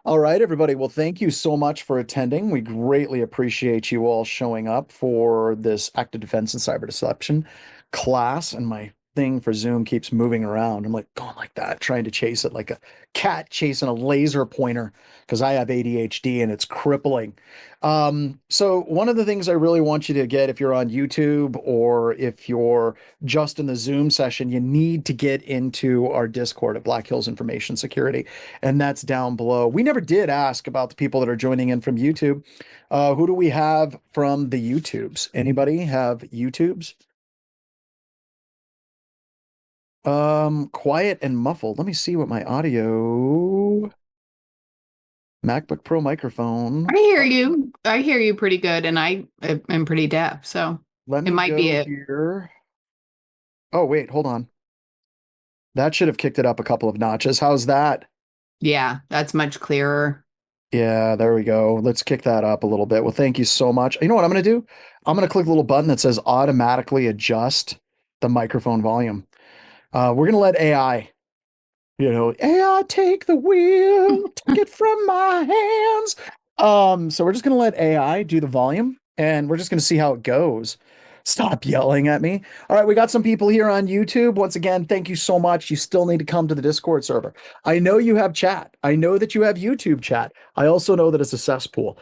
All right, everybody. Well, thank you so much for attending. We greatly appreciate you all showing up for this active defense and cyber deception class. And my thing for Zoom keeps moving around. I'm like going like that, trying to chase it like a cat chasing a laser pointer because I have ADHD and it's crippling. So one of the things I really want you to get if you're on YouTube or if you're just in the Zoom session, you need to get into our Discord at Black Hills Information Security, and that's down below. We never did ask about the people that are joining in from YouTube. Who do we have from the YouTubes? Anybody have YouTubes? Quiet and muffled. Let me see what my audio. MacBook Pro microphone. I hear you. I hear you pretty good, and I am pretty deaf, so Let it me might be go it. here. Oh, wait, hold on. That should have kicked it up a couple of notches. How's that? Yeah, that's much clearer. Yeah, there we go. Let's kick that up a little bit. Well, thank you so much. You know what I'm going to do? I'm going to click the little button that says automatically adjust the microphone volume. We're going to let AI, AI take the wheel, take it from my hands. So we're just going to let AI do the volume and we're just going to see how it goes. Stop yelling at me. All right, we got some people here on YouTube. Once again, thank you so much. You still need to come to the Discord server. I know you have chat. I know that you have YouTube chat. I also know that it's a cesspool.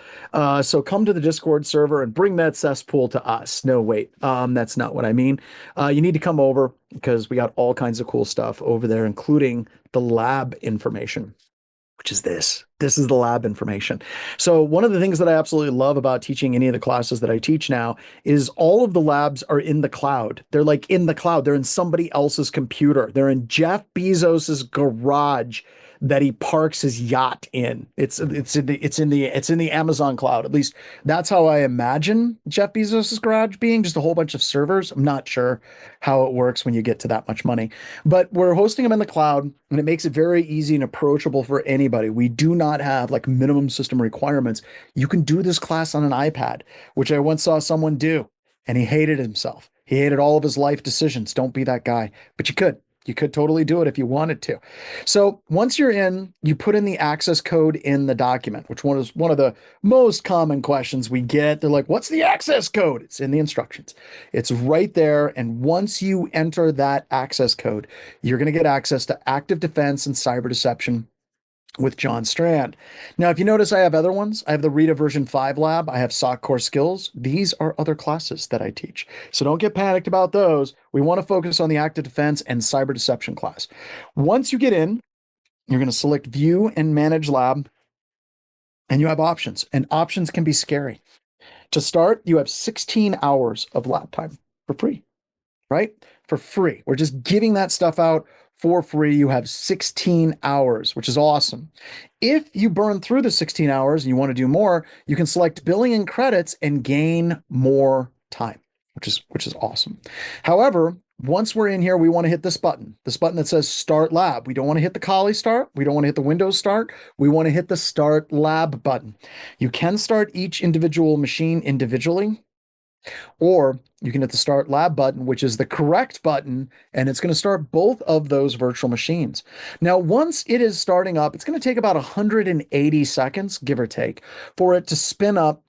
So come to the Discord server and bring that cesspool to us. No, wait, that's not what I mean. You need to come over because we got all kinds of cool stuff over there, including the lab information, which is this. This is the lab information. So one of the things that I absolutely love about teaching any of the classes that I teach now is all of the labs are in the cloud. They're like in the cloud. They're in somebody else's computer. They're in Jeff Bezos's garage that he parks his yacht in. It's in the Amazon cloud. At least that's how I imagine Jeff Bezos's garage being, just a whole bunch of servers. I'm not sure how it works when you get to that much money. But we're hosting them in the cloud, and it makes it very easy and approachable for anybody. We do not have like minimum system requirements. You can do this class on an iPad, which I once saw someone do, and he hated himself. He hated all of his life decisions. Don't be that guy. But you could. You could totally do it if you wanted to. So once you're in, you put in the access code in the document, which one is one of the most common questions we get. They're like, what's the access code? It's in the instructions. It's right there. And once you enter that access code, you're going to get access to active defense and cyber deception with John Strand. Now, if you notice, I have other ones. I have the Rita version 5 lab. I have SOC core skills. These are other classes that I teach. So don't get panicked about those. We want to focus on the active defense and cyber deception class. Once you get in, you're going to select view and manage lab, and you have options, and options can be scary. To start, you have 16 hours of lab time for free, right? For free. We're just giving that stuff out for free. You have 16 hours, which is awesome. If you burn through the 16 hours and you want to do more, you can select billing and credits and gain more time, which is awesome. However, once we're in here, we want to hit this button that says Start Lab. We don't want to hit the Kali Start. We don't want to hit the Windows Start. We want to hit the Start Lab button. You can start each individual machine individually, or you can hit the Start Lab button, which is the correct button, and it's going to start both of those virtual machines. Now, once it is starting up, it's going to take about 180 seconds, give or take, for it to spin up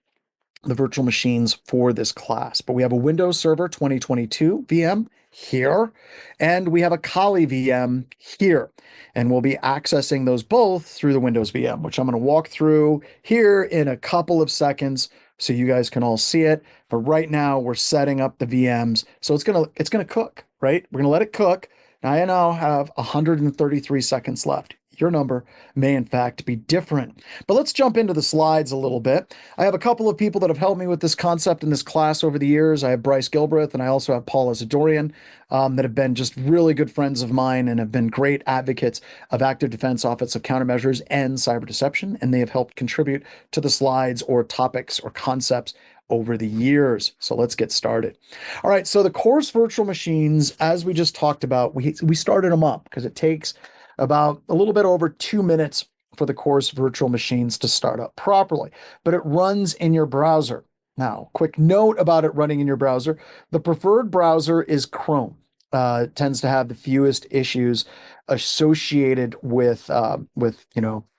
the virtual machines for this class. But we have a Windows Server 2022 VM here, and we have a Kali VM here. And we'll be accessing those both through the Windows VM, which I'm going to walk through here in a couple of seconds so you guys can all see it. But right now we're setting up the VMs. So it's gonna cook, right? We're gonna let it cook. Now I now have 133 seconds left. Your number may in fact be different. But let's jump into the slides a little bit. I have a couple of people that have helped me with this concept in this class over the years. I have Bryce Gilbreth and I also have Paula Zadorian, that have been just really good friends of mine and have been great advocates of active defense, offensive countermeasures, and cyber deception. And they have helped contribute to the slides or topics or concepts over the years. So let's get started. All right, so the course virtual machines, as we just talked about, we started them up because it takes about a little bit over 2 minutes for the course virtual machines to start up properly, but it runs in your browser. Now, quick note about it running in your browser. The preferred browser is Chrome. tends to have the fewest issues associated with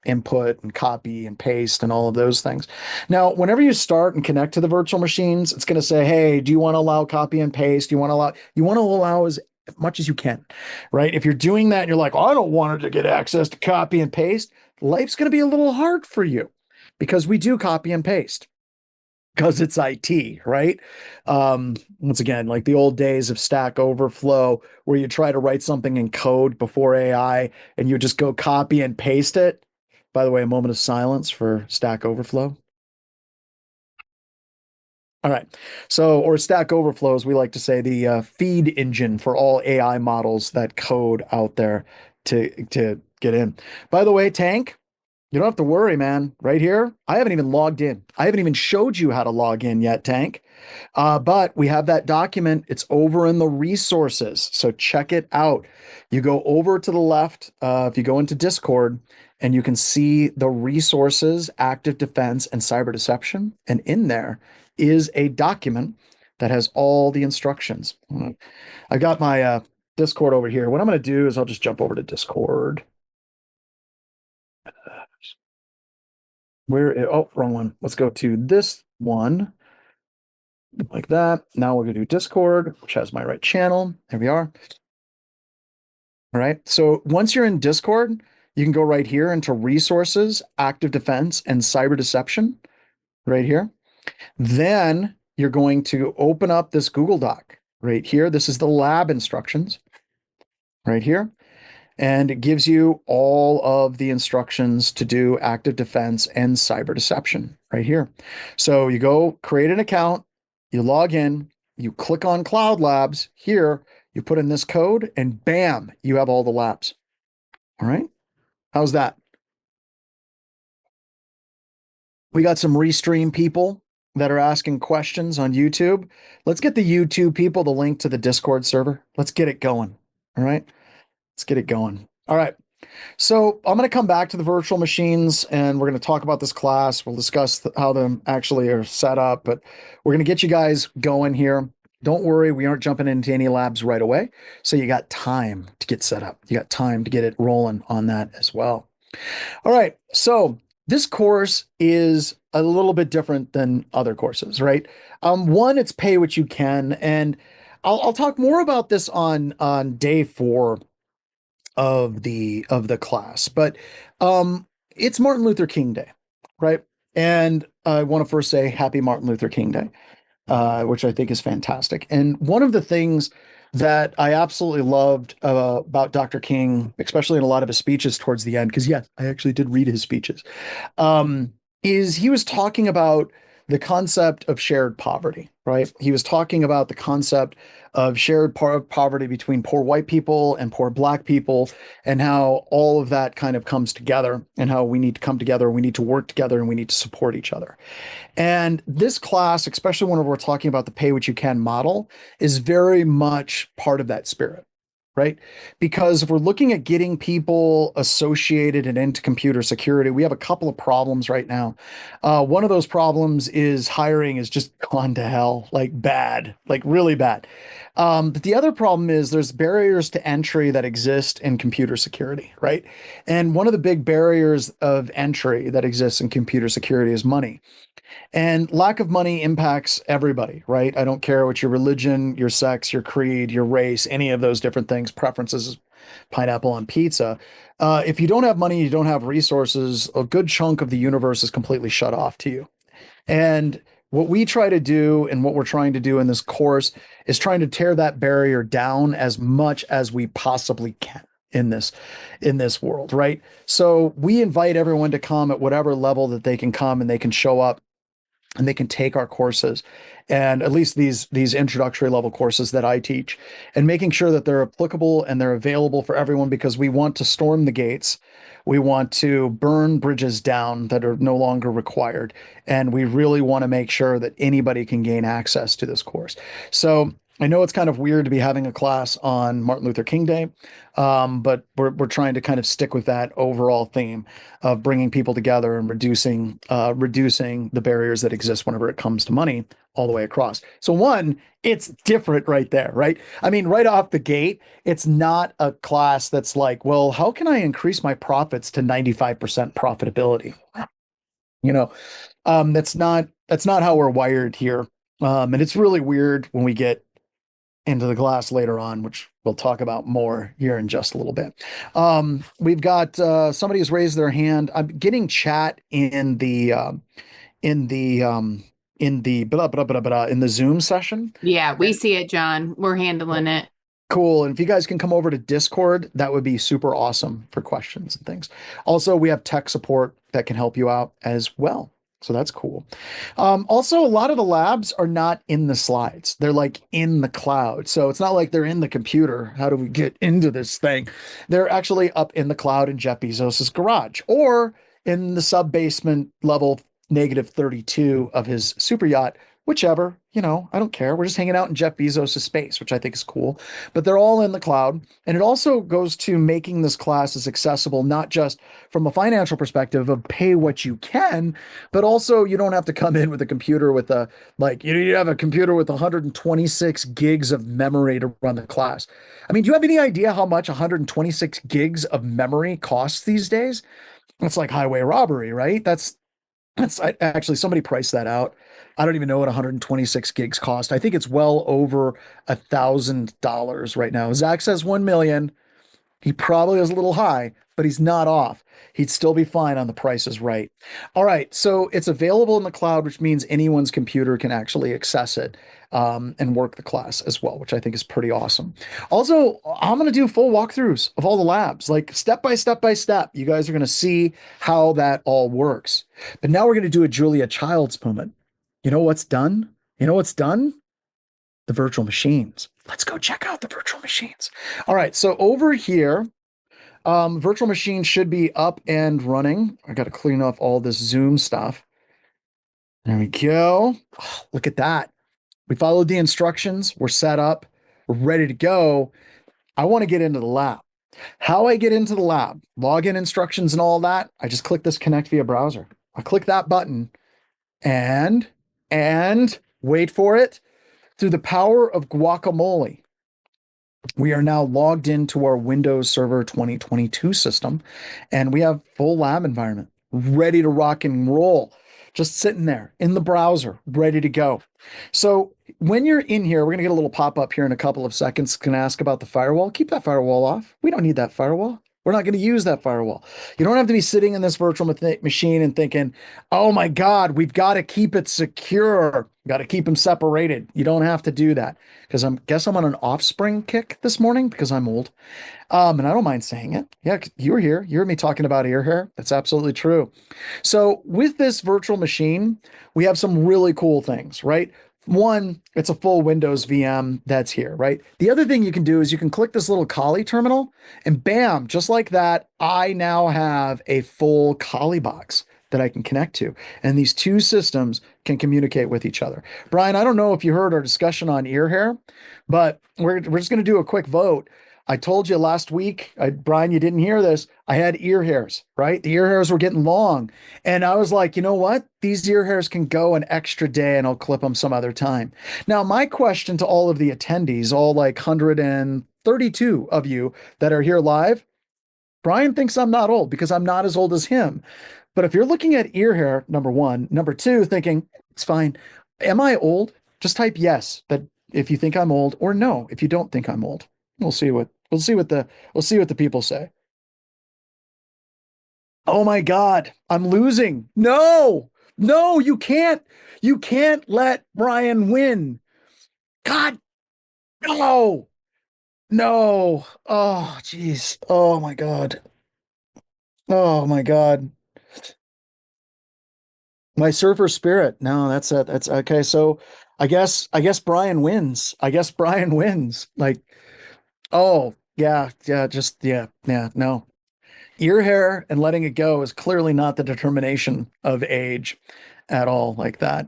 input and copy and paste and all of those things. Now, whenever you start and connect to the virtual machines, it's going to say, "Hey, do you want to allow copy and paste? You want to allow as much as you can, right? If you're doing that and you're like, I don't want it to get access to copy and paste, life's going to be a little hard for you because we do copy and paste because it's IT, right? Once again, like the old days of Stack Overflow, where you try to write something in code before AI and you just go copy and paste it. By the way, a moment of silence for Stack Overflow. All right. So, or Stack Overflow, as we like to say, the feed engine for all AI models that code out there to get in. By the way, Tank, you don't have to worry, man. Right here, I haven't even logged in. I haven't even showed you how to log in yet, Tank. But we have that document. It's over in the resources. So check it out. You go over to the left, if you go into Discord, and you can see the resources, active defense, and cyber deception. And in there is a document that has all the instructions. I got my Discord over here. What I'm going to do is I'll just jump over to Discord. Oh, wrong one. Let's go to this one like that. Now we're going to do Discord, which has my right channel. There we are. All right. So once you're in Discord, you can go right here into resources, active defense, and cyber deception right here. Then you're going to open up this Google Doc right here. This is the lab instructions right here. And it gives you all of the instructions to do active defense and cyber deception right here. So you go create an account, you log in, you click on Cloud Labs here, you put in this code, and bam, you have all the labs. All right. How's that? We got some restream people that are asking questions on YouTube. Let's get the YouTube people the link to the Discord server. Let's get it going. All right. Let's get it going. All right. So I'm going to come back to the virtual machines and we're going to talk about this class. We'll discuss how them actually are set up, but we're going to get you guys going here. Don't worry, we aren't jumping into any labs right away. So you got time to get set up. You got time to get it rolling on that as well. All right. So this course is a little bit different than other courses, right? One, it's pay what you can. And I'll talk more about this on day 4 of the class. But it's Martin Luther King Day, right? And I want to first say Happy Martin Luther King Day, which I think is fantastic. And one of the things that I absolutely loved about Dr. King, especially in a lot of his speeches towards the end, because yes, I actually did read his speeches, is he was talking about the concept of shared poverty, right? He was talking about the concept of shared poverty between poor white people and poor black people, and how all of that kind of comes together, and how we need to come together, we need to work together, and we need to support each other. And this class, especially when we're talking about the pay what you can model, is very much part of that spirit, right? Because if we're looking at getting people associated and into computer security, we have a couple of problems right now. One of those problems is hiring is just gone to hell, like bad, like really bad. But the other problem is there's barriers to entry that exist in computer security, right? And one of the big barriers of entry that exists in computer security is money. And lack of money impacts everybody, right? I don't care what your religion, your sex, your creed, your race, any of those different things, preferences, pineapple on pizza. If you don't have money, you don't have resources, a good chunk of the universe is completely shut off to you. And what we try to do and what we're trying to do in this course is trying to tear that barrier down as much as we possibly can in this world, right? So we invite everyone to come at whatever level that they can come and they can show up and they can take our courses, and at least these introductory level courses that I teach, and making sure that they're applicable and they're available for everyone, because we want to storm the gates. We want to burn bridges down that are no longer required. And we really want to make sure that anybody can gain access to this course. So I know it's kind of weird to be having a class on Martin Luther King Day, but we're trying to kind of stick with that overall theme of bringing people together and reducing the barriers that exist whenever it comes to money all the way across. So one, it's different right there, right? I mean, right off the gate, it's not a class that's like, well, how can I increase my profits to 95% profitability? You know, that's not how we're wired here. And it's really weird when we get into the glass later on, which we'll talk about more here in just a little bit. We've got somebody has raised their hand. I'm getting chat in the in the blah, blah, blah, blah, in the Zoom session. Yeah, we see it, John. We're handling it. Cool. And if you guys can come over to Discord, that would be super awesome for questions and things. Also, we have tech support that can help you out as well. So that's cool. Also, a lot of the labs are not in the slides. They're like in the cloud. So it's not like they're in the computer. How do we get into this thing? They're actually up in the cloud in Jeff Bezos's garage or in the sub basement level -32 of his super yacht, whichever, I don't care. We're just hanging out in Jeff Bezos' space, which I think is cool. But they're all in the cloud. And it also goes to making this class as accessible, not just from a financial perspective of pay what you can, but also you don't have to come in with a computer with you have a computer with 126 gigs of memory to run the class. I mean, do you have any idea how much 126 gigs of memory costs these days? It's like highway robbery, right? Actually somebody priced that out. I don't even know what 126 gigs cost. I think it's well over $1,000 right now. Zach says 1 million. He probably is a little high, but he's not off. He'd still be fine on the prices right. All right, so it's available in the cloud, which means anyone's computer can actually access it and work the class as well, which I think is pretty awesome. Also, I'm going to do full walkthroughs of all the labs, like step by step by step. You guys are going to see how that all works. But now we're going to do a Julia Childs moment. You know what's done? You know what's done? The virtual machines. Let's go check out the virtual machines. All right, so over here, virtual machine should be up and running. I got to clean off all this Zoom stuff. There we go. Oh, look at that. We followed the instructions. We're set up. We're ready to go. I want to get into the lab. How I get into the lab, login instructions and all that, I just click this connect via browser. I click that button and wait for it. Through the power of guacamole, we are now logged into our Windows Server 2022 system, and we have full lab environment ready to rock and roll, just sitting there in the browser, ready to go. So when you're in here, we're going to get a little pop-up here in a couple of seconds. Can ask about the firewall. Keep that firewall off. We don't need that firewall. We're not going to use that firewall. You don't have to be sitting in this virtual machine and thinking, oh my God, we've got to keep it secure. Got to keep them separated. You don't have to do that because I'm on an offspring kick this morning because I'm old. And I don't mind saying it. Yeah, you were here. You heard me talking about ear hair. That's absolutely true. So with this virtual machine, we have some really cool things, right? One, it's a full Windows VM that's here, right? The other thing you can do is you can click this little Kali terminal and bam, just like that, I now have a full Kali box that I can connect to. And these two systems can communicate with each other. Brian, I don't know if you heard our discussion on ear hair, but we're just going to do a quick vote. I told you last week, Brian, you didn't hear this. I had ear hairs, right? The ear hairs were getting long. And I was like, you know what? These ear hairs can go an extra day and I'll clip them some other time. Now, my question to all of the attendees, all like 132 of you that are here live, Brian thinks I'm not old because I'm not as old as him. But if you're looking at ear hair, number one, number two, thinking it's fine. Am I old? Just type yes, that if you think I'm old, or no, if you don't think I'm old. We'll see what the people say. Oh my God, I'm losing. No, no, you can't let Brian win. God, no, no. Oh, geez. Oh my God. Oh my God. My surfer spirit. No, that's okay. So I guess Brian wins. I guess Brian wins. Like, oh yeah, yeah, just yeah, no. Ear hair and letting it go is clearly not the determination of age at all like that.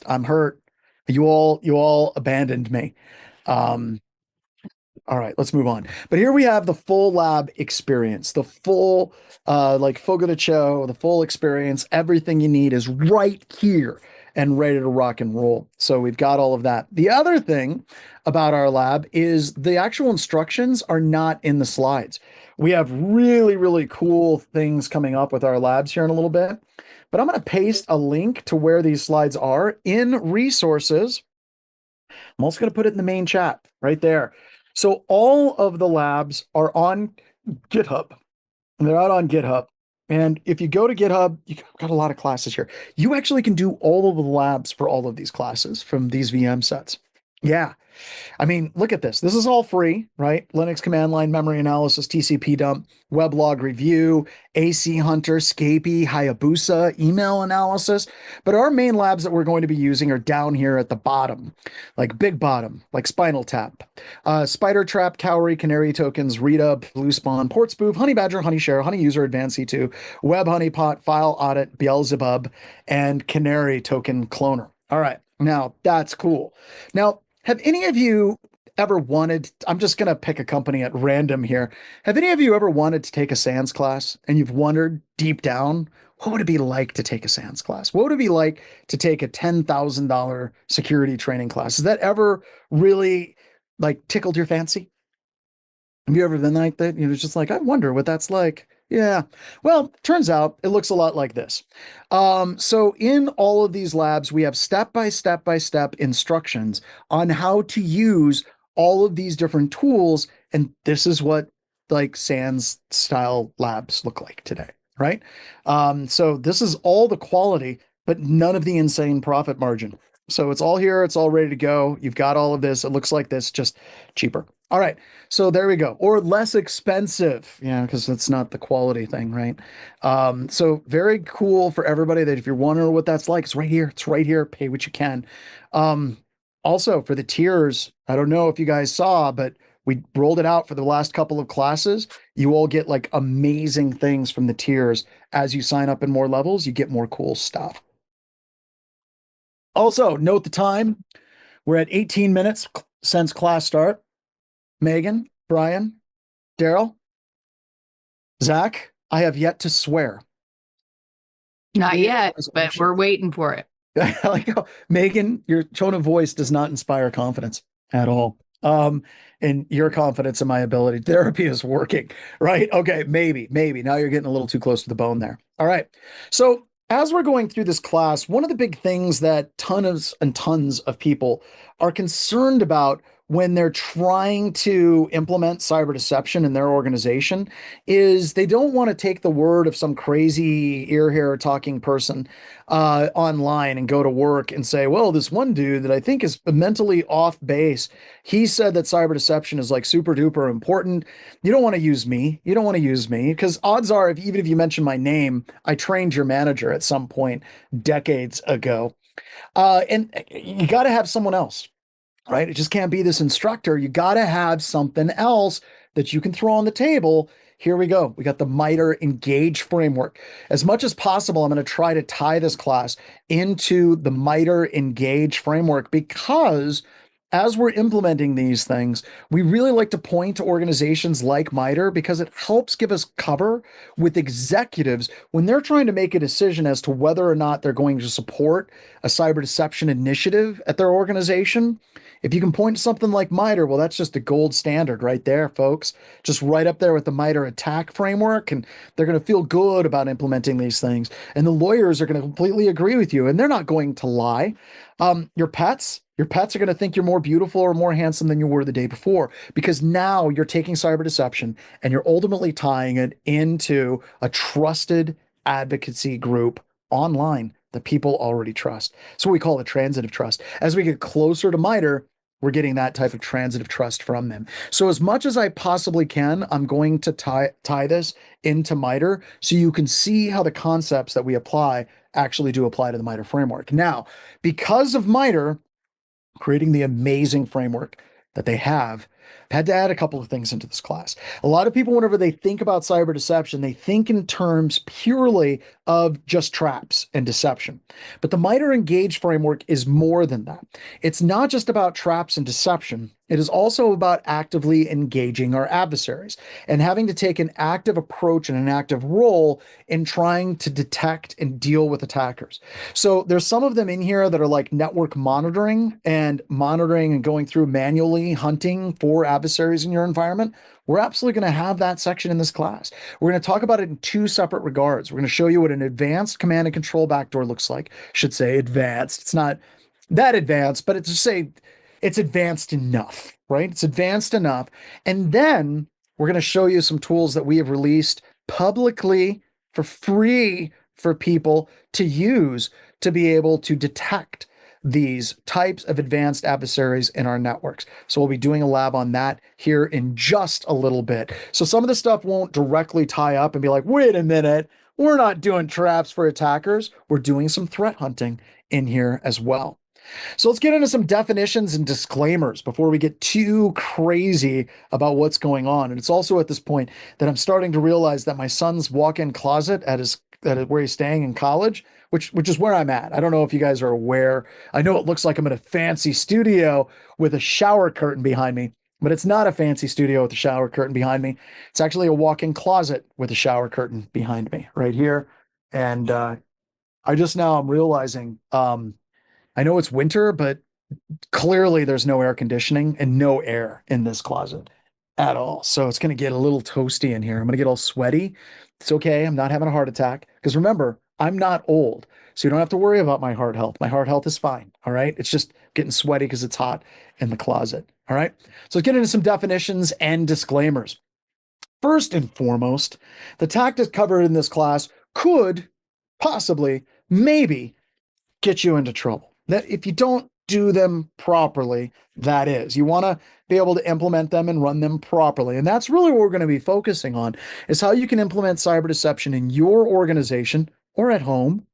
I'm hurt. You all abandoned me. Um, all right, let's move on. But here we have the full lab experience, the full, like Fogo de Chao, the full experience. Everything you need is right here and ready to rock and roll. So we've got all of that. The other thing about our lab is the actual instructions are not in the slides. We have really, really cool things coming up with our labs here in a little bit. But I'm going to paste a link to where these slides are in resources. I'm also going to put it in the main chat right there. So all of the labs are on GitHub. They're out on GitHub. And if you go to GitHub, you've got a lot of classes here. You actually can do all of the labs for all of these classes from these VM sets. Yeah. I mean, look at this. This is all free, right? Linux command line memory analysis, TCP dump, weblog review, AC Hunter, Scapy, Hayabusa, email analysis. But our main labs that we're going to be using are down here at the bottom, like big bottom, like Spinal Tap, Spider Trap, Cowrie, Canary Tokens, Rita, Blue Spawn, Port Spoof, Honey Badger, Honey Share, Honey User, Advanced C2, Web Honeypot, File Audit, Beelzebub, and Canary Token Cloner. All right. Now that's cool. Now, have any of you ever wanted, I'm just going to pick a company at random here. Have any of you ever wanted to take a SANS class and you've wondered deep down, what would it be like to take a SANS class? What would it be like to take a $10,000 security training class? Has that ever really like tickled your fancy? Have you ever been like that? You're just like, I wonder what that's like. Yeah. Well, turns out it looks a lot like this. So in all of these labs, we have step-by-step instructions on how to use all of these different tools. And this is what like SANS style labs look like today, right? So this is all the quality, but none of the insane profit margin. So it's all here. It's all ready to go. You've got all of this. It looks like this, just cheaper. All right. So there we go. Or less expensive. Yeah, because it's not the quality thing, right? So very cool for everybody that if you're wondering what that's like, it's right here. It's right here. Pay what you can. Um, Also for the tiers, I don't know if you guys saw, but we rolled it out for the last couple of classes. You all get like amazing things from the tiers. As you sign up in more levels, you get more cool stuff. Also, note the time. We're at 18 minutes since class start. Megan, Brian, Daryl, Zach, I have yet to swear. Not New Year's yet, but resolution. we're waiting for it. I like how Megan, your tone of voice does not inspire confidence at all. And your confidence in my ability. Therapy is working, right? Okay, maybe. Now you're getting a little too close to the bone there. All right. So as we're going through this class, one of the big things that tons and tons of people are concerned about when they're trying to implement cyber deception in their organization is they don't want to take the word of some crazy ear hair talking person online and go to work and say, well, this one dude that I think is mentally off base, he said that cyber deception is like super duper important. You don't want to use me. You don't want to use me because odds are, even if you mention my name, I trained your manager at some point decades ago. And you got to have someone else, right? It just can't be this instructor. You got to have something else that you can throw on the table. Here we go. We got the MITRE Engage framework. As much as possible, I'm going to try to tie this class into the MITRE Engage framework because as we're implementing these things, we really like to point to organizations like MITRE because it helps give us cover with executives when they're trying to make a decision as to whether or not they're going to support a cyber deception initiative at their organization. If you can point to something like MITRE, well, that's just a gold standard right there, folks. Just right up there with the MITRE attack framework, and they're going to feel good about implementing these things. And the lawyers are going to completely agree with you, and they're not going to lie. Your pets are going to think you're more beautiful or more handsome than you were the day before because now you're taking cyber deception and you're ultimately tying it into a trusted advocacy group online that people already trust. So we call it transitive trust. As we get closer to MITRE, we're getting that type of transitive trust from them. So as much as I possibly can, I'm going to tie this into MITRE so you can see how the concepts that we apply actually do apply to the MITRE framework. Now, because of MITRE creating the amazing framework that they have, I've had to add a couple of things into this class. A lot of people, whenever they think about cyber deception, they think in terms purely of just traps and deception. But the MITRE Engage framework is more than that. It's not just about traps and deception. It is also about actively engaging our adversaries and having to take an active approach and an active role in trying to detect and deal with attackers. So there's some of them in here that are like network monitoring and going through manually hunting for adversaries in your environment. We're absolutely going to have that section in this class. We're going to talk about it in two separate regards. We're going to show you what an advanced command and control backdoor looks like. Should say advanced. It's not that advanced, but it's just say it's advanced enough, right? It's advanced enough. And then we're going to show you some tools that we have released publicly for free for people to use to be able to detect these types of advanced adversaries in our networks. So we'll be doing a lab on that here in just a little bit. So some of the stuff won't directly tie up and be like, wait a minute, we're not doing traps for attackers. We're doing some threat hunting in here as well. So let's get into some definitions and disclaimers before we get too crazy about what's going on. And it's also at this point that I'm starting to realize that my son's walk-in closet where he's staying in college, which is where I'm at. I don't know if you guys are aware. I know it looks like I'm in a fancy studio with a shower curtain behind me, but it's not a fancy studio with a shower curtain behind me. It's actually a walk-in closet with a shower curtain behind me right here. And I'm realizing I know it's winter, but clearly there's no air conditioning and no air in this closet at all. So it's going to get a little toasty in here. I'm going to get all sweaty. It's okay. I'm not having a heart attack because remember, I'm not old. So you don't have to worry about my heart health. My heart health is fine. All right. It's just getting sweaty because it's hot in the closet. All right. So let's get into some definitions and disclaimers. First and foremost, the tactics covered in this class could possibly, maybe get you into trouble. That if you don't do them properly, that is, you want to be able to implement them and run them properly. And that's really what we're going to be focusing on is how you can implement cyber deception in your organization or at home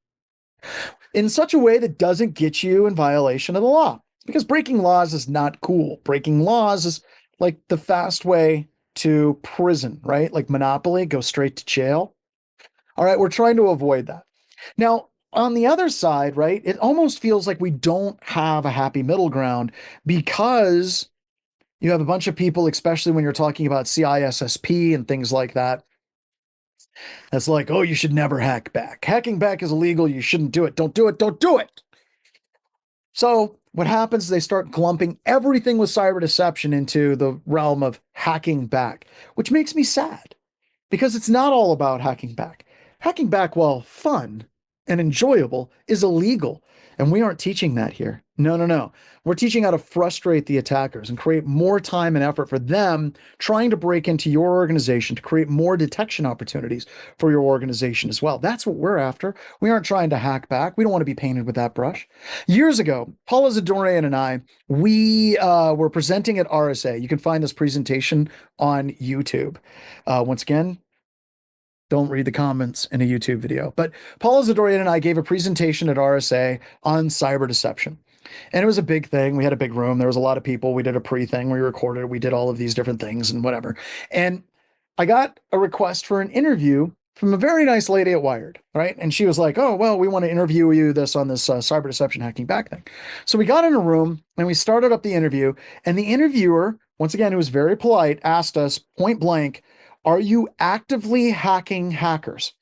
in such a way that doesn't get you in violation of the law. Because breaking laws is not cool. Breaking laws is like the fast way to prison, right? Like Monopoly, go straight to jail. All right, we're trying to avoid that. Now, on the other side, right, it almost feels like we don't have a happy middle ground because you have a bunch of people, especially when you're talking about CISSP and things like that. That's like, oh, you should never hack back. Hacking back is illegal. You shouldn't do it. Don't do it. Don't do it. So what happens is they start clumping everything with cyber deception into the realm of hacking back, which makes me sad because it's not all about hacking back. Hacking back, while fun and enjoyable, is illegal. And we aren't teaching that here. No, no, no. We're teaching how to frustrate the attackers and create more time and effort for them trying to break into your organization to create more detection opportunities for your organization as well. That's what we're after. We aren't trying to hack back. We don't want to be painted with that brush. Years ago, Paula Zadorian and I, we were presenting at RSA. You can find this presentation on YouTube. Once again, don't read the comments in a YouTube video. But Paula Zadorian and I gave a presentation at RSA on cyber deception. And it was a big thing. We had a big room. There was a lot of people. We did a pre-thing. We recorded. We did all of these different things and whatever. And I got a request for an interview from a very nice lady at Wired, right? And she was like, oh, well, we want to interview you on this cyber deception hacking back thing. So we got in a room and we started up the interview. And the interviewer, once again, who was very polite, asked us point blank, are you actively hacking hackers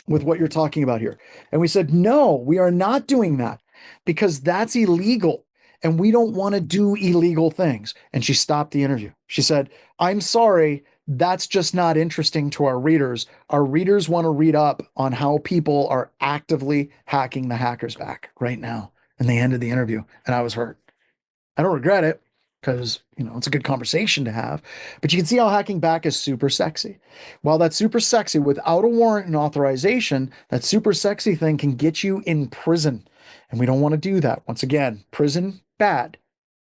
with what you're talking about here? And we said, no, we are not doing that because that's illegal and we don't want to do illegal things. And she stopped the interview. She said, I'm sorry, that's just not interesting to our readers. Our readers want to read up on how people are actively hacking the hackers back right now. And they ended the interview and I was hurt. I don't regret it because, it's a good conversation to have, but you can see how hacking back is super sexy. While that's super sexy without a warrant and authorization, that super sexy thing can get you in prison. And we don't want to do that. Once again, prison, bad.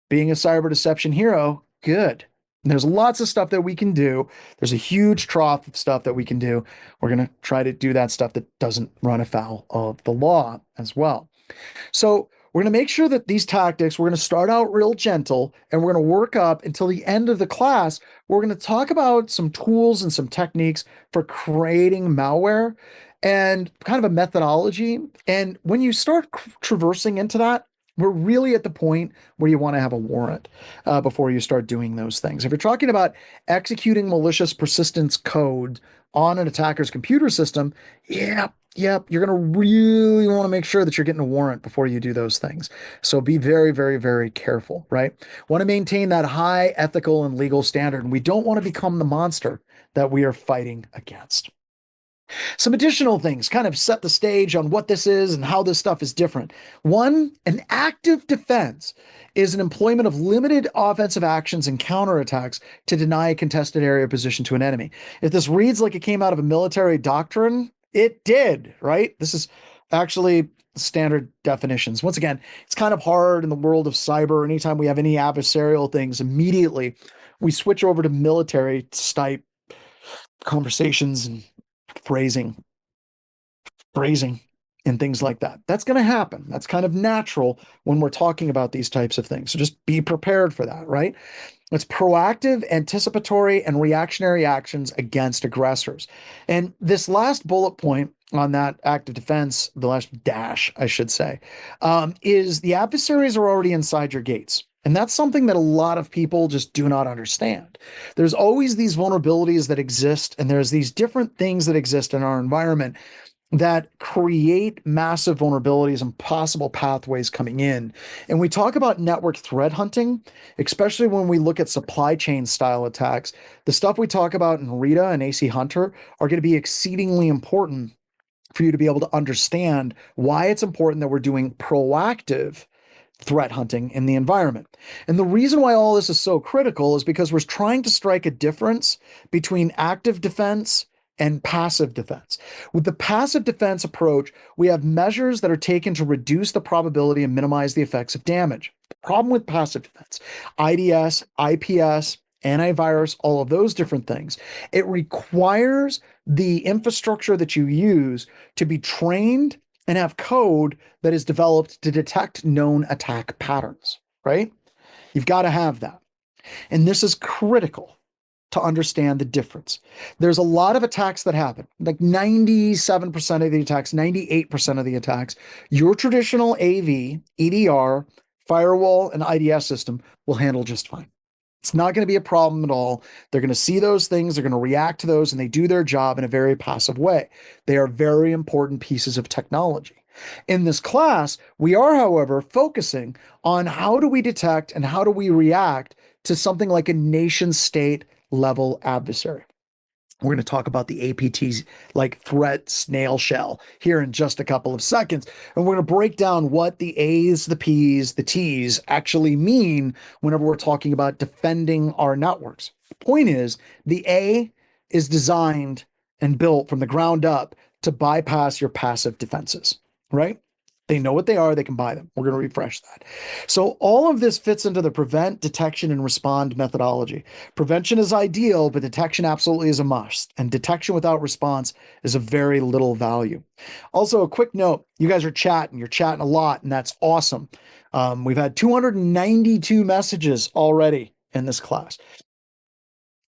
Being a cyber deception hero, good. And there's lots of stuff that we can do. There's a huge trough of stuff that we can do. We're going to try to do that stuff that doesn't run afoul of the law as well. So we're going to make sure that these tactics, we're going to start out real gentle and we're going to work up until the end of the class. We're going to talk about some tools and some techniques for creating malware and kind of a methodology. And when you start traversing into that, we're really at the point where you want to have a warrant before you start doing those things. If you're talking about executing malicious persistence code on an attacker's computer system, yep, you're going to really want to make sure that you're getting a warrant before you do those things. So be very, very, very careful, right? Want to maintain that high ethical and legal standard. And we don't want to become the monster that we are fighting against. Some additional things kind of set the stage on what this is and how this stuff is different. One, an active defense is an employment of limited offensive actions and counterattacks to deny a contested area position to an enemy. If this reads like it came out of a military doctrine, it did, right? This is actually standard definitions. Once again, it's kind of hard in the world of cyber. Anytime we have any adversarial things, immediately we switch over to military type conversations and phrasing and things like that. That's going to happen. That's kind of natural when we're talking about these types of things. So just be prepared for that, right? It's proactive, anticipatory, and reactionary actions against aggressors. And this last bullet point on that active defense, the last dash, I should say, is the adversaries are already inside your gates. And that's something that a lot of people just do not understand. There's always these vulnerabilities that exist, and there's these different things that exist in our environment that create massive vulnerabilities and possible pathways coming in. And we talk about network threat hunting, especially when we look at supply chain style attacks. The stuff we talk about in Rita and AC Hunter are going to be exceedingly important for you to be able to understand why it's important that we're doing proactive threat hunting in the environment. And the reason why all this is so critical is because we're trying to strike a difference between active defense and passive defense. With the passive defense approach, we have measures that are taken to reduce the probability and minimize the effects of damage. The problem with passive defense, IDS, IPS, antivirus, all of those different things, it requires the infrastructure that you use to be trained and have code that is developed to detect known attack patterns, right? You've got to have that. And this is critical to understand the difference. There's a lot of attacks that happen, like 97% of the attacks, 98% of the attacks. Your traditional AV, EDR, firewall, and IDS system will handle just fine. It's not going to be a problem at all. They're going to see those things, they're going to react to those, and they do their job in a very passive way. They are very important pieces of technology. In this class, we are, however, focusing on how do we detect and how do we react to something like a nation state level adversary. We're going to talk about the APTs like threat snail shell here in just a couple of seconds. And we're going to break down what the A's, the P's, the T's actually mean whenever we're talking about defending our networks. The point is, the A is designed and built from the ground up to bypass your passive defenses, right? They know what they are, they can buy them. We're going to refresh that. So all of this fits into the prevent, detection, and respond methodology. Prevention is ideal, but detection absolutely is a must. And detection without response is of very little value. Also, a quick note, you guys are chatting, you're chatting a lot, and that's awesome. We've had 292 messages already in this class,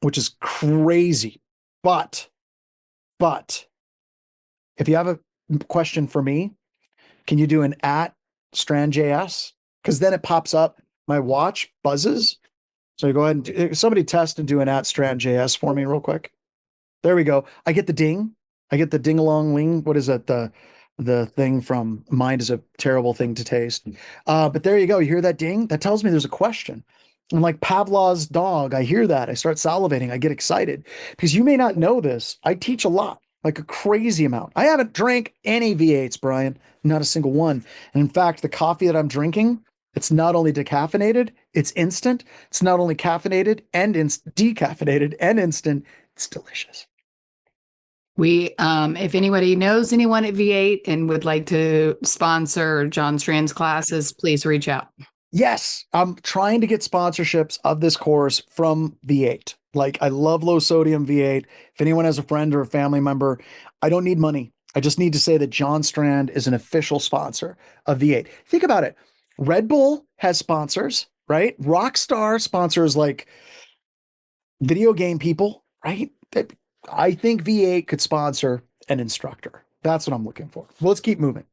which is crazy. But if you have a question for me, can you do an @Strand.js? Because then it pops up. My watch buzzes. So you go ahead and somebody test and do an @Strand.js for me real quick. There we go. I get the ding. I get the ding along ling. What is that? The thing from Mind is a Terrible Thing to Taste. But there you go. You hear that ding? That tells me there's a question. And like Pavlov's dog, I hear that. I start salivating. I get excited because you may not know this. I teach a lot, like a crazy amount. I haven't drank any V8s, Brian, not a single one. And in fact, the coffee that I'm drinking, it's not only decaffeinated, it's instant. It's not only caffeinated and decaffeinated and instant. It's delicious. If anybody knows anyone at V8 and would like to sponsor John Strand's classes, please reach out. Yes, I'm trying to get sponsorships of this course from V8. Like, I love low sodium V8. If anyone has a friend or a family member, I don't need money. I just need to say that John Strand is an official sponsor of V8. Think about it. Red Bull has sponsors, right? Rockstar sponsors like video game people, right? I think V8 could sponsor an instructor. That's what I'm looking for. Well, let's keep moving.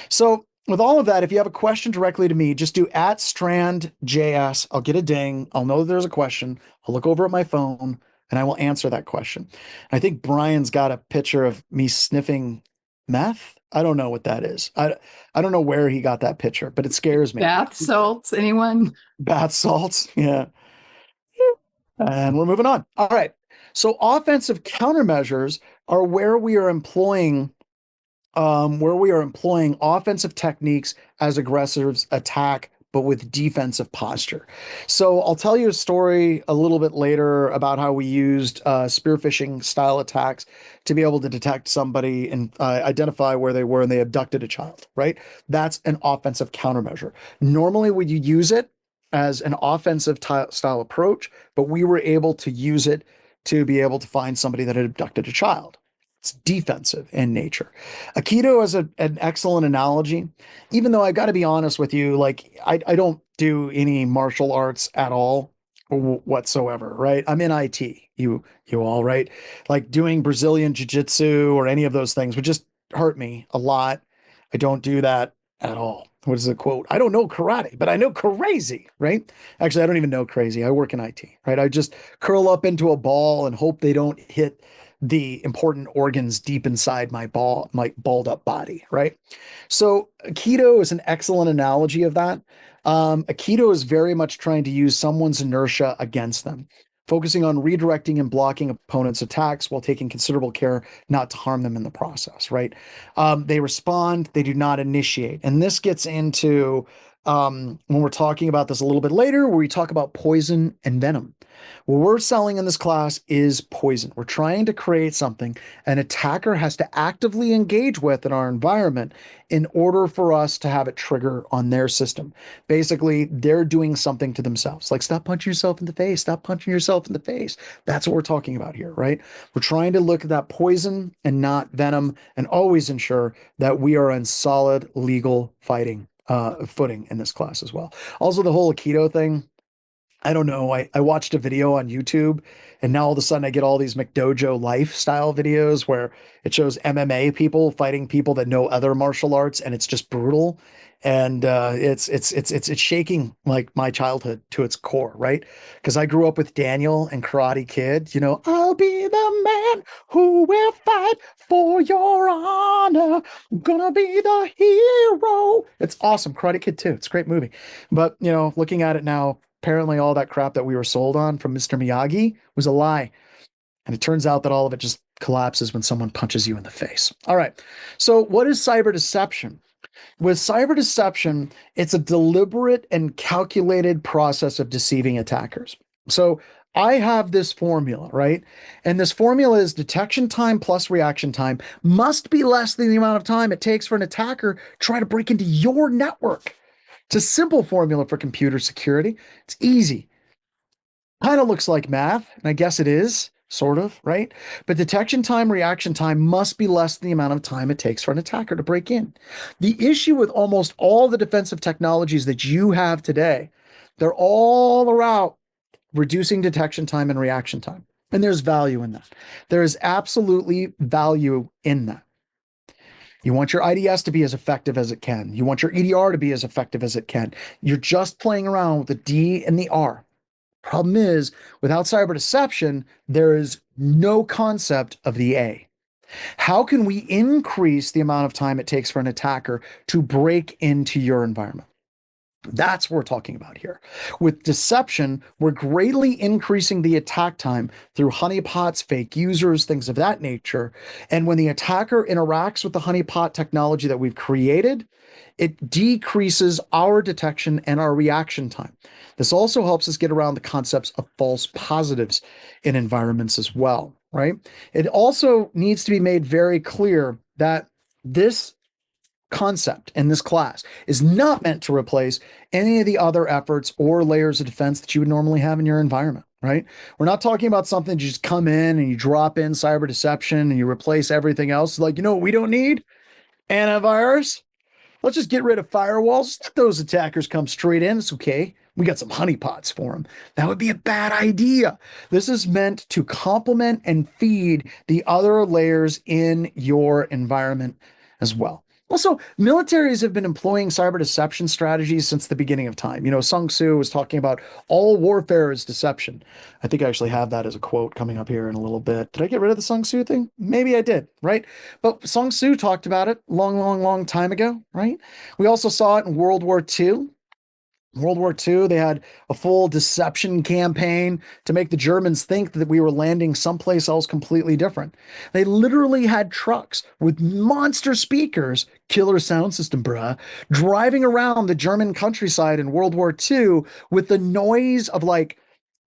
So with all of that, if you have a question directly to me, just do @StrandJS. I'll get a ding. I'll know that there's a question. I'll look over at my phone and I will answer that question. I think Brian's got a picture of me sniffing meth. I don't know what that is. I don't know where he got that picture, but it scares me. Bath salts, anyone? Bath salts. Yeah. And we're moving on. All right. So offensive countermeasures are where we are employing offensive techniques as aggressors attack, but with defensive posture. So I'll tell you a story a little bit later about how we used spearphishing style attacks to be able to detect somebody and identify where they were and they abducted a child, right? That's an offensive countermeasure. Normally, would you use it as an offensive style approach, but we were able to use it to be able to find somebody that had abducted a child. It's defensive in nature. Aikido is an excellent analogy, even though I've got to be honest with you, like I don't do any martial arts at all whatsoever, right? I'm in IT, you all, right? Like doing Brazilian jiu-jitsu or any of those things would just hurt me a lot. I don't do that at all. What is the quote? I don't know karate, but I know crazy, right? Actually, I don't even know crazy. I work in IT, right? I just curl up into a ball and hope they don't hit the important organs deep inside my balled up body, right? So Aikido is an excellent analogy of that. Aikido is very much trying to use someone's inertia against them, focusing on redirecting and blocking opponents' attacks while taking considerable care not to harm them in the process, right? They respond, they do not initiate. And this gets into when we're talking about this a little bit later, where we talk about poison and venom. What we're selling in this class is poison. We're trying to create something an attacker has to actively engage with in our environment in order for us to have it trigger on their system. Basically, they're doing something to themselves. Like, stop punching yourself in the face. Stop punching yourself in the face. That's what we're talking about here, right? We're trying to look at that poison and not venom and always ensure that we are on solid legal fighting footing in this class as well. Also, the whole Aikido thing, I don't know. I watched a video on YouTube and now all of a sudden I get all these McDojo lifestyle videos where it shows MMA people fighting people that know other martial arts and it's just brutal. And it's shaking like my childhood to its core, right? Because I grew up with Daniel and Karate Kid, I'll be the man who will fight for your honor. Gonna be the hero. It's awesome. Karate Kid too. It's a great movie. But, looking at it now, apparently all that crap that we were sold on from Mr. Miyagi was a lie. And it turns out that all of it just collapses when someone punches you in the face. All right. So what is cyber deception? With cyber deception, it's a deliberate and calculated process of deceiving attackers. So I have this formula, right? And this formula is detection time plus reaction time must be less than the amount of time it takes for an attacker to try to break into your network. It's a simple formula for computer security. It's easy. Kind of looks like math, and I guess it is, sort of, right? But detection time, reaction time must be less than the amount of time it takes for an attacker to break in. The issue with almost all the defensive technologies that you have today, they're all about reducing detection time and reaction time. And there's value in that. There is absolutely value in that. You want your IDS to be as effective as it can. You want your EDR to be as effective as it can. You're just playing around with the D and the R. Problem is, without cyber deception, there is no concept of the A. How can we increase the amount of time it takes for an attacker to break into your environment? That's what we're talking about here. With deception, we're greatly increasing the attack time through honeypots, fake users, things of that nature. And when the attacker interacts with the honeypot technology that we've created, it decreases our detection and our reaction time. This also helps us get around the concepts of false positives in environments as well, right? It also needs to be made very clear that this concept in this class is not meant to replace any of the other efforts or layers of defense that you would normally have in your environment, right? We're not talking about something you just come in and you drop in cyber deception and you replace everything else. Like, you know what we don't need? Antivirus. Let's just get rid of firewalls. Let those attackers come straight in. It's okay. We got some honeypots for them. That would be a bad idea. This is meant to complement and feed the other layers in your environment as well. Also, militaries have been employing cyber deception strategies since the beginning of time. You know, Sun Tzu was talking about all warfare is deception. I think I actually have that as a quote coming up here in a little bit. Did I get rid of the Sun Tzu thing? Maybe I did, right? But Sun Tzu talked about it long time ago, right? We also saw it in World War II. World War II, they had a full deception campaign to make the Germans think that we were landing someplace else completely different. They literally had trucks with monster speakers, killer sound system, bruh, driving around the German countryside in World War II with the noise of like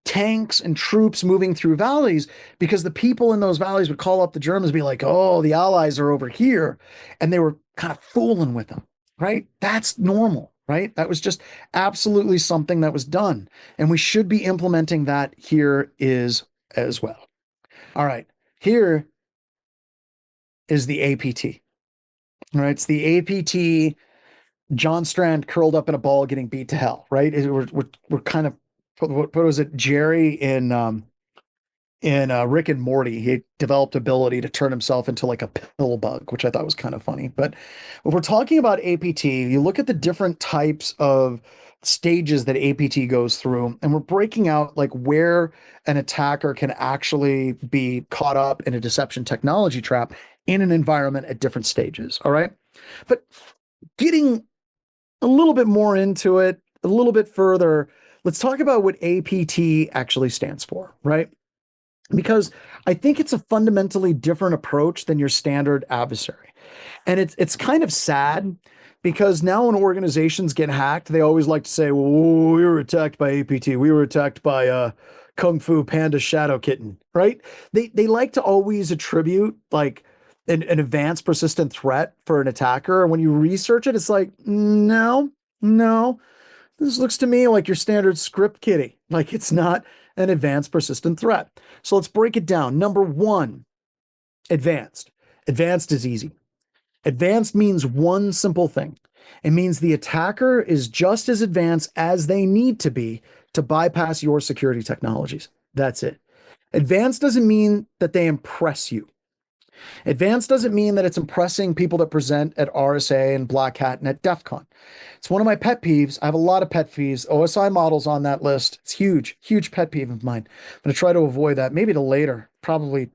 tanks and troops moving through valleys, because the people in those valleys would call up the Germans and be like, oh, the Allies are over here. And they were kind of fooling with them, right? That's normal, right? That was just absolutely something that was done. And we should be implementing that here is as well. All right. Here is the APT. All right. It's the APT, John Strand curled up in a ball getting beat to hell, right? We're kind of, what was it? Jerry in Rick and Morty, he developed ability to turn himself into like a pill bug, which I thought was kind of funny. But if we're talking about APT, you look at the different types of stages that APT goes through, and we're breaking out like where an attacker can actually be caught up in a deception technology trap in an environment at different stages. All right. But getting a little bit more into it, a little bit further, let's talk about what APT actually stands for, right? Because I think it's a fundamentally different approach than your standard adversary. And it's kind of sad because now when organizations get hacked, they always like to say, well, we were attacked by APT. We were attacked by Kung Fu Panda Shadow Kitten, right? They like to always attribute like an advanced persistent threat for an attacker. And when you research it, it's like, no, this looks to me like your standard script kiddie. Like it's not an advanced persistent threat. So let's break it down. Number one, advanced. Advanced is easy. Advanced means one simple thing. It means the attacker is just as advanced as they need to be to bypass your security technologies. That's it. Advanced doesn't mean that they impress you. Advanced doesn't mean that it's impressing people that present at RSA and Black Hat and at DEF CON. It's one of my pet peeves. I have a lot of pet peeves. OSI models on that list. It's huge pet peeve of mine. I'm going to try to avoid that. Maybe to later. Probably,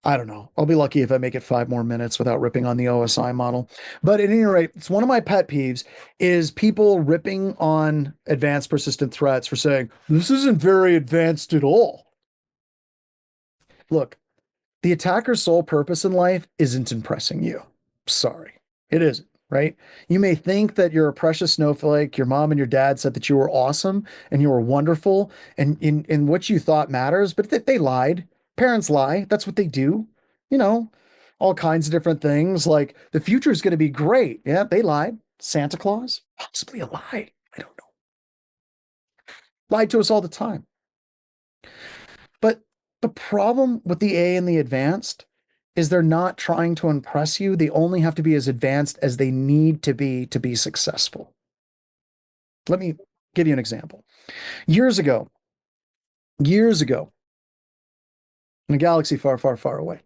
I don't know. I'll be lucky if I make it 5 more minutes without ripping on the OSI model. But at any rate, it's one of my pet peeves is people ripping on advanced persistent threats for saying, this isn't very advanced at all. Look, the attacker's sole purpose in life isn't impressing you. Sorry, it isn't, right? You may think that you're a precious snowflake. Your mom and your dad said that you were awesome and you were wonderful and in what you thought matters, but they lied. Parents lie. That's what they do. You know, all kinds of different things like the future is going to be great. Yeah, they lied. Santa Claus, possibly a lie. I don't know. Lied to us all the time. But the problem with the A and the advanced is they're not trying to impress you. They only have to be as advanced as they need to be successful. Let me give you an example. Years ago, in a galaxy far away,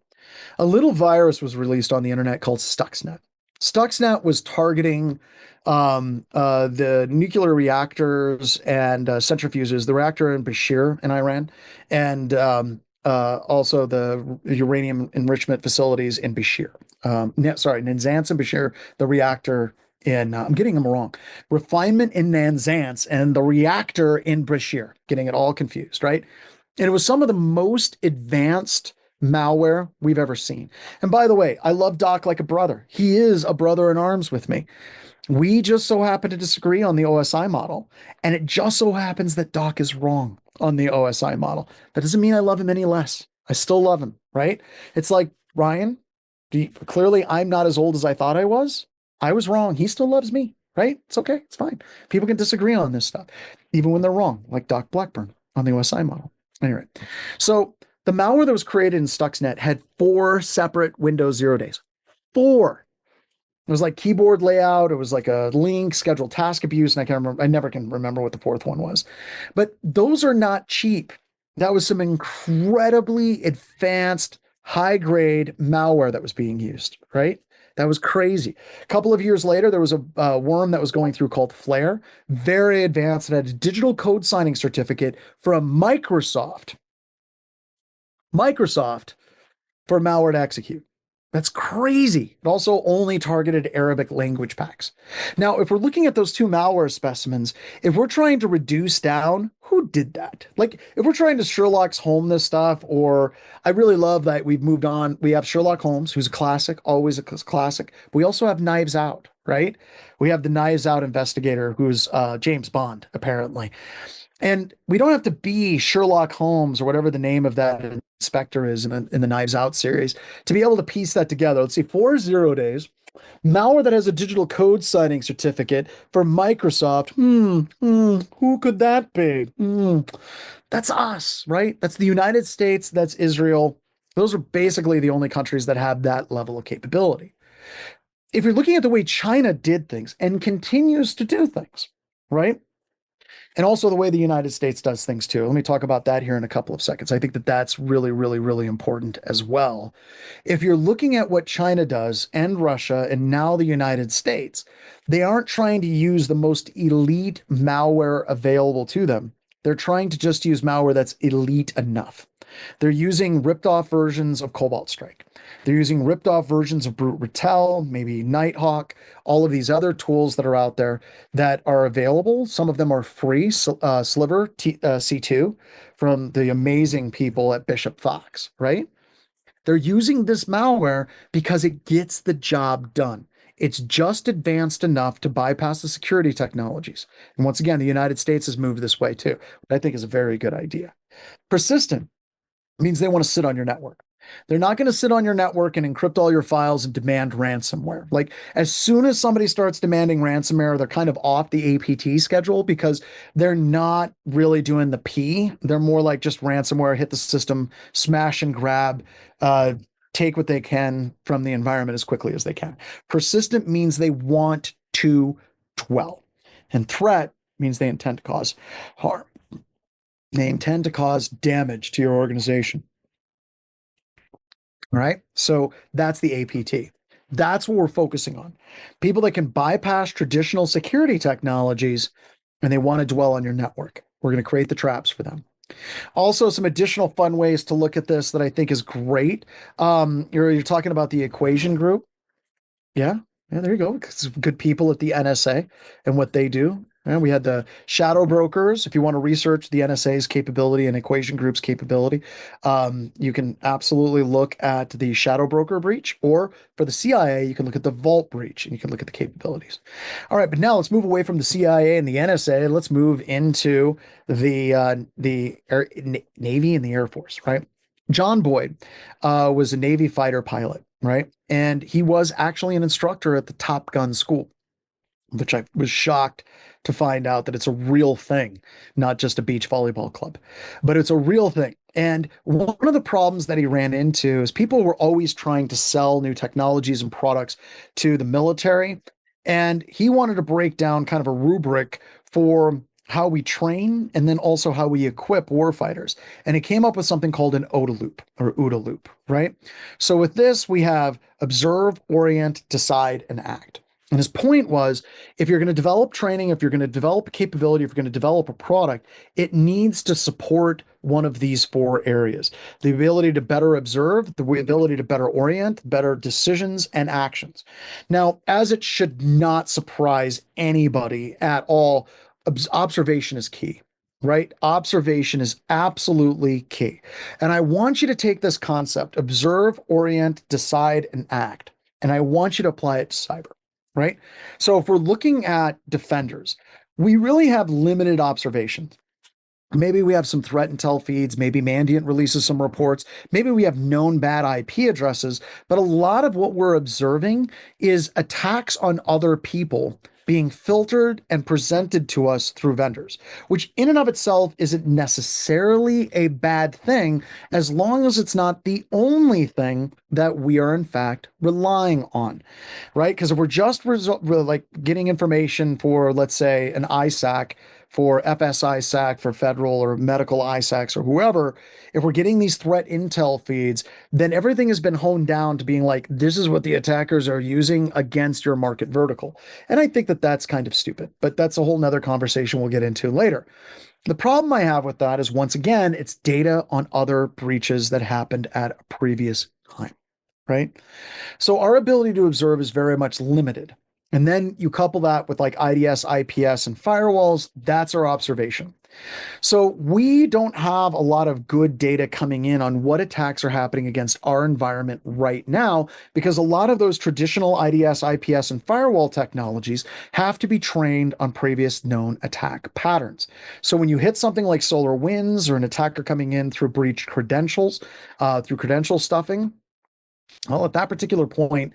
a little virus was released on the internet called Stuxnet. Stuxnet was targeting the nuclear reactors and centrifuges, the reactor in Bashir in Iran, and also the uranium enrichment facilities in Bashir. Nanzance and Bashir, the reactor in, I'm getting them wrong, refinement in Nanzance and the reactor in Bashir, getting it all confused, right? And it was some of the most advanced malware we've ever seen. And by the way, I love Doc like a brother. He is a brother in arms with me. We just so happen to disagree on the OSI model. And it just so happens that Doc is wrong on the OSI model. That doesn't mean I love him any less. I still love him, right? It's like, Ryan, clearly I'm not as old as I thought I was. I was wrong. He still loves me, right? It's okay. It's fine. People can disagree on this stuff, even when they're wrong, like Doc Blackburn on the OSI model. Anyway, so the malware that was created in Stuxnet had 4 separate Windows 0 days. 4. It was like keyboard layout. It was like a link, scheduled task abuse, and I can't remember. I never can remember what the 4th one was. But those are not cheap. That was some incredibly advanced, high grade malware that was being used, right? That was crazy. A couple of years later, there was a worm that was going through called Flare, very advanced. It had a digital code signing certificate from Microsoft. Microsoft for malware to execute. That's crazy. It also only targeted Arabic language packs. Now, if we're looking at those 2 malware specimens, if we're trying to reduce down, who did that? Like, if we're trying to Sherlock Holmes this stuff, or I really love that we've moved on. We have Sherlock Holmes, who's a classic, always a classic. But we also have Knives Out, right? We have the Knives Out investigator, who's James Bond, apparently. And we don't have to be Sherlock Holmes or whatever the name of that inspector is in the Knives Out series to be able to piece that together. Let's see, 4 0 days, malware that has a digital code signing certificate for Microsoft. Who could that be? That's us, right? That's the United States. That's Israel. Those are basically the only countries that have that level of capability. If you're looking at the way China did things and continues to do things, right? And also the way the United States does things too. Let me talk about that here in a couple of seconds. I think that that's really, really, really important as well. If you're looking at what China does and Russia and now the United States, they aren't trying to use the most elite malware available to them. They're trying to just use malware that's elite enough. They're using ripped off versions of Cobalt Strike. They're using ripped off versions of Brute Retell, maybe Nighthawk, all of these other tools that are out there that are available. Some of them are free. Sliver C2 from the amazing people at Bishop Fox, right? They're using this malware because it gets the job done. It's just advanced enough to bypass the security technologies. And once again, the United States has moved this way too, which I think is a very good idea. Persistent means they want to sit on your network. They're not going to sit on your network and encrypt all your files and demand ransomware. Like, as soon as somebody starts demanding ransomware, they're kind of off the APT schedule because they're not really doing the P. They're more like just ransomware, hit the system, smash and grab, take what they can from the environment as quickly as they can. Persistent means they want to dwell. And threat means they intend to cause harm. They intend to cause damage to your organization. All right. So that's the APT. That's what we're focusing on. People that can bypass traditional security technologies and they want to dwell on your network. We're going to create the traps for them. Also, some additional fun ways to look at this that I think is great. You're talking about the equation group. Yeah. Yeah, there you go. Good people at the NSA and what they do. And we had the shadow brokers. If you want to research the NSA's capability and equation group's capability, you can absolutely look at the shadow broker breach, or for the CIA, you can look at the vault breach and you can look at the capabilities. All right, but now let's move away from the CIA and the NSA. Let's move into the Navy and the Air Force, right? John Boyd was a Navy fighter pilot, right? And he was actually an instructor at the Top Gun school, which I was shocked to find out that it's a real thing, not just a beach volleyball club, but it's a real thing. And one of the problems that he ran into is people were always trying to sell new technologies and products to the military. And he wanted to break down kind of a rubric for how we train and then also how we equip warfighters. And he came up with something called an OODA loop or OODA loop, right? So with this, we have observe, orient, decide, and act. And his point was, if you're going to develop training, if you're going to develop a capability, if you're going to develop a product, it needs to support one of these 4 areas: the ability to better observe, the ability to better orient, better decisions and actions. Now, as it should not surprise anybody at all, observation is key. Right? Observation is absolutely key. And I want you to take this concept: observe, orient, decide, and act. And I want you to apply it to cyber. Right? So if we're looking at defenders, we really have limited observations. Maybe we have some threat intel feeds. Maybe Mandiant releases some reports. Maybe we have known bad IP addresses. But a lot of what we're observing is attacks on other people being filtered and presented to us through vendors, which in and of itself isn't necessarily a bad thing as long as it's not the only thing that we are in fact relying on, right? Because if we're just like getting information for, let's say, an ISAC, for FSISAC, for federal or medical ISACs or whoever, if we're getting these threat intel feeds, then everything has been honed down to being like, this is what the attackers are using against your market vertical. And I think that that's kind of stupid, but that's a whole nother conversation we'll get into later. The problem I have with that is, once again, it's data on other breaches that happened at a previous time, right? So our ability to observe is very much limited. And then you couple that with like IDS, IPS, and firewalls, that's our observation. So we don't have a lot of good data coming in on what attacks are happening against our environment right now, because a lot of those traditional IDS, IPS, and firewall technologies have to be trained on previous known attack patterns. So when you hit something like SolarWinds or an attacker coming in through breached credentials, through credential stuffing, well, at that particular point,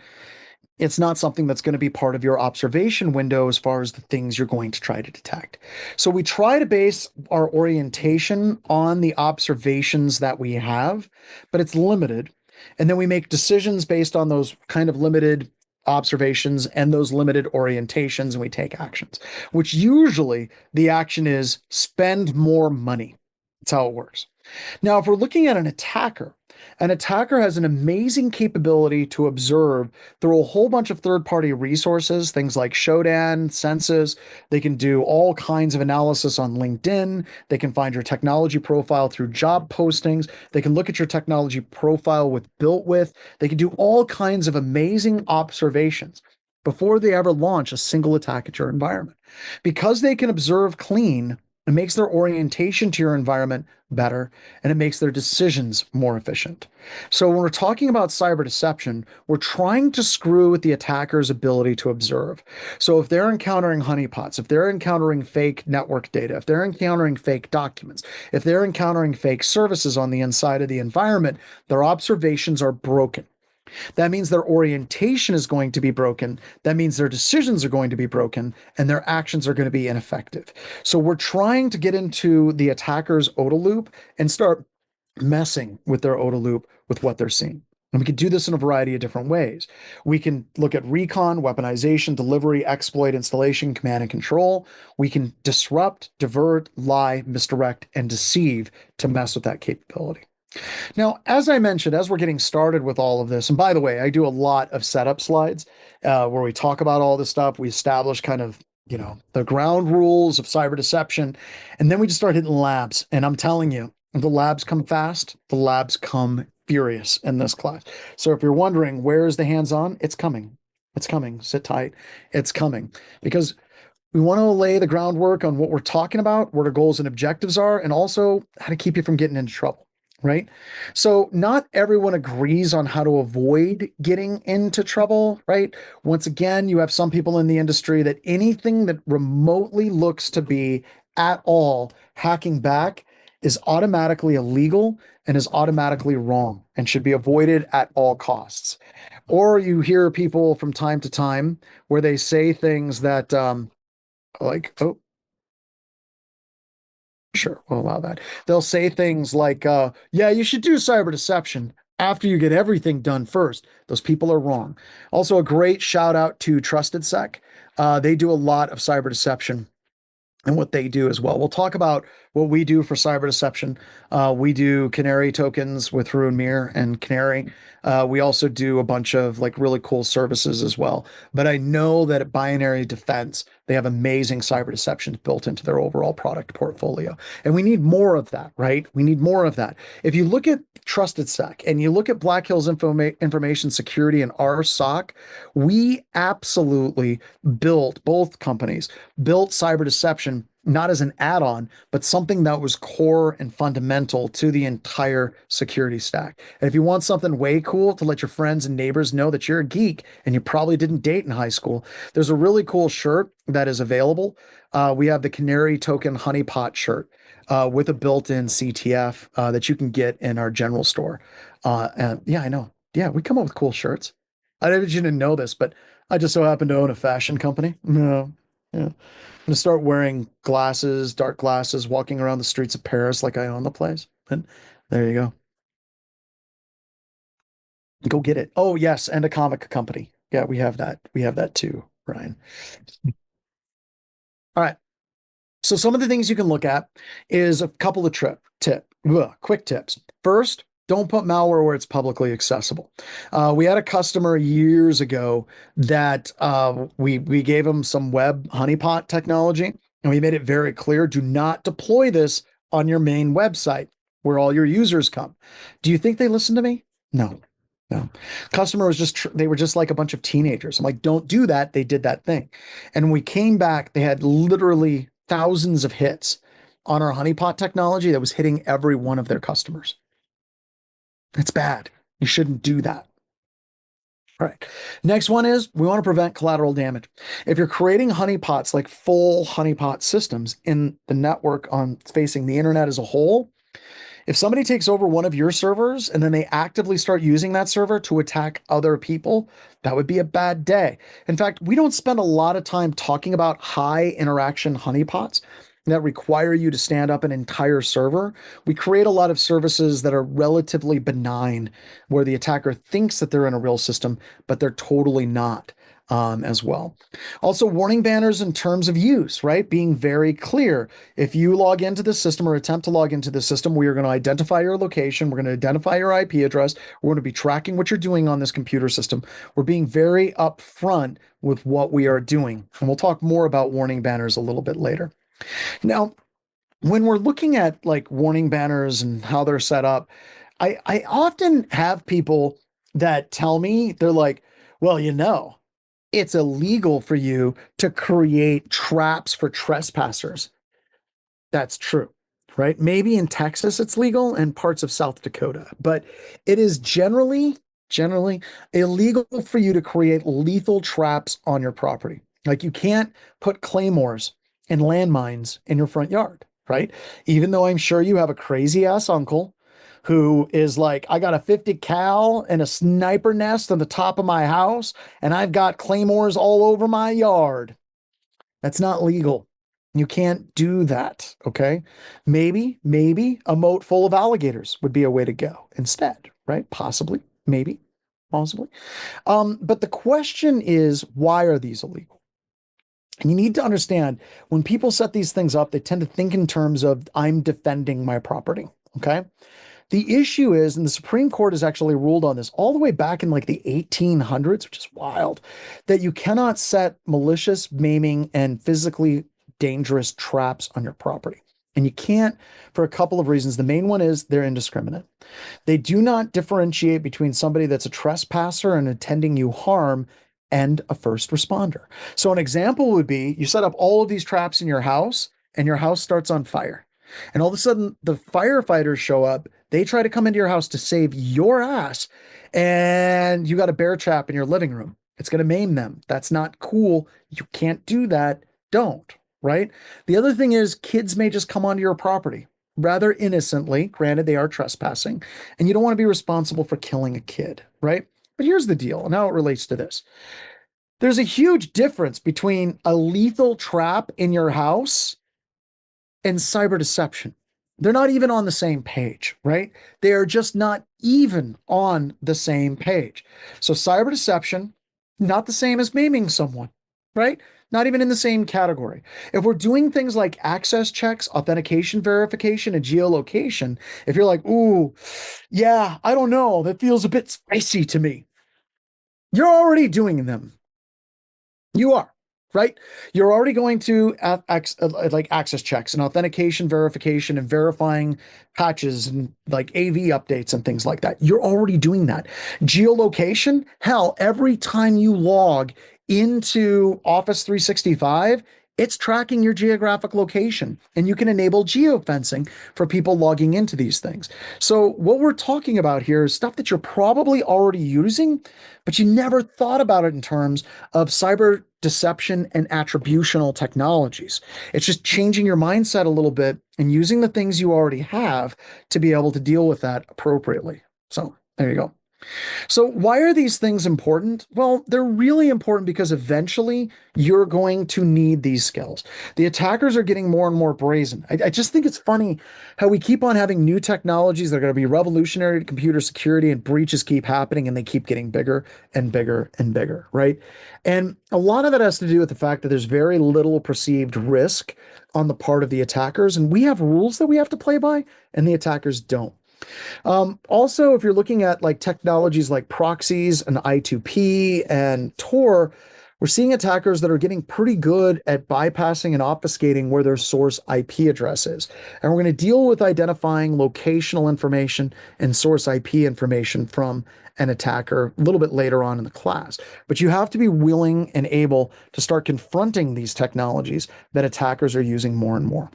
it's not something that's going to be part of your observation window as far as the things you're going to try to detect. So we try to base our orientation on the observations that we have, but it's limited. And then we make decisions based on those kind of limited observations and those limited orientations, and we take actions, which usually the action is spend more money. That's how it works. Now, if we're looking at an attacker has an amazing capability to observe through a whole bunch of third-party resources, things like Shodan, Census. They can do all kinds of analysis on LinkedIn. They can find your technology profile through job postings. They can look at your technology profile with built with. They can do all kinds of amazing observations before they ever launch a single attack at your environment. Because they can observe clean, it makes their orientation to your environment better, and it makes their decisions more efficient. So when we're talking about cyber deception, we're trying to screw with the attacker's ability to observe. So if they're encountering honeypots, if they're encountering fake network data, if they're encountering fake documents, if they're encountering fake services on the inside of the environment, their observations are broken. That means their orientation is going to be broken. That means their decisions are going to be broken, and their actions are going to be ineffective. So we're trying to get into the attacker's OODA loop and start messing with their OODA loop with what they're seeing. And we can do this in a variety of different ways. We can look at recon, weaponization, delivery, exploit, installation, command and control. We can disrupt, divert, lie, misdirect, and deceive to mess with that capability. Now, as I mentioned, as we're getting started with all of this, and by the way, I do a lot of setup slides where we talk about all this stuff. We establish kind of, the ground rules of cyber deception, and then we just start hitting labs. And I'm telling you, the labs come fast, the labs come furious in this class. So if you're wondering, where is the hands-on? It's coming. It's coming. Sit tight. It's coming, because we want to lay the groundwork on what we're talking about, what our goals and objectives are, and also how to keep you from getting into trouble. Right? So not everyone agrees on how to avoid getting into trouble, right? Once again, you have some people in the industry that anything that remotely looks to be at all hacking back is automatically illegal and is automatically wrong and should be avoided at all costs. Or you hear people from time to time where they say things that, like, oh, sure, we'll allow that. They'll say things like, yeah, you should do cyber deception after you get everything done first. Those people are wrong. Also, a great shout out to Trusted Sec. They do a lot of cyber deception and what they do as well. We'll talk about what we do for cyber deception. We do Canary tokens with Ruin Mir and Canary. We also do a bunch of like really cool services as well. But I know that at Binary Defense, they have amazing cyber deceptions built into their overall product portfolio. And we need more of that, right? We need more of that. If you look at Trusted Sec and you look at Black Hills Information Security and our SOC, we absolutely built, both companies built cyber deception not as an add-on, but something that was core and fundamental to the entire security stack. And if you want something way cool to let your friends and neighbors know that you're a geek and you probably didn't date in high school, there's a really cool shirt that is available. We have the Canary Token Honeypot shirt with a built-in CTF that you can get in our general store. And yeah, I know. Yeah, we come up with cool shirts. I didn't know this, but I just so happen to own a fashion company. No, yeah. I'm gonna start wearing glasses, dark glasses, walking around the streets of Paris like I own the place. And there you go. Go get it. Oh yes, and a comic company. Yeah, we have that. We have that too, Ryan. All right. So some of the things you can look at is a couple of quick tips. First, don't put malware where it's publicly accessible. We had a customer years ago that we gave them some web honeypot technology, and we made it very clear: do not deploy this on your main website where all your users come. Do you think they listened to me? No. No. Customer was they were just like a bunch of teenagers. I'm like, don't do that. They did that thing. And when we came back, they had literally thousands of hits on our honeypot technology that was hitting every one of their customers. It's bad. You shouldn't do that. All right. Next one is we want to prevent collateral damage. If you're creating honeypots, like full honeypot systems in the network on facing the internet as a whole, if somebody takes over one of your servers and then they actively start using that server to attack other people, that would be a bad day. In fact, we don't spend a lot of time talking about high interaction honeypots that require you to stand up an entire server. We create a lot of services that are relatively benign, where the attacker thinks that they're in a real system, but they're totally not. As well. Also, warning banners in terms of use, right? Being very clear. If you log into the system or attempt to log into the system, we are going to identify your location. We're going to identify your IP address. We're going to be tracking what you're doing on this computer system. We're being very upfront with what we are doing. And we'll talk more about warning banners a little bit later. Now, when we're looking at like warning banners and how they're set up, I often have people that tell me, they're like, well, it's illegal for you to create traps for trespassers. That's true, right? Maybe in Texas it's legal and parts of South Dakota, but it is generally illegal for you to create lethal traps on your property. Like you can't put claymores and landmines in your front yard, right? Even though I'm sure you have a crazy ass uncle who is like, I got a 50 cal and a sniper nest on the top of my house, and I've got claymores all over my yard. That's not legal. You can't do that. Okay. Maybe a moat full of alligators would be a way to go instead, right? Possibly, maybe, possibly. But the question is, why are these illegal? And you need to understand when people set these things up, they tend to think in terms of I'm defending my property. Okay. The issue is, and the Supreme Court has actually ruled on this all the way back in like the 1800s, which is wild, that you cannot set malicious, maiming, and physically dangerous traps on your property. And you can't for a couple of reasons. The main one is they're indiscriminate. They do not differentiate between somebody that's a trespasser and intending you harm and a first responder. So an example would be you set up all of these traps in your house and your house starts on fire. And all of a sudden, the firefighters show up. They try to come into your house to save your ass. And you got a bear trap in your living room. It's going to maim them. That's not cool. You can't do that. Don't, right? The other thing is kids may just come onto your property rather innocently. Granted, they are trespassing. And you don't want to be responsible for killing a kid, right? But here's the deal and how it relates to this. There's a huge difference between a lethal trap in your house and cyber deception. They're not even on the same page, right? They are just not even on the same page. So cyber deception, not the same as maiming someone, right? Not even in the same category. If we're doing things like access checks, authentication verification, and geolocation, if you're like, ooh, yeah, I don't know, that feels a bit spicy to me. You're already doing them. You are. Right? You're already going to like access checks and authentication verification and verifying patches and like AV updates and things like that. You're already doing that. Geolocation, hell, every time you log into Office 365, It's tracking your geographic location, and you can enable geofencing for people logging into these things. So what we're talking about here is stuff that you're probably already using, but you never thought about it in terms of cyber deception and attributional technologies. It's just changing your mindset a little bit and using the things you already have to be able to deal with that appropriately. So there you go. So, why are these things important? Well, they're really important because eventually you're going to need these skills. The attackers are getting more and more brazen. I just think it's funny how we keep on having new technologies that are going to be revolutionary to computer security, and breaches keep happening and they keep getting bigger and bigger and bigger, right? And a lot of that has to do with the fact that there's very little perceived risk on the part of the attackers. And we have rules that we have to play by, and the attackers don't. Also, if you're looking at like technologies like proxies and I2P and Tor, we're seeing attackers that are getting pretty good at bypassing and obfuscating where their source IP address is. And we're going to deal with identifying locational information and source IP information from an attacker a little bit later on in the class. But you have to be willing and able to start confronting these technologies that attackers are using more and more.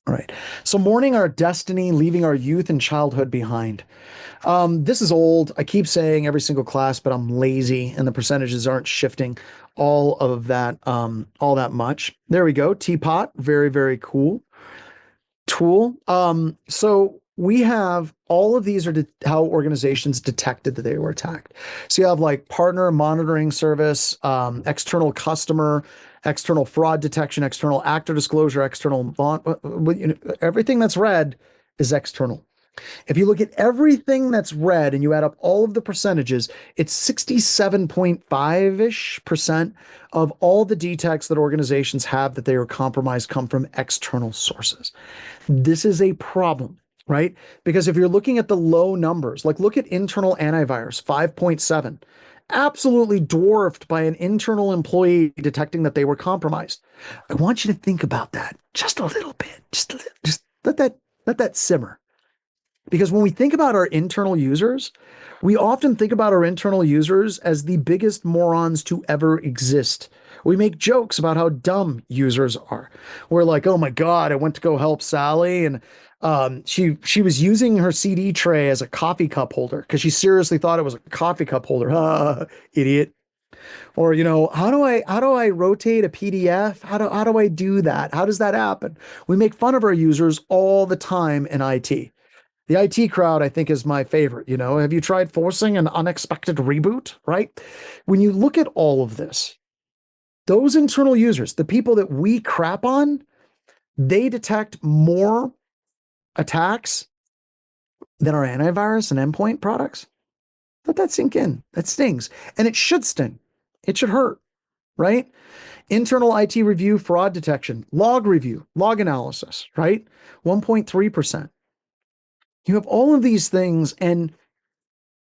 All right. So mourning our destiny, leaving our youth and childhood behind. This is old. I keep saying every single class, but I'm lazy and the percentages aren't shifting all that much. There we go. Teapot. Very, very cool. Tool. So we have all of these are how organizations detected that they were attacked. So you have like partner monitoring service, external customer, external fraud detection, external actor disclosure, external everything that's red is external. If you look at everything that's red and you add up all of the percentages, it's 67.5-ish% of all the detects that organizations have that they are compromised come from external sources. This is a problem, right? Because if you're looking at the low numbers, like look at internal antivirus, 5.7, absolutely dwarfed by an internal employee detecting that they were compromised. I want you to think about that just a little bit. Just let that simmer. Because when we think about our internal users, we often think about our internal users as the biggest morons to ever exist. We make jokes about how dumb users are. We're like, oh my God, I went to go help Sally, and she was using her CD tray as a coffee cup holder because she seriously thought it was a coffee cup holder. Idiot. Or, how do I rotate a PDF? How do I do that? How does that happen? We make fun of our users all the time in IT. The IT crowd, I think, is my favorite. Have you tried forcing an unexpected reboot, right? When you look at all of this, those internal users, the people that we crap on, they detect more attacks than our antivirus and endpoint products. Let that sink in. That stings. And it should sting. It should hurt, right? Internal IT review, fraud detection, log review, log analysis, right? 1.3%. You have all of these things, and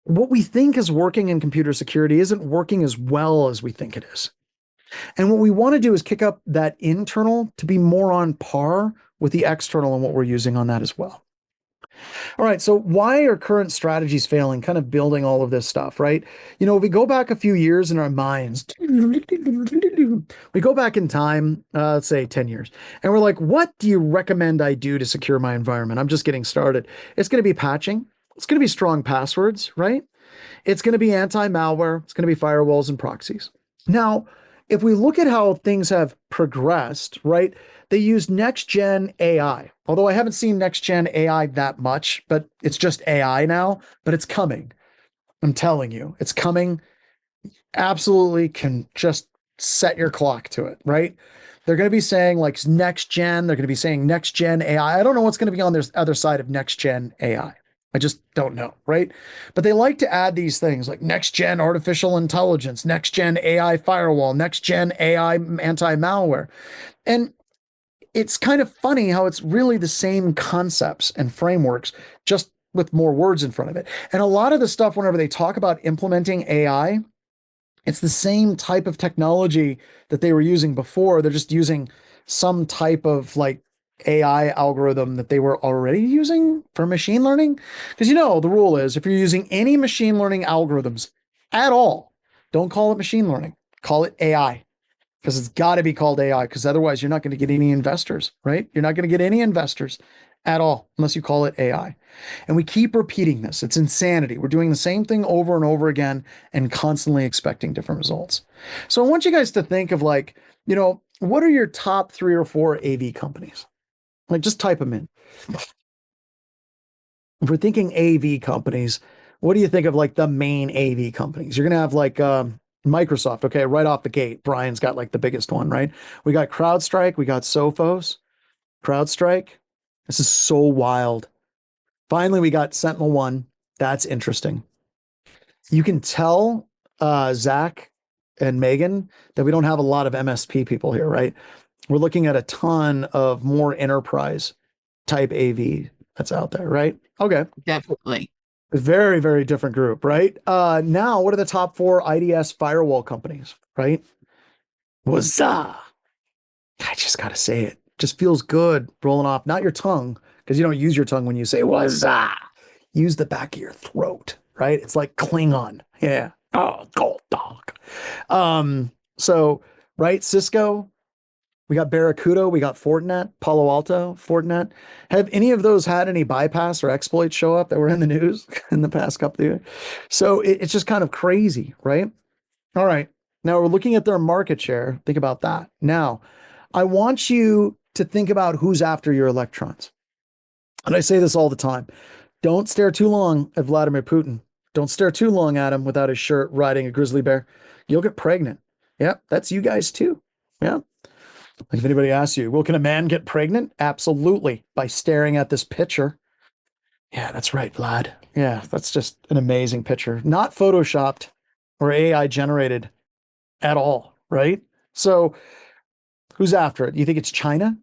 what we think is working in computer security isn't working as well as we think it is. And what we want to do is kick up that internal to be more on par with the external and what we're using on that as well. All right, so why are current strategies failing? Kind of building all of this stuff, right? If we go back a few years in our minds, we go back in time, let's say 10 years, and we're like, what do you recommend I do to secure my environment? I'm just getting started. It's going to be patching. It's going to be strong passwords, right? It's going to be anti-malware. It's going to be firewalls and proxies. Now, if we look at how things have progressed, right, they use next-gen AI. Although I haven't seen next-gen AI that much, but it's just AI now, but it's coming. I'm telling you, it's coming. Absolutely can just set your clock to it, right? They're going to be saying like next gen. They're going to be saying next gen AI. I don't know what's going to be on the other side of next gen AI. I just don't know, right? But they like to add these things like next gen artificial intelligence, next gen AI firewall, next gen AI anti-malware. And it's kind of funny how it's really the same concepts and frameworks, just with more words in front of it. And a lot of the stuff, whenever they talk about implementing AI, it's the same type of technology that they were using before. They're just using some type of like AI algorithm that they were already using for machine learning. Because the rule is if you're using any machine learning algorithms at all, don't call it machine learning, call it AI. because it's got to be called AI, because otherwise you're not going to get any investors, right? You're not going to get any investors at all unless you call it AI. And we keep repeating this. It's insanity. We're doing the same thing over and over again and constantly expecting different results. So I want you guys to think of like, what are your top 3 or 4 AV companies? Like just type them in. If we're thinking AV companies, what do you think of like the main AV companies? You're going to have like Microsoft, okay, right off the gate. Brian's got like the biggest one, right? We got CrowdStrike, we got Sophos, CrowdStrike. This is so wild. Finally, we got SentinelOne. That's interesting. You can tell Zach and Megan that we don't have a lot of MSP people here, right? We're looking at a ton of more enterprise type AV that's out there, right? Okay. Definitely. Very, very different group, right? Now, what are the top 4 IDS firewall companies, right? Wazza. I just got to say it. Just feels good rolling off, not your tongue, because you don't use your tongue when you say wazza. Use the back of your throat, right? It's like Klingon. Yeah. Oh, gold dog. So, right, Cisco, we got Barracuda, we got Fortinet, Palo Alto, Fortinet. Have any of those had any bypass or exploits show up that were in the news in the past couple of years? So it's just kind of crazy, right? All right. Now we're looking at their market share. Think about that. Now, I want you to think about who's after your electrons. And I say this all the time. Don't stare too long at Vladimir Putin. Don't stare too long at him without his shirt riding a grizzly bear. You'll get pregnant. Yeah, that's you guys too. Yeah. Like if anybody asks you, well, can a man get pregnant? Absolutely. By staring at this picture. Yeah, that's right, Vlad. Yeah, that's just an amazing picture. Not photoshopped or AI generated at all, right? So who's after it? You think it's China?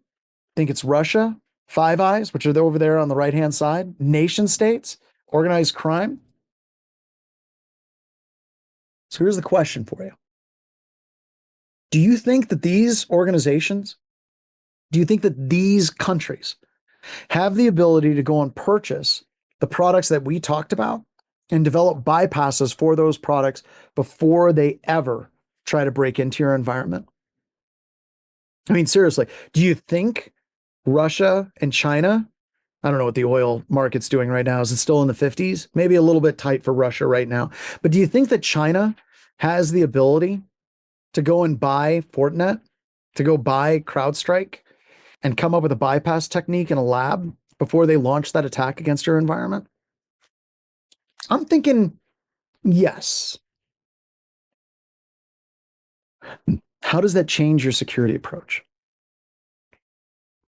Think it's Russia? Five Eyes, which are over there on the right-hand side? Nation states? Organized crime? So here's the question for you. Do you think that these organizations, do you think that these countries have the ability to go and purchase the products that we talked about and develop bypasses for those products before they ever try to break into your environment? I mean, seriously, do you think Russia and China, I don't know what the oil market's doing right now. Is it still in the 50s? Maybe a little bit tight for Russia right now. But do you think that China has the ability to go and buy Fortinet, to go buy CrowdStrike, and come up with a bypass technique in a lab before they launch that attack against your environment? I'm thinking yes. How does that change your security approach?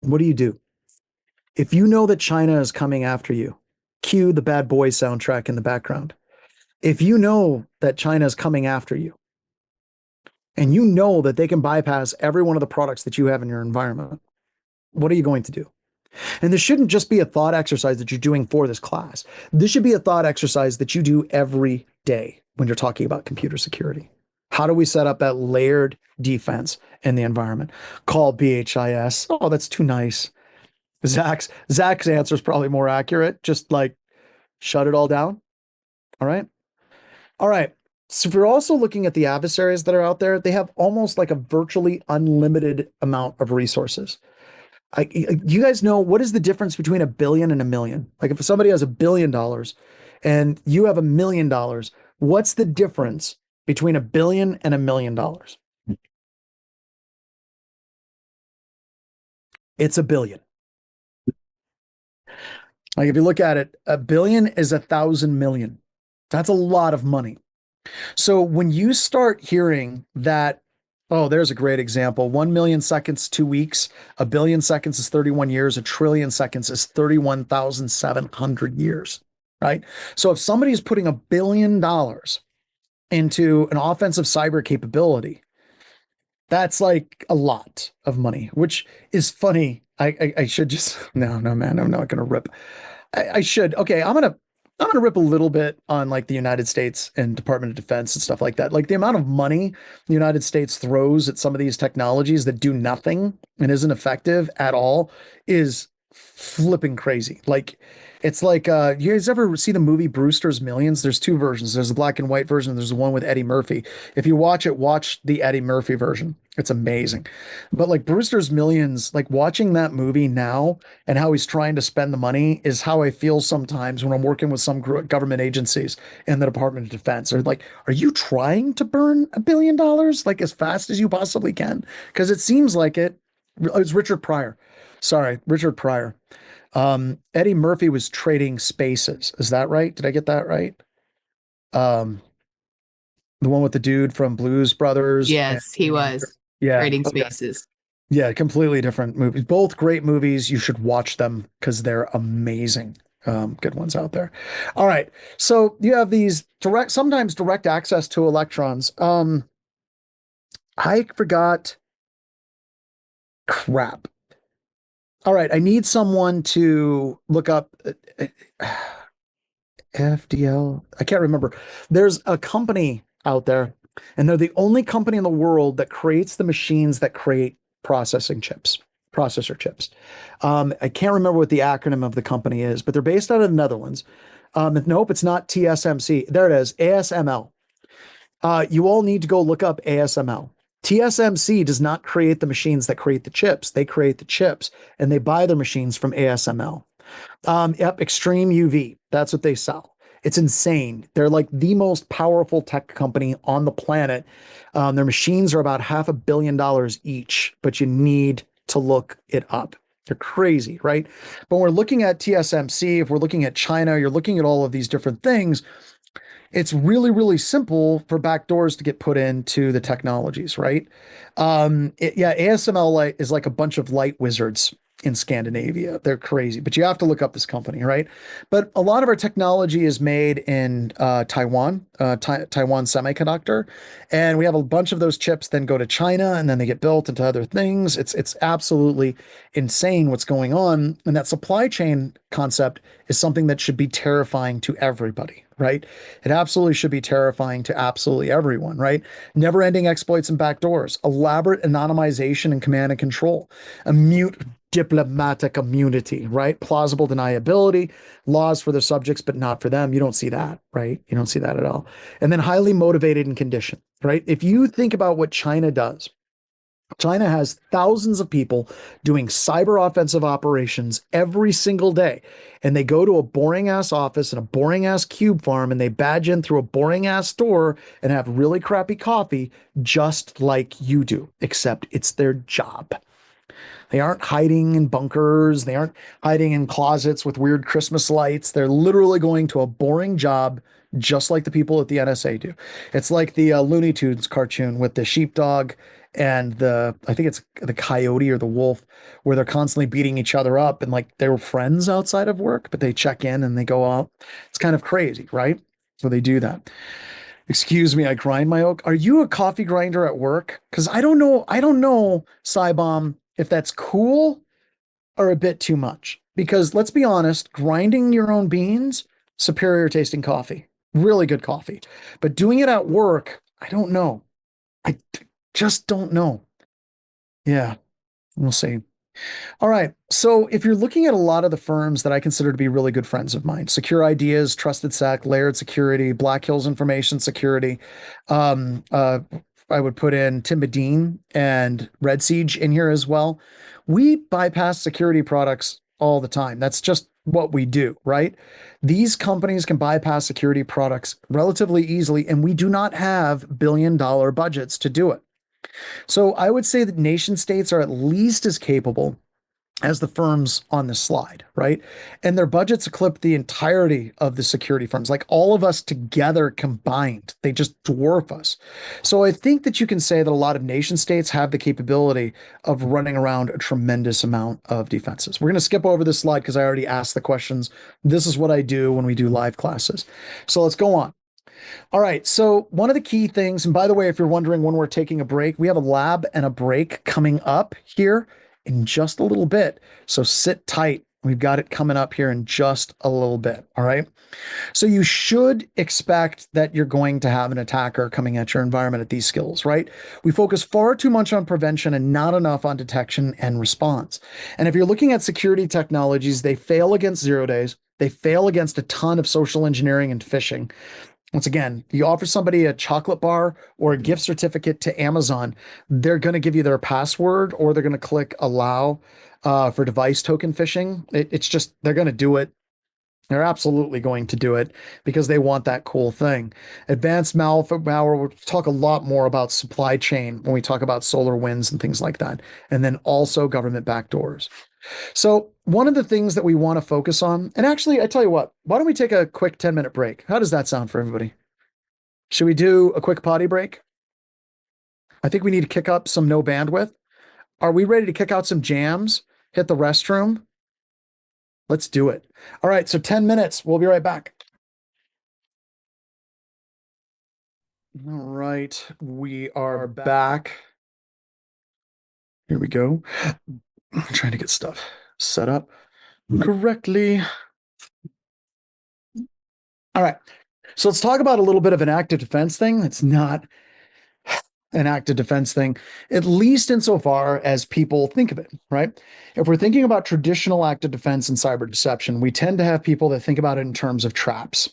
What do you do? If you know that China is coming after you, cue the Bad Boys soundtrack in the background. If you know that China is coming after you, and you know that they can bypass every one of the products that you have in your environment, what are you going to do? And this shouldn't just be a thought exercise that you're doing for this class. This should be a thought exercise that you do every day when you're talking about computer security. How do we set up that layered defense in the environment? Call BHIS. Oh, that's too nice. Zach's answer is probably more accurate. Just like shut it all down. All right. All right. So if you're also looking at the adversaries that are out there, they have almost like a virtually unlimited amount of resources. You guys know, what is the difference between $1 billion and $1 million? Like if somebody has $1 billion and you have $1 million, what's the difference between $1 billion and $1 million? It's $1 billion. Like if you look at it, $1 billion is 1,000 million. That's a lot of money. So when you start hearing that, oh, there's a great example. 1 million seconds, 2 weeks. 1 billion seconds is 31 years. 1 trillion seconds is 31,700 years, right? So if somebody's putting $1 billion into an offensive cyber capability, that's like a lot of money, which is funny. I should just, no, man, I'm not going to rip. I should. Okay, I'm gonna rip a little bit on like the United States and Department of Defense and stuff like that. Like the amount of money the United States throws at some of these technologies that do nothing and isn't effective at all is flipping crazy. Like it's like you guys ever see the movie Brewster's Millions? There's two versions. There's the black and white version, there's the one with Eddie Murphy. If you watch it, watch the Eddie Murphy version. It's amazing. But like Brewster's Millions, like watching that movie now and how he's trying to spend the money is how I feel sometimes when I'm working with some government agencies in the Department of Defense. They're like, are you trying to burn $1 billion like as fast as you possibly can? Because it seems like it. It's Richard Pryor. Sorry, Richard Pryor. Eddie Murphy was trading spaces. Is that right? Did I get that right? Um, the one with the dude from Blues Brothers. Yes, he was Yeah. trading Okay. spaces. Yeah, completely different movies. Both great movies. You should watch them because they're amazing. Good ones out there. All right. So you have these sometimes direct access to electrons. I forgot. Crap. All right. I need someone to look up FDL. I can't remember. There's a company out there, and they're the only company in the world that creates the machines that create processor chips. I can't remember what the acronym of the company is, but they're based out of the Netherlands. Nope, it's not TSMC. There it is, ASML. You all need to go look up ASML. TSMC does not create the machines that create the chips. They create the chips, and they buy their machines from ASML. Yep, Extreme UV. That's what they sell. It's insane. They're like the most powerful tech company on the planet. Their machines are about $500 million each, but you need to look it up. They're crazy, right? But when we're looking at TSMC, if we're looking at China, you're looking at all of these different things. It's really, really simple for backdoors to get put into the technologies, right? Yeah, ASML is like a bunch of light wizards in Scandinavia. They're crazy, but you have to look up this company, right? But a lot of our technology is made in Taiwan, Taiwan Semiconductor, and we have a bunch of those chips then go to China and then they get built into other things. It's absolutely insane what's going on, and that supply chain concept is something that should be terrifying to everybody, right? It absolutely should be terrifying to absolutely everyone, right? Never ending exploits and backdoors, elaborate anonymization and command and control, a mute diplomatic immunity, right? Plausible deniability, laws for their subjects, but not for them. You don't see that, right? You don't see that at all. And then highly motivated and conditioned, right? If you think about what China does, China has thousands of people doing cyber offensive operations every single day. And they go to a boring ass office and a boring ass cube farm and they badge in through a boring ass store and have really crappy coffee, just like you do, except it's their job. They aren't hiding in bunkers. They aren't hiding in closets with weird Christmas lights. They're literally going to a boring job, just like the people at the NSA do. It's like the Looney Tunes cartoon with the sheepdog and I think it's the coyote or the wolf, where they're constantly beating each other up and like they were friends outside of work, but they check in and they go out. It's kind of crazy, right? So they do that. Excuse me, I grind my oak. Are you a coffee grinder at work? Because I don't know, Cybom, if that's cool or a bit too much. Because let's be honest, grinding your own beans, superior tasting coffee, really good coffee. But doing it at work, I don't know. Just don't know. Yeah, we'll see. All right. So if you're looking at a lot of the firms that I consider to be really good friends of mine, Secure Ideas, Trusted Sec, Layered Security, Black Hills Information Security, um, uh, I would put in Tim Medine and Red Siege in here as well. We bypass security products all the time. That's just what we do, right? These companies can bypass security products relatively easily, and we do not have billion-dollar budgets to do it. So I would say that nation states are at least as capable as the firms on this slide, right? And their budgets eclipse the entirety of the security firms, like all of us together combined. They just dwarf us. So I think that you can say that a lot of nation states have the capability of running around a tremendous amount of defenses. We're going to skip over this slide because I already asked the questions. This is what I do when we do live classes. So let's go on. All right. So one of the key things, and by the way, if you're wondering when we're taking a break, we have a lab and a break coming up here in just a little bit. So sit tight We've got it coming up here in just a little bit. All right. So you should expect that you're going to have an attacker coming at your environment at these skills, right? We focus far too much on prevention and not enough on detection and response. And if you're looking at security technologies, they fail against 0 days. They fail against a ton of social engineering and phishing. Once again, you offer somebody a chocolate bar or a gift certificate to Amazon, they're going to give you their password or they're going to click allow for device token phishing. It's just, they're going to do it. They're absolutely going to do it because they want that cool thing. Advanced malware, we'll talk a lot more about supply chain when we talk about SolarWinds and things like that. And then also government backdoors. So one of the things that we want to focus on, and actually, I tell you what, why don't we take a quick 10-minute break? How does that sound for everybody? Should we do a quick potty break? I think we need to kick up some no bandwidth. Are we ready to kick out some jams? Hit the restroom? Let's do it. All right, so 10 minutes. We'll be right back. All right, we are back. Here we go. I'm trying to get stuff set up correctly. All right, so let's talk about a little bit of an active defense thing. It's not an active defense thing, at least insofar as people think of it, right? If we're thinking about traditional active defense and cyber deception, we tend to have people that think about it in terms of traps.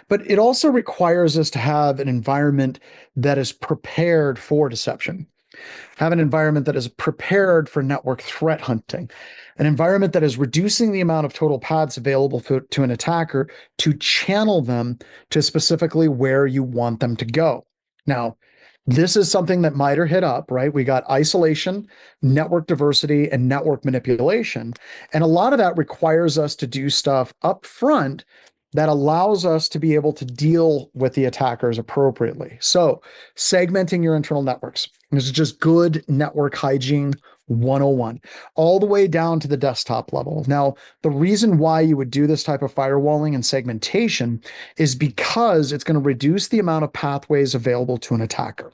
But it also requires us to have an environment that is prepared for deception, have an environment that is prepared for network threat hunting, an environment that is reducing the amount of total paths available to an attacker to channel them to specifically where you want them to go. Now, this is something that MITRE hit up, right? We got isolation, network diversity, and network manipulation. And a lot of that requires us to do stuff up front that allows us to be able to deal with the attackers appropriately. So segmenting your internal networks. This is just good network hygiene 101, all the way down to the desktop level. Now, the reason why you would do this type of firewalling and segmentation is because it's going to reduce the amount of pathways available to an attacker.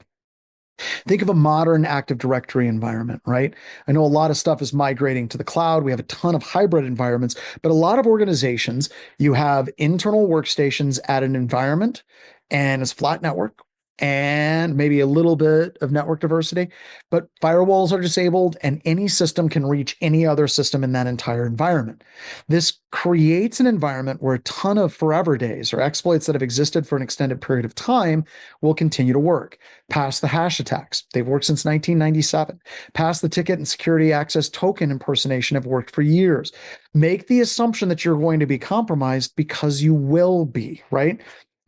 Think of a modern Active Directory environment, right? I know a lot of stuff is migrating to the cloud. We have a ton of hybrid environments, but a lot of organizations, you have internal workstations at an environment and it's flat network and maybe a little bit of network diversity, but firewalls are disabled and any system can reach any other system in that entire environment. This creates an environment where a ton of forever days or exploits that have existed for an extended period of time will continue to work. Pass the hash attacks. They've worked since 1997. Pass the ticket and security access token impersonation have worked for years. Make the assumption that you're going to be compromised because you will be, right?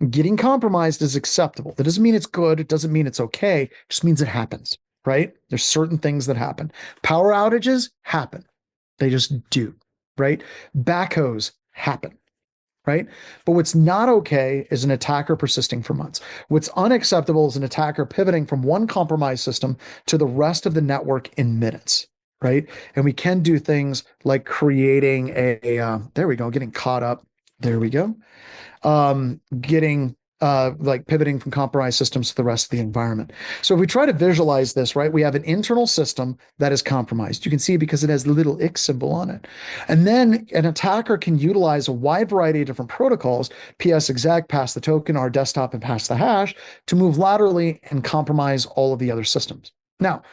Getting compromised is acceptable. That doesn't mean it's good. It doesn't mean it's okay. It just means it happens, right? There's certain things that happen. Power outages happen. They just do, right? Backhoes happen, right? But what's not okay is an attacker persisting for months. What's unacceptable is an attacker pivoting from one compromised system to the rest of the network in minutes, right? And we can do things like creating there we go, getting caught up. There we go. Getting like pivoting from compromised systems to the rest of the environment. So if we try to visualize this, right, we have an internal system that is compromised. You can see because it has the little X symbol on it. And then an attacker can utilize a wide variety of different protocols, PS exec, pass the token, our desktop, and pass the hash to move laterally and compromise all of the other systems. Now,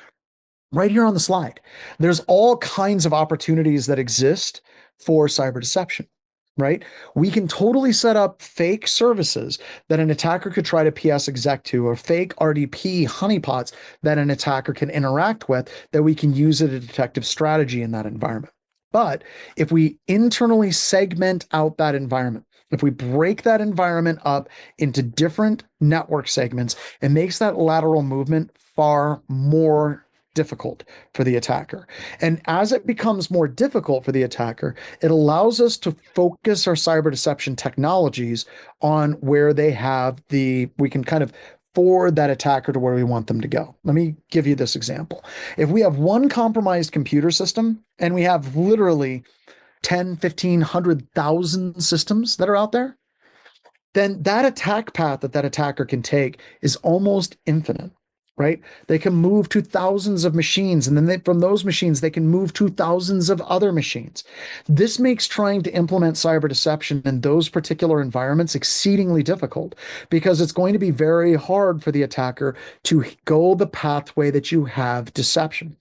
right here on the slide, there's all kinds of opportunities that exist for cyber deception. Right? We can totally set up fake services that an attacker could try to PS exec to, or fake RDP honeypots that an attacker can interact with that we can use as a detective strategy in that environment. But if we internally segment out that environment, if we break that environment up into different network segments, it makes that lateral movement far more difficult for the attacker. And as it becomes more difficult for the attacker, it allows us to focus our cyber deception technologies on where they have we can kind of forward that attacker to where we want them to go. Let me give you this example. If we have one compromised computer system and we have literally 10, 15, 100,000 systems that are out there, then that attack path that attacker can take is almost infinite. right? They can move to thousands of machines, and then from those machines, they can move to thousands of other machines. This makes trying to implement cyber deception in those particular environments exceedingly difficult because it's going to be very hard for the attacker to go the pathway that you have deception.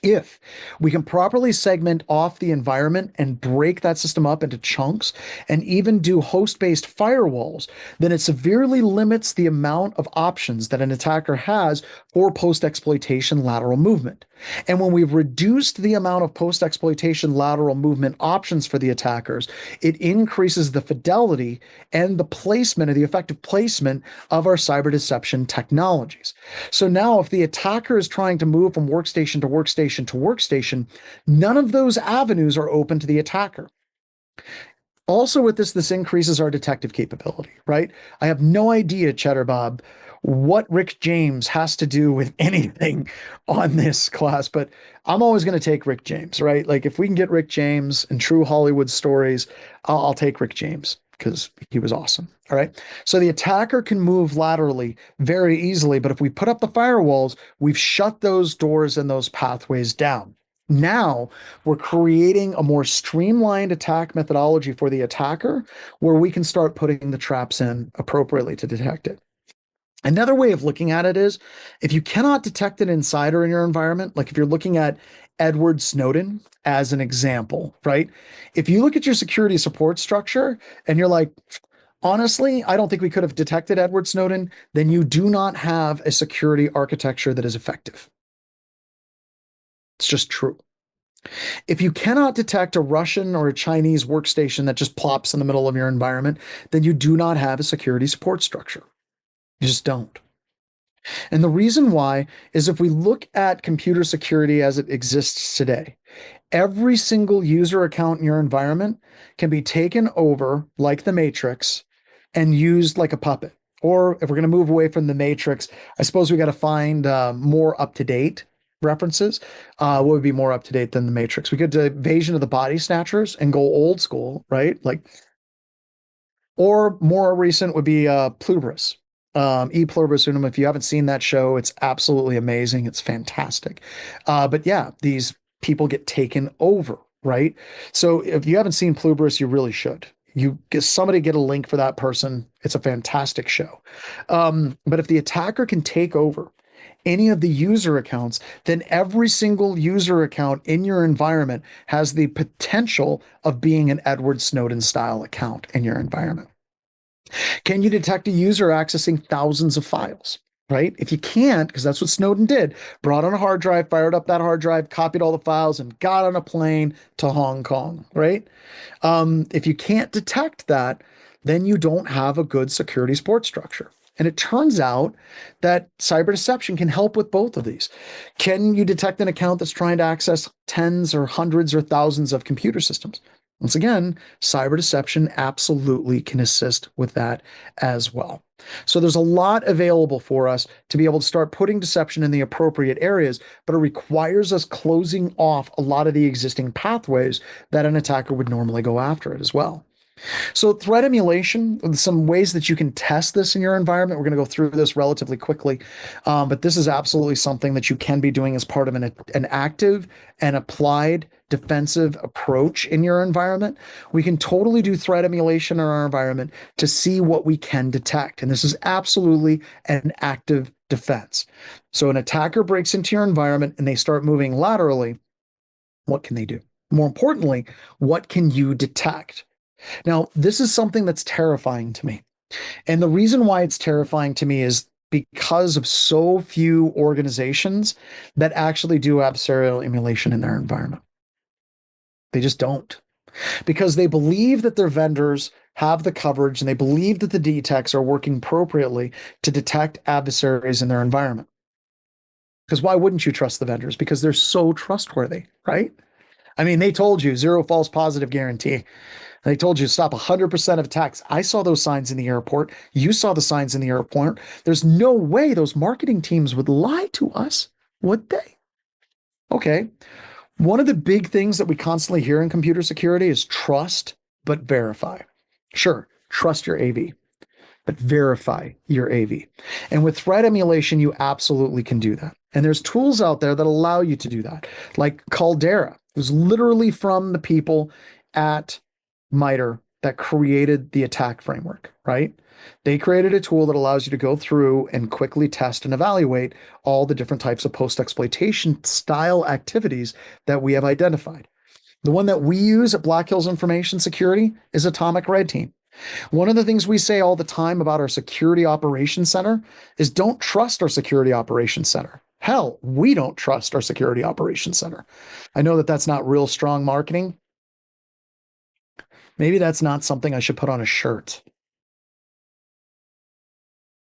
If we can properly segment off the environment and break that system up into chunks and even do host-based firewalls, then it severely limits the amount of options that an attacker has for post-exploitation lateral movement. And when we've reduced the amount of post-exploitation lateral movement options for the attackers, it increases the fidelity and the placement, or the effective placement of our cyber deception technologies. So now if the attacker is trying to move from workstation to workstation to workstation, none of those avenues are open to the attacker. Also with this increases our detective capability, right? I have no idea, Cheddar Bob, what Rick James has to do with anything on this class, but I'm always going to take Rick James, right? Like if we can get Rick James and true Hollywood stories, I'll take Rick James because he was awesome. All right. So the attacker can move laterally very easily, but if we put up the firewalls, we've shut those doors and those pathways down. Now we're creating a more streamlined attack methodology for the attacker where we can start putting the traps in appropriately to detect it. Another way of looking at it is if you cannot detect an insider in your environment, like if you're looking at Edward Snowden as an example, right? If you look at your security support structure and you're like, honestly, I don't think we could have detected Edward Snowden, then you do not have a security architecture that is effective. It's just true. If you cannot detect a Russian or a Chinese workstation that just plops in the middle of your environment, then you do not have a security support structure. You just don't. And the reason why is if we look at computer security as it exists today, every single user account in your environment can be taken over like the Matrix and used like a puppet. Or if we're going to move away from the Matrix, I suppose we got to find more up-to-date references. What would be more up-to-date than the Matrix? We could do Invasion of the Body Snatchers and go old school, right? Like, or more recent would be Pluribus. E Pluribus Unum. If you haven't seen that show, it's absolutely amazing. It's fantastic. But yeah, these people get taken over, right? So if you haven't seen Pluribus, you really should. You get somebody get a link for that person. It's a fantastic show. But if the attacker can take over any of the user accounts, then every single user account in your environment has the potential of being an Edward Snowden style account in your environment. Can you detect a user accessing thousands of files? Right? If you can't, because that's what Snowden did, brought on a hard drive, fired up that hard drive, copied all the files, and got on a plane to Hong Kong, right? If you can't detect that, then you don't have a good security support structure. And it turns out that cyber deception can help with both of these. Can you detect an account that's trying to access tens or hundreds or thousands of computer systems? Once again, cyber deception absolutely can assist with that as well. So there's a lot available for us to be able to start putting deception in the appropriate areas, but it requires us closing off a lot of the existing pathways that an attacker would normally go after it as well. So threat emulation, some ways that you can test this in your environment. We're going to go through this relatively quickly, but this is absolutely something that you can be doing as part of an active and applied defensive approach in your environment. We can totally do threat emulation in our environment to see what we can detect. And this is absolutely an active defense. So an attacker breaks into your environment and they start moving laterally. What can they do? More importantly, what can you detect? Now, this is something that's terrifying to me. And the reason why it's terrifying to me is because of so few organizations that actually do adversarial emulation in their environment. They just don't. Because they believe that their vendors have the coverage and they believe that the DTECs are working appropriately to detect adversaries in their environment. Because why wouldn't you trust the vendors? Because they're so trustworthy, right? I mean, they told you zero false positive guarantee. They told you to stop 100% of attacks. I saw those signs in the airport. You saw the signs in the airport. There's no way those marketing teams would lie to us, would they? Okay. One of the big things that we constantly hear in computer security is trust, but verify. Sure, trust your AV. but verify your AV. And with threat emulation, you absolutely can do that. And there's tools out there that allow you to do that, like Caldera. It was literally from the people at MITRE that created the attack framework, right? They created a tool that allows you to go through and quickly test and evaluate all the different types of post-exploitation style activities that we have identified. The one that we use at Black Hills Information Security is Atomic Red Team. One of the things we say all the time about our security operations center is don't trust our security operations center. Hell, we don't trust our security operations center. I know that that's not real strong marketing. Maybe that's not something I should put on a shirt.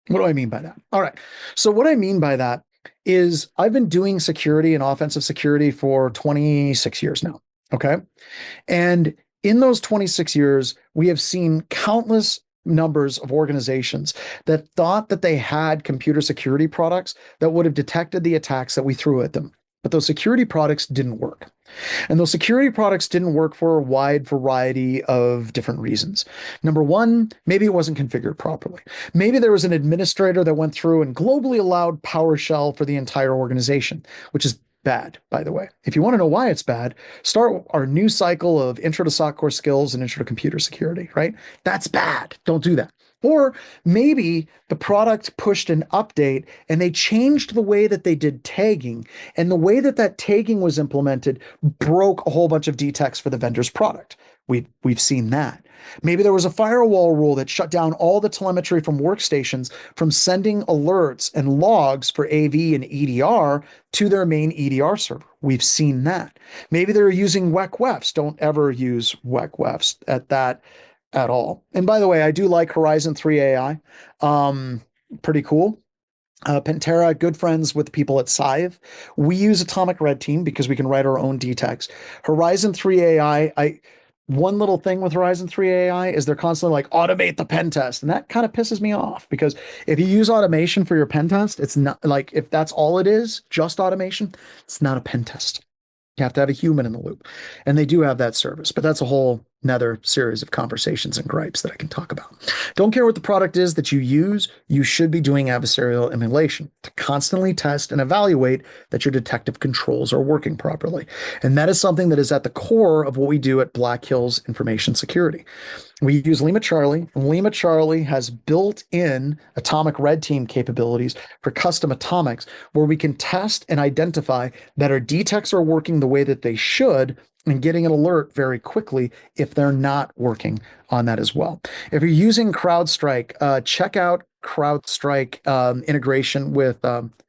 What do I mean by that? All right. So what I mean by that is I've been doing security and offensive security for 26 years now. Okay. And in those 26 years, we have seen countless numbers of organizations that thought that they had computer security products that would have detected the attacks that we threw at them. But those security products didn't work. And those security products didn't work for a wide variety of different reasons. Number one, maybe it wasn't configured properly. Maybe there was an administrator that went through and globally allowed PowerShell for the entire organization, which is bad, by the way. If you want to know why it's bad, start our new cycle of Intro to SOC Core Skills and Intro to Computer Security, right? That's bad. Don't do that. Or maybe the product pushed an update and they changed the way that they did tagging, and the way that that tagging was implemented broke a whole bunch of detects for the vendor's product. We've seen that. Maybe there was a firewall rule that shut down all the telemetry from workstations from sending alerts and logs for AV and EDR to their main EDR server. We've seen that. Maybe they're using WEC-WEFs. Don't ever use WEC-WEFs at all. And by the way, I do like Horizon 3 AI. Pretty cool. Pantera, good friends with people at Scythe. We use Atomic Red Team because we can write our own detects. Horizon 3 AI, one little thing with Horizon 3 AI is they're constantly like, automate the pen test. And that kind of pisses me off, because if you use automation for your pen test, it's not like, if that's all it is, just automation, it's not a pen test. You have to have a human in the loop. And they do have that service, but that's a whole another series of conversations and gripes that I can talk about. Don't care what the product is that you use, you should be doing adversarial emulation to constantly test and evaluate that your detective controls are working properly. And that is something that is at the core of what we do at Black Hills Information Security. We use Lima Charlie, and Lima Charlie has built-in Atomic Red Team capabilities for custom atomics, where we can test and identify that our detects are working the way that they should, and getting an alert very quickly if they're not working on that as well. If you're using CrowdStrike, check out CrowdStrike integration with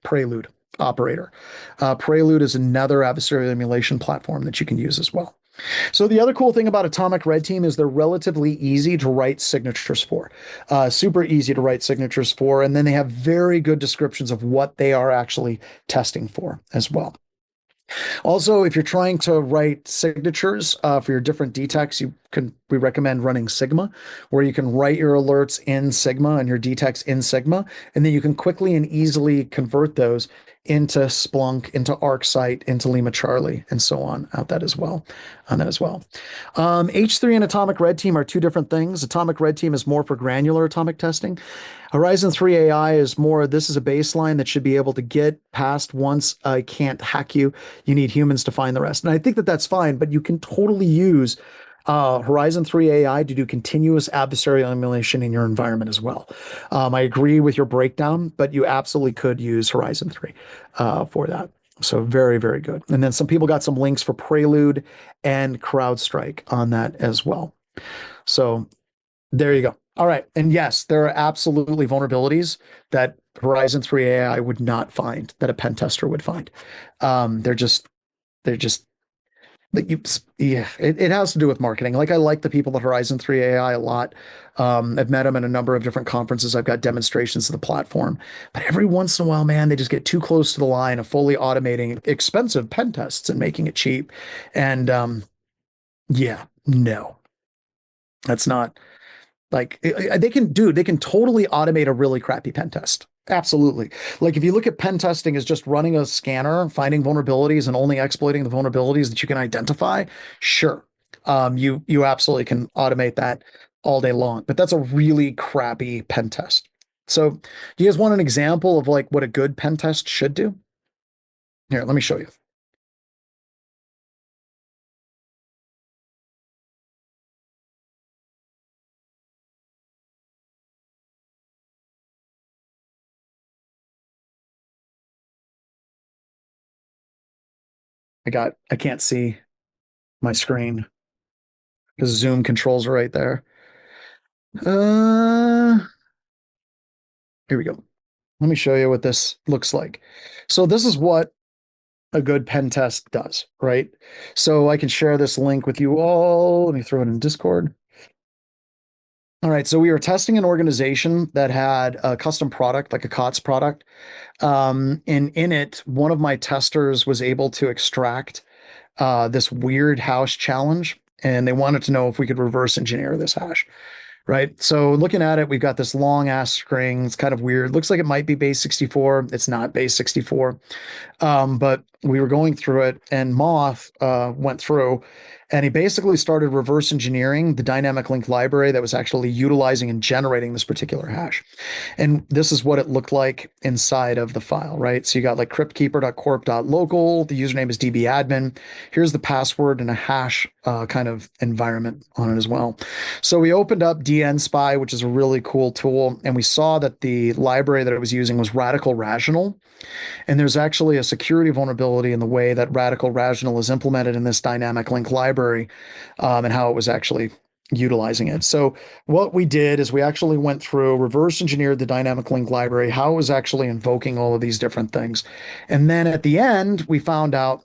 Prelude Operator. Prelude is another adversarial emulation platform that you can use as well. So the other cool thing about Atomic Red Team is they're relatively easy to write signatures for, super easy to write signatures for, and then they have very good descriptions of what they are actually testing for as well. Also, if you're trying to write signatures for your different detects, we recommend running Sigma, where you can write your alerts in Sigma and your detects in Sigma, and then you can quickly and easily convert those into Splunk, into ArcSight, into Lima Charlie, and so on on that as well. H3 and Atomic Red Team are two different things. Atomic Red Team is more for granular atomic testing. Horizon 3 AI is more, this is a baseline that should be able to get past once I can't hack you. You need humans to find the rest. And I think that that's fine, but you can totally use Horizon 3 AI to do continuous adversarial emulation in your environment as well. I agree with your breakdown, but you absolutely could use Horizon 3 for that. So very, very good. And then some people got some links for Prelude and CrowdStrike on that as well. So there you go. All right. And yes, there are absolutely vulnerabilities that Horizon 3 AI would not find, that a pen tester would find. They're just it has to do with marketing. Like, I like the people at Horizon 3 AI a lot. I've met them at a number of different conferences. I've got demonstrations of the platform, but every once in a while, man, they just get too close to the line of fully automating expensive pen tests and making it cheap. And yeah, no, that's not like they can totally automate a really crappy pen test. Absolutely. Like, if you look at pen testing as just running a scanner, finding vulnerabilities and only exploiting the vulnerabilities that you can identify, sure. You absolutely can automate that all day long. But that's a really crappy pen test. So, do you guys want an example of like what a good pen test should do? Here, let me show you. I can't see my screen because Zoom controls are right there. Uh, Here we go. Let me show you what this looks like. So this is what a good pen test does, right? So I can share this link with you all. Let me throw it in Discord. All right, so we were testing an organization that had a custom product, like a COTS product. And in it, one of my testers was able to extract this weird hash challenge, and they wanted to know if we could reverse engineer this hash. Right. So looking at it, we've got this long ass string. It's kind of weird. Looks like it might be base 64. It's not base 64. But we were going through it, and Moth went through, and he basically started reverse engineering the dynamic link library that was actually utilizing and generating this particular hash. And this is what it looked like inside of the file, right? So you got like cryptkeeper.corp.local. The username is dbadmin. Here's the password and a hash kind of environment on it as well. So we opened up DNSpy, which is a really cool tool, and we saw that the library that it was using was radical rational. And there's actually a security vulnerability in the way that radical rational is implemented in this dynamic link library, and how it was actually utilizing it. So what we did is we actually went through, reverse engineered the dynamic link library, how it was actually invoking all of these different things. And then at the end, we found out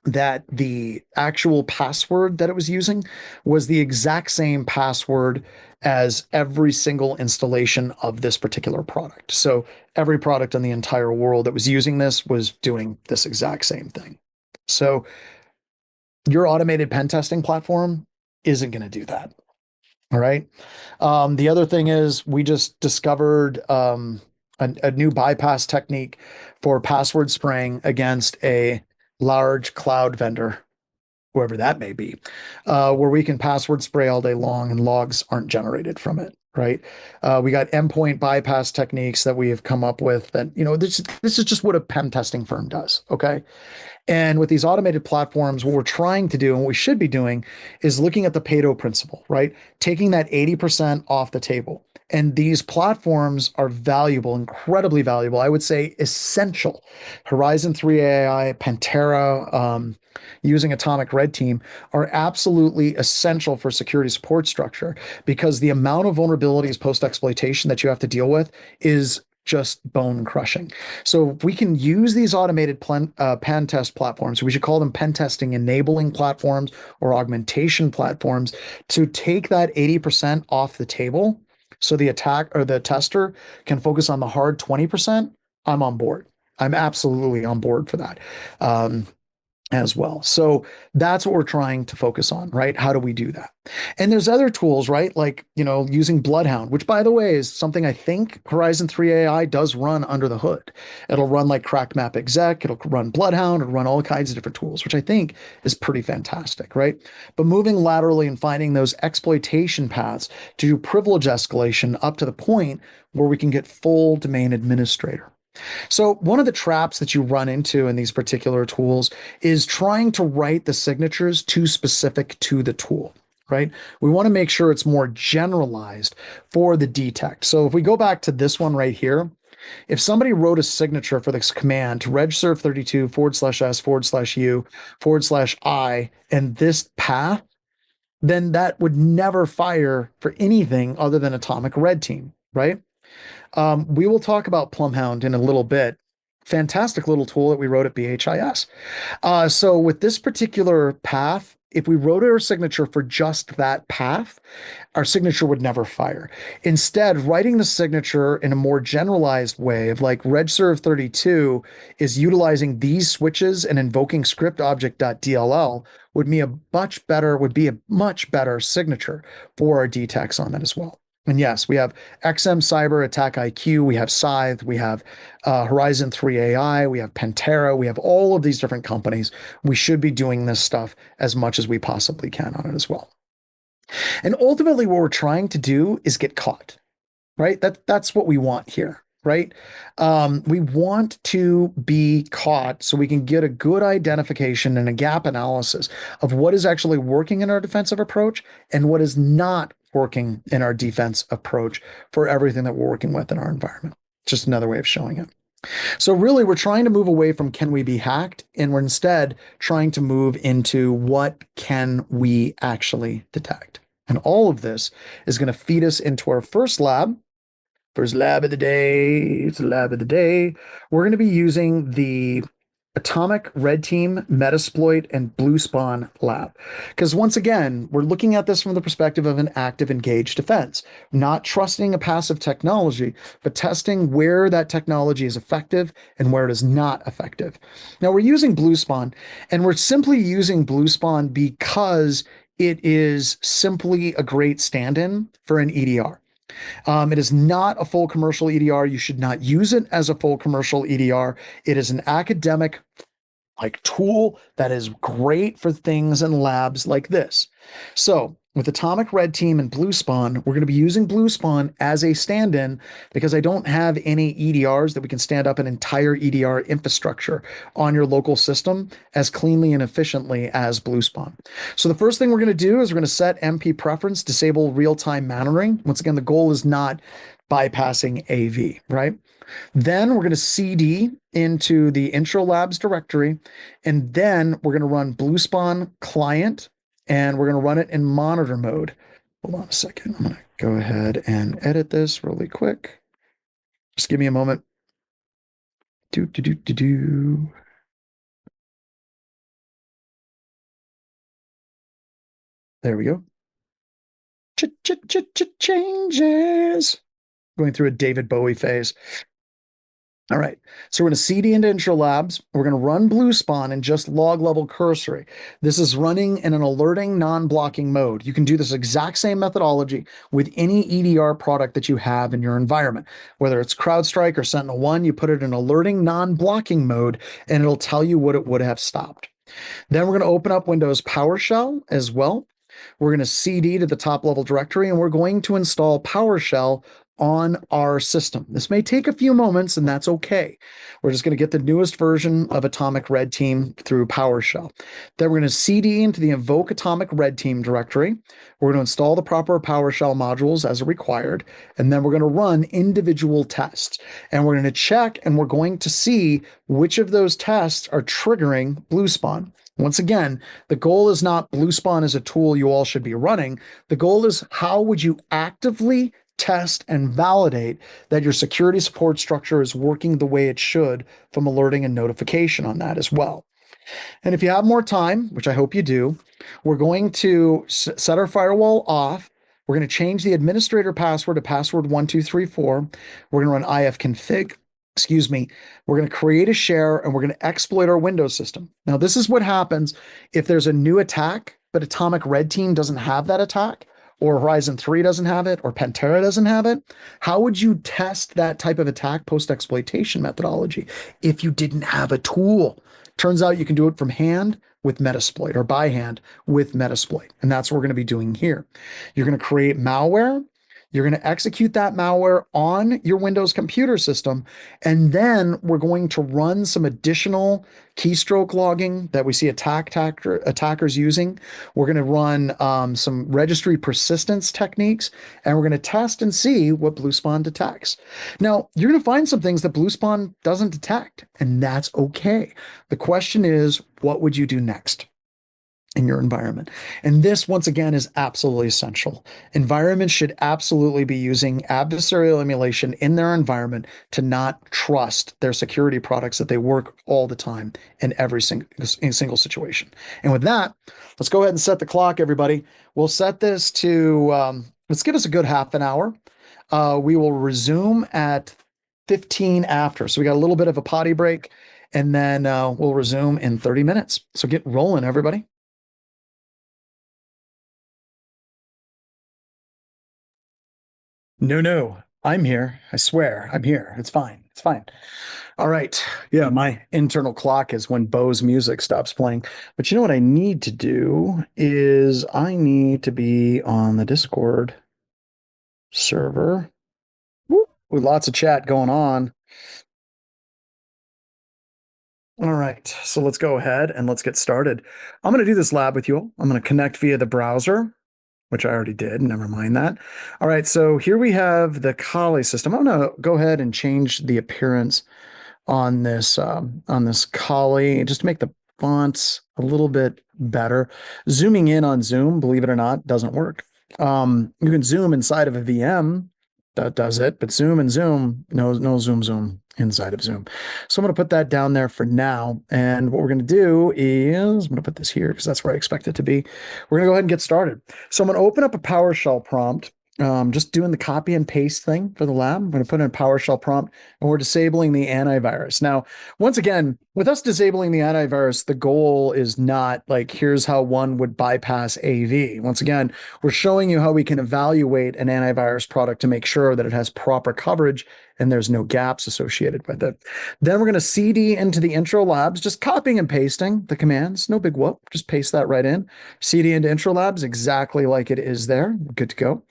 that the actual password that it was using was the exact same password as every single installation of this particular product. So every product in the entire world that was using this was doing this exact same thing. So your automated pen testing platform isn't going to do that. All right. The other thing is we just discovered a new bypass technique for password spraying against a large cloud vendor, whoever that may be, where we can password spray all day long and logs aren't generated from it. Right. We got endpoint bypass techniques that we have come up with that, this is just what a pen testing firm does. Okay. And with these automated platforms, what we're trying to do and what we should be doing is looking at the Pareto principle, right? Taking that 80% off the table. And these platforms are valuable, incredibly valuable. I would say essential. Horizon 3 AI, Pantera, using Atomic Red Team are absolutely essential for security support structure because the amount of vulnerabilities post exploitation that you have to deal with is just bone crushing. So if we can use these automated pen test platforms, we should call them pen testing enabling platforms or augmentation platforms to take that 80% off the table so the attack or the tester can focus on the hard 20%. I'm on board. I'm absolutely on board for that. As well. So that's what we're trying to focus on, right? How do we do that? And there's other tools, right? Like, using Bloodhound, which by the way is something I think Horizon 3 AI does run under the hood. It'll run like cracked map exec, it'll run Bloodhound, it'll run all kinds of different tools, which I think is pretty fantastic, right? But moving laterally and finding those exploitation paths to do privilege escalation up to the point where we can get full domain administrator. So one of the traps that you run into in these particular tools is trying to write the signatures too specific to the tool, right? We want to make sure it's more generalized for the detect. So if we go back to this one right here, if somebody wrote a signature for this command to regserve32 /s/u/i and this path, then that would never fire for anything other than Atomic Red Team, right? We will talk about Plumhound in a little bit. Fantastic little tool that we wrote at BHIS. So with this particular path, if we wrote our signature for just that path, our signature would never fire. Instead, writing the signature in a more generalized way of like regserve32 is utilizing these switches and invoking script object.dll would be a much better signature for our detects on that as well. And yes, we have XM Cyber, Attack IQ, we have Scythe, we have Horizon 3 AI, we have Pantera, we have all of these different companies. We should be doing this stuff as much as we possibly can on it as well. And ultimately, what we're trying to do is get caught, right? That's what we want here, right? We want to be caught so we can get a good identification and a gap analysis of what is actually working in our defensive approach and what is not working in our defense approach for everything that we're working with in our environment. Just another way of showing it. So really, we're trying to move away from can we be hacked, and we're instead trying to move into what can we actually detect. And all of this is going to feed us into our first lab. First lab of the day. It's the lab of the day. We're going to be using the Atomic Red Team, Metasploit, and Blue Spawn lab. Because once again, we're looking at this from the perspective of an active engaged defense, not trusting a passive technology, but testing where that technology is effective and where it is not effective. Now we're using Blue Spawn, and we're simply using Blue Spawn because it is simply a great stand-in for an EDR. It is not a full commercial EDR. You should not use it as a full commercial EDR. It is an academic tool that is great for things in labs like this. So with Atomic Red Team and Blue Spawn, we're going to be using Blue Spawn as a stand-in because I don't have any EDRs that we can stand up an entire EDR infrastructure on your local system as cleanly and efficiently as Blue Spawn. So the first thing we're going to do is we're going to set MP preference, disable real-time monitoring. Once again, the goal is not bypassing AV, right? Then we're going to CD into the intro labs directory, and then we're going to run Blue Spawn client, and we're going to run it in monitor mode. Hold on a second. I'm going to go ahead and edit this really quick. Just give me a moment. Do. There we go. Changes. Going through a David Bowie phase. All right, so we're going to CD into intro labs. We're going to run Blue Spawn and just log level cursory. This is running in an alerting non-blocking mode. You can do this exact same methodology with any EDR product that you have in your environment. Whether it's CrowdStrike or SentinelOne, you put it in alerting non-blocking mode and it'll tell you what it would have stopped. Then we're going to open up Windows PowerShell as well. We're going to CD to the top level directory and we're going to install PowerShell on our system. This may take a few moments and that's okay. We're just going to get the newest version of Atomic Red Team through PowerShell. Then we're going to CD into the invoke Atomic Red Team directory. We're going to install the proper PowerShell modules as required. And then we're going to run individual tests. And we're going to check and we're going to see which of those tests are triggering Blue Spawn. Once again, the goal is not Blue Spawn as a tool you all should be running. The goal is how would you actively test and validate that your security support structure is working the way it should from alerting and notification on that as well. And if you have more time, which I hope you do, we're going to set our firewall off. We're going to change the administrator password to password 1234. We're going to run ifconfig. Excuse me. We're going to create a share and we're going to exploit our Windows system. Now, this is what happens if there's a new attack, but Atomic Red Team doesn't have that attack, or Horizon 3 doesn't have it, or Pantera doesn't have it. How would you test that type of attack post-exploitation methodology if you didn't have a tool? Turns out you can do it from hand with Metasploit or by hand with Metasploit. And that's what we're going to be doing here. You're going to create malware. You're going to execute that malware on your Windows computer system. And then we're going to run some additional keystroke logging that we see attackers using. We're going to run some registry persistence techniques, and we're going to test and see what Blue Spawn detects. Now, you're going to find some things that Blue Spawn doesn't detect, and that's okay. The question is, what would you do next in your environment? And this, once again, is absolutely essential. Environments should absolutely be using adversarial emulation in their environment to not trust their security products that they work all the time in every single situation. And with that, let's go ahead and set the clock, everybody. We'll set this to, let's give us a good half an hour. We will resume at 15 after. So we got a little bit of a potty break, and then we'll resume in 30 minutes. So get rolling, everybody. No, I'm here. I swear, I'm here. It's fine. It's fine. All right. Yeah, my internal clock is when Bo's music stops playing. But you know what I need to do is I need to be on the Discord server. Woo, with lots of chat going on. All right. So let's go ahead and let's get started. I'm going to do this lab with you all. I'm going to connect via the browser, which I already did. Never mind that. All right. So here we have the Kali system. I'm going to go ahead and change the appearance on this Kali just to make the fonts a little bit better. Zooming in on Zoom, believe it or not, doesn't work. You can zoom inside of a VM, that does it, but zoom and zoom, no zoom inside of Zoom. So I'm going to put that down there for now. And what we're going to do is I'm going to put this here because that's where I expect it to be. We're going to go ahead and get started. So I'm going to open up a PowerShell prompt. Just doing the copy and paste thing for the lab. I'm going to put in a PowerShell prompt and we're disabling the antivirus. Now, once again, with us disabling the antivirus, the goal is not like, here's how one would bypass AV. Once again, we're showing you how we can evaluate an antivirus product to make sure that it has proper coverage and there's no gaps associated with it. Then we're going to CD into the intro labs, just copying and pasting the commands. No big whoop, just paste that right in. CD into intro labs exactly like it is there. We're good to go.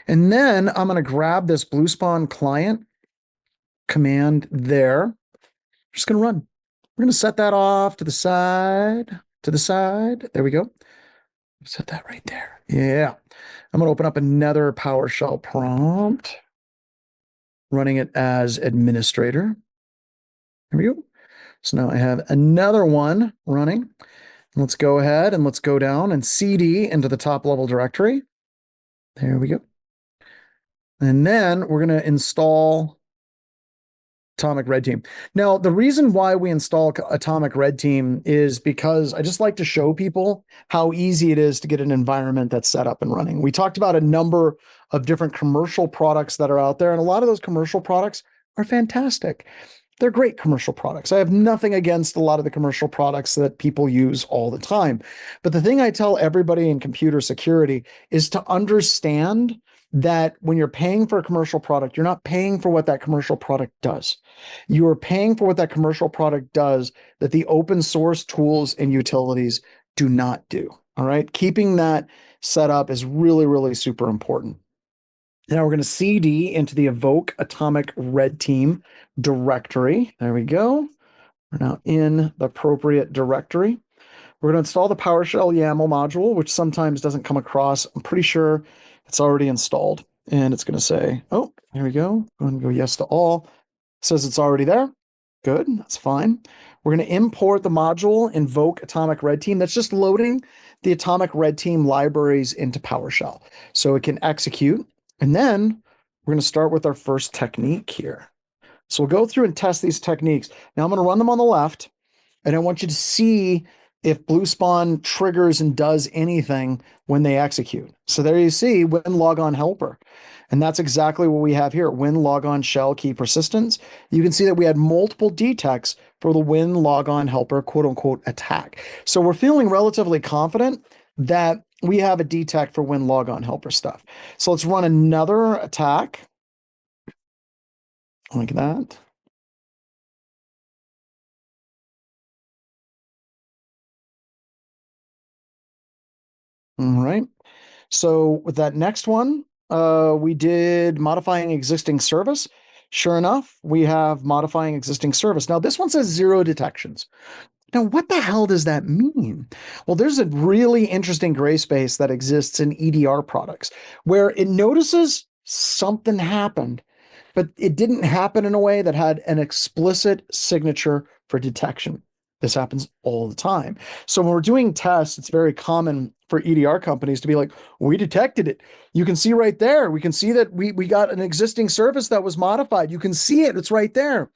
And then I'm going to grab this BlueSpawn client command there. Just going to run. We're going to set that off to the side, There we go. Set that right there. Yeah. I'm going to open up another PowerShell prompt, running it as administrator. There we go. So now I have another one running. Let's go ahead and let's go down and CD into the top level directory. There we go. And then we're going to install Atomic Red Team. Now, the reason why we install Atomic Red Team is because I just like to show people how easy it is to get an environment that's set up and running. We talked about a number of different commercial products that are out there, and a lot of those commercial products are fantastic. They're great commercial products. I have nothing against a lot of the commercial products that people use all the time. But the thing I tell everybody in computer security is to understand that when you're paying for a commercial product, you're not paying for what that commercial product does. You are paying for what that commercial product does that the open source tools and utilities do not do. All right. Keeping that set up is really, really super important. Now we're going to CD into the evoke atomic red team directory. There we go. We're now in the appropriate directory. We're going to install the PowerShell YAML module, which sometimes doesn't come across. I'm pretty sure it's already installed. And it's going to say, oh, here we go. Go ahead and go yes to all. It says it's already there. Good, that's fine. We're going to import the module invoke atomic red team. That's just loading the atomic red team libraries into PowerShell so it can execute. And then we're going to start with our first technique here. So we'll go through and test these techniques. Now I'm going to run them on the left, and I want you to see if BlueSpawn triggers and does anything when they execute. So there you see win logon helper. And that's exactly what we have here. Win logon shell key persistence. You can see that we had multiple detects for the win logon helper quote unquote attack. So we're feeling relatively confident that we have a detect for win logon helper stuff. So let's run another attack like that. All right. So with that next one, we did modifying existing service. Sure enough, we have modifying existing service. Now this one says 0 detections. Now, what the hell does that mean? Well, there's a really interesting gray space that exists in EDR products where it notices something happened, but it didn't happen in a way that had an explicit signature for detection. This happens all the time. So when we're doing tests, it's very common for EDR companies to be like, we detected it. You can see right there. We can see that we got an existing service that was modified. You can see it. It's right there.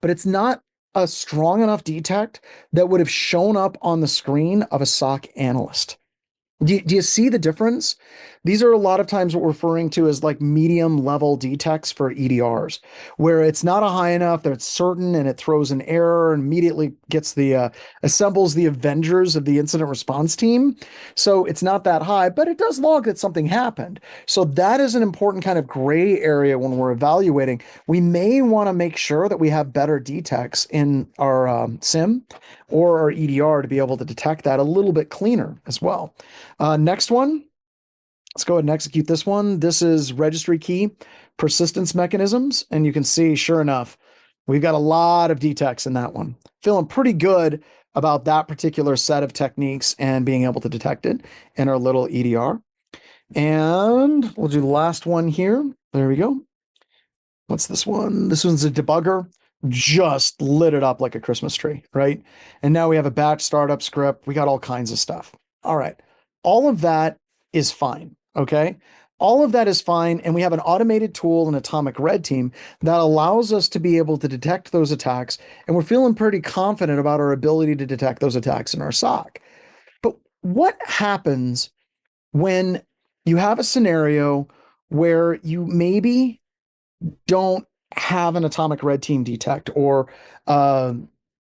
But it's not a strong enough detect that would have shown up on the screen of a SOC analyst. Do you see the difference? These are a lot of times what we're referring to as like medium level detects for EDRs, where it's not a high enough that it's certain and it throws an error and immediately gets the assembles the Avengers of the incident response team. So it's not that high, but it does log that something happened. So that is an important kind of gray area when we're evaluating. We may want to make sure that we have better detects in our SIM or our EDR to be able to detect that a little bit cleaner as well. Next one, let's go ahead and execute this one. This is registry key persistence mechanisms. And you can see, sure enough, we've got a lot of detects in that one. Feeling pretty good about that particular set of techniques and being able to detect it in our little EDR. And we'll do the last one here. There we go. What's this one? This one's a debugger. Just lit it up like a Christmas tree, right? And now we have a batch startup script. We got all kinds of stuff. All right. All of that is fine. Okay. All of that is fine. And we have an automated tool, an atomic red team that allows us to be able to detect those attacks. And we're feeling pretty confident about our ability to detect those attacks in our SOC. But what happens when you have a scenario where you maybe don't have an atomic red team detect or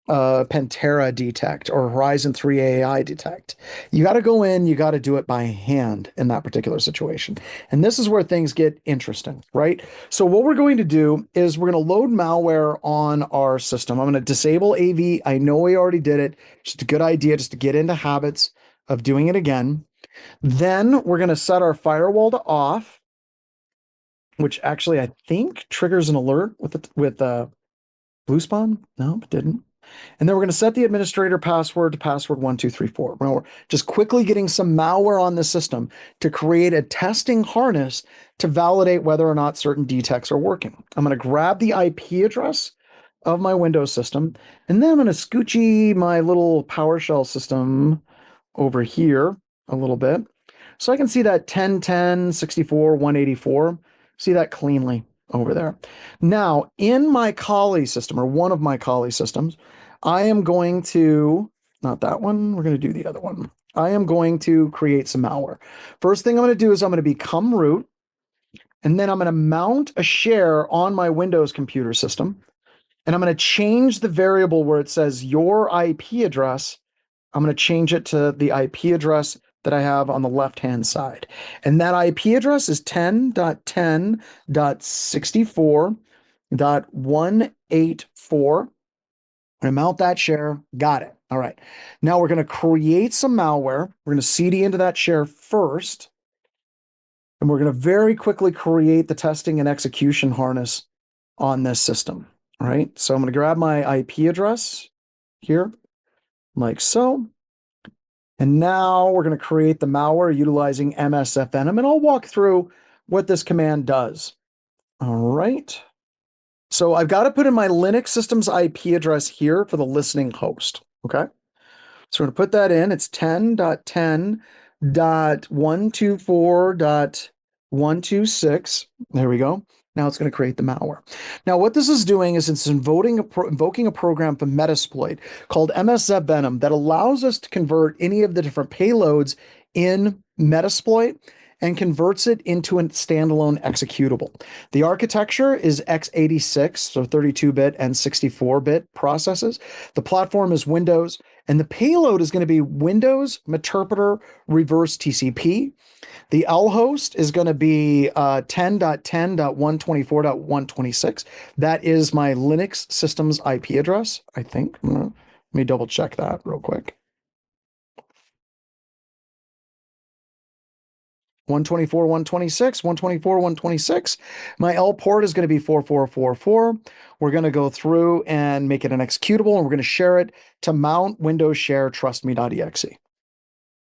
Pantera detect or Horizon 3 AI detect? You got to go in, you got to do it by hand in that particular situation. And this is where things get interesting, right? So what we're going to do is we're going to load malware on our system. I'm going to disable AV. I know we already did it. Just a good idea just to get into habits of doing it again. Then we're going to set our firewall to off, which actually I think triggers an alert with Blue Spawn. No, it didn't. And then we're going to set the administrator password to password 1234. We're just quickly getting some malware on the system to create a testing harness to validate whether or not certain detects are working. I'm going to grab the IP address of my Windows system, and then I'm going to scoochie my little PowerShell system over here a little bit. So I can see that 1010 64 184. See that cleanly over there. Now, in my Kali system, or one of my Kali systems, I am going to, not that one, we're going to do the other one. I am going to create some malware. First thing I'm going to do is I'm going to become root, and then I'm going to mount a share on my Windows computer system, and I'm going to change the variable where it says your IP address. I'm going to change it to the IP address that I have on the left-hand side. And that IP address is 10.10.64.184. I mount that share. Got it. All right. Now we're going to create some malware. We're going to CD into that share first. And we're going to very quickly create the testing and execution harness on this system. All right. So I'm going to grab my IP address here, like so. And now we're going to create the malware utilizing MSFNM, and I'll walk through what this command does. All right. So I've got to put in my Linux system's IP address here for the listening host. Okay. So we're going to put that in. It's 10.10.124.126. There we go. Now it's going to create the malware. Now what this is doing is it's invoking a program from Metasploit called MSFNM that allows us to convert any of the different payloads in Metasploit and converts it into a standalone executable. The architecture is x86, so 32-bit and 64-bit processes. The platform is Windows, and the payload is going to be Windows, Meterpreter, reverse TCP. The L host is going to be 10.10.124.126. That is my Linux system's IP address, I think. Let me double check that real quick. 124, 126, 124, 126. My L port is going to be 4444. We're going to go through and make it an executable, and we're going to share it to mount Windows share trustme.exe.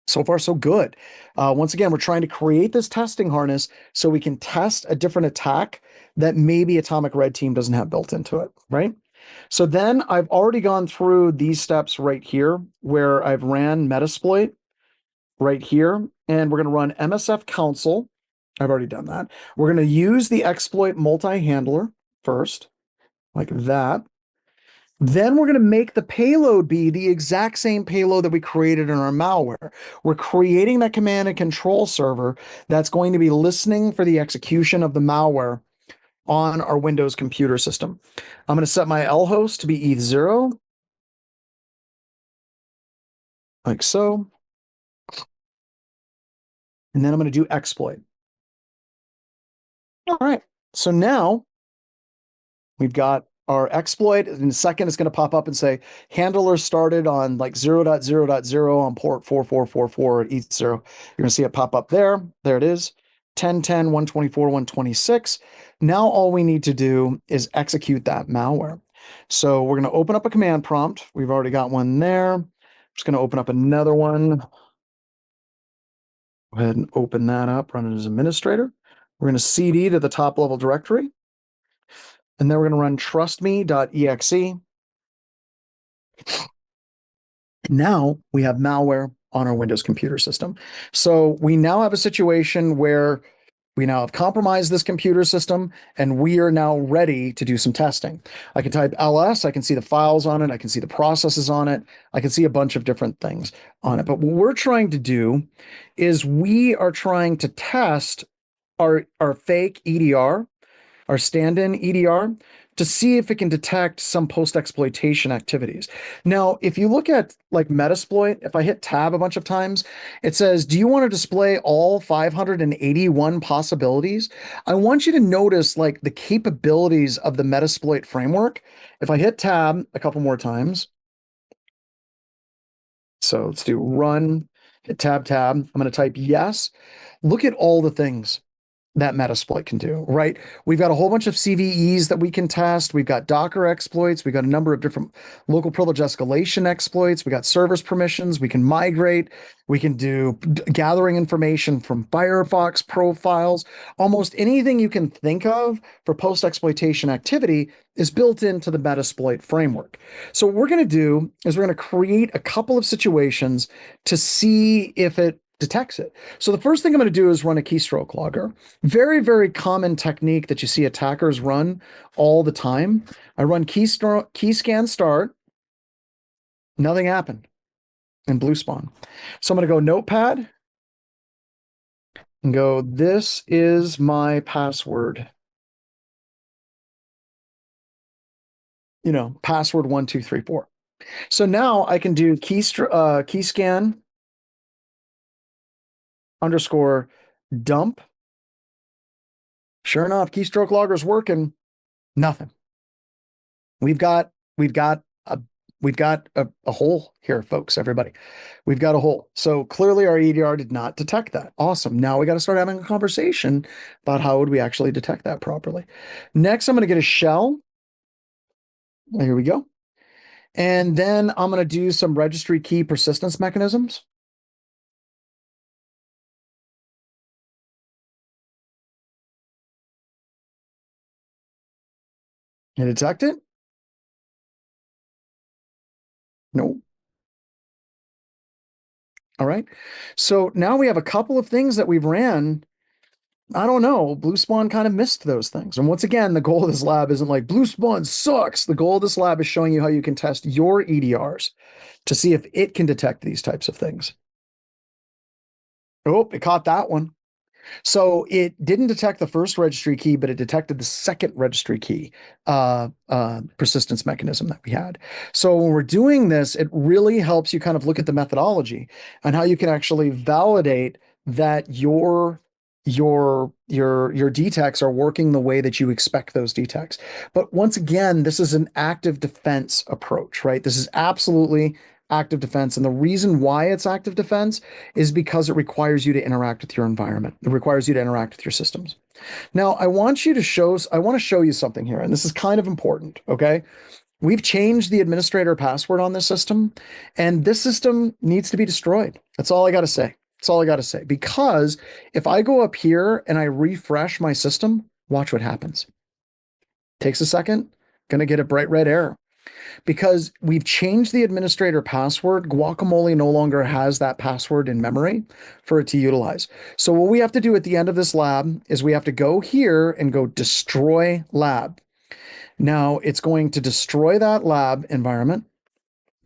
So far, so good. Once again, we're trying to create this testing harness so we can test a different attack that maybe Atomic Red Team doesn't have built into it, right? So then I've already gone through these steps right here where I've ran Metasploit right here, and we're going to run MSF console. I've already done that. We're going to use the exploit multi-handler first, like that. Then we're going to make the payload be the exact same payload that we created in our malware. We're creating that command and control server that's going to be listening for the execution of the malware on our Windows computer system. I'm going to set my L host to be ETH0, like so. And then I'm going to do exploit. All right. So now we've got our exploit. In a second, it's going to pop up and say handler started on like 0.0.0 on port 4444 at ETH0. You're going to see it pop up there. There it is. 1010, 124, 126. Now all we need to do is execute that malware. So we're going to open up a command prompt. We've already got one there. I'm just going to open up another one. Go ahead and open that up, run it as administrator. We're going to cd to the top level directory. And then we're going to run trustme.exe. Now we have malware on our Windows computer system. So we now have a situation where we now have compromised this computer system, and we are now ready to do some testing. I can type ls, I can see the files on it, I can see the processes on it, I can see a bunch of different things on it. But what we're trying to do is we are trying to test our fake EDR, our stand-in EDR, to see if it can detect some post-exploitation activities. Now, if you look at like Metasploit, if I hit tab a bunch of times, it says, do you want to display all 581 possibilities? I want you to notice like the capabilities of the Metasploit framework. If I hit tab a couple more times, so let's do run, hit tab. I'm going to type yes. Look at all the things that Metasploit can do, right? We've got a whole bunch of CVEs that we can test. We've got Docker exploits. We've got a number of different local privilege escalation exploits. We got service permissions. We can migrate. We can do gathering information from Firefox profiles. Almost anything you can think of for post-exploitation activity is built into the Metasploit framework. So what we're going to do is we're going to create a couple of situations to see if it detects it. So the first thing I'm going to do is run a keystroke logger. Very, very common technique that you see attackers run all the time. I run key scan start. Nothing happened in blue spawn. So I'm going to go notepad and go, this is my password. You know, password 1234. So now I can do key scan underscore dump. Sure enough, keystroke logger's working. Nothing. We've got a hole here, folks, everybody. We've got a hole. So clearly our EDR did not detect that. Awesome. Now we got to start having a conversation about how would we actually detect that properly. Next, I'm going to get a shell. Here we go. And then I'm going to do some registry key persistence mechanisms. And detect it? No. All right. So now we have a couple of things that we've ran. I don't know. Blue Spawn kind of missed those things. And once again, the goal of this lab isn't like Blue Spawn sucks. The goal of this lab is showing you how you can test your EDRs to see if it can detect these types of things. Oh, it caught that one. So it didn't detect the first registry key, but it detected the second registry key persistence mechanism that we had. So when we're doing this, it really helps you kind of look at the methodology and how you can actually validate that your detects are working the way that you expect those detects. But once again, this is an active defense approach, right? This is absolutely active defense. And the reason why it's active defense is because it requires you to interact with your environment. It requires you to interact with your systems. Now, I want to show you something here, and this is kind of important, okay? We've changed the administrator password on this system, and this system needs to be destroyed. That's all I got to say. That's all I got to say. Because if I go up here and I refresh my system, watch what happens. Takes a second, gonna get a bright red error. Because we've changed the administrator password, Guacamole no longer has that password in memory for it to utilize. So what we have to do at the end of this lab is we have to go here and go destroy lab. Now it's going to destroy that lab environment.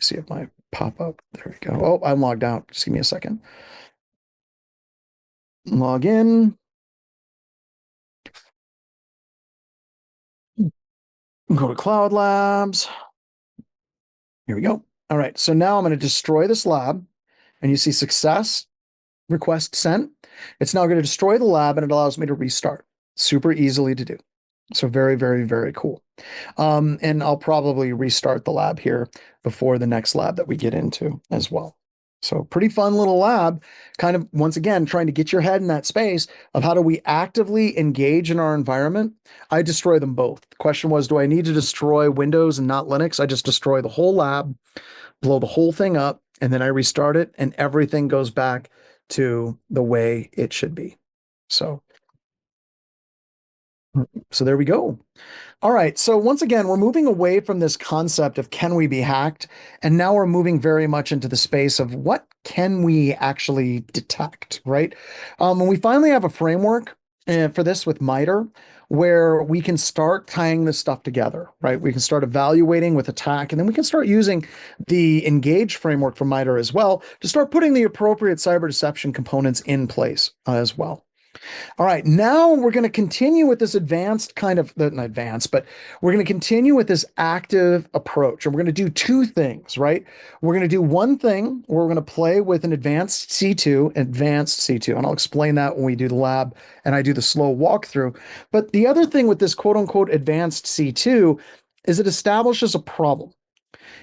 See if my pop up. There we go. Oh, I'm logged out. Just give me a second. Log in. Go to Cloud Labs. Here we go. All right. So now I'm going to destroy this lab, and you see success, request sent. It's now going to destroy the lab, and it allows me to restart. Super easily to do. So very, very, very cool. And I'll probably restart the lab here before the next lab that we get into as well. So pretty fun little lab, kind of, once again, trying to get your head in that space of how do we actively engage in our environment. I destroy them both. The question was, do I need to destroy Windows and not Linux? I just destroy the whole lab, blow the whole thing up, and then I restart it, and everything goes back to the way it should be. So there we go. All right. So once again, we're moving away from this concept of can we be hacked? And now we're moving very much into the space of what can we actually detect, right? And we finally have a framework for this with MITRE, where we can start tying this stuff together, right? We can start evaluating with attack, and then we can start using the Engage framework from MITRE as well to start putting the appropriate cyber deception components in place as well. All right, now we're going to continue with this advanced kind of, not advanced, but we're going to continue with this active approach. And we're going to do two things, right? We're going to do one thing where we're going to play with an advanced C2, and I'll explain that when we do the lab and I do the slow walkthrough. But the other thing with this quote unquote advanced C2 is it establishes a problem.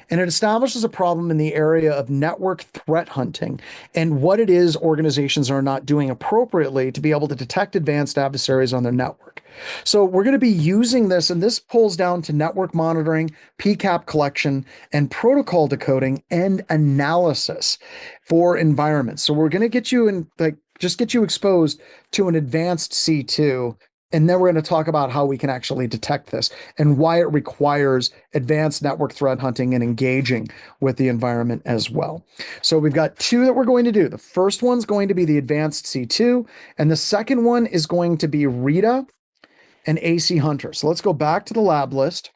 And it establishes a problem in the area of network threat hunting and what it is organizations are not doing appropriately to be able to detect advanced adversaries on their network. So we're going to be using this, and this pulls down to network monitoring, PCAP collection, and protocol decoding and analysis for environments. So we're going to get you in, like, just get you exposed to an advanced C2. And then we're going to talk about how we can actually detect this and why it requires advanced network threat hunting and engaging with the environment as well. So we've got two that we're going to do. The first one's going to be the advanced C2, and the second one is going to be Rita and AC Hunter. So let's go back to the lab list.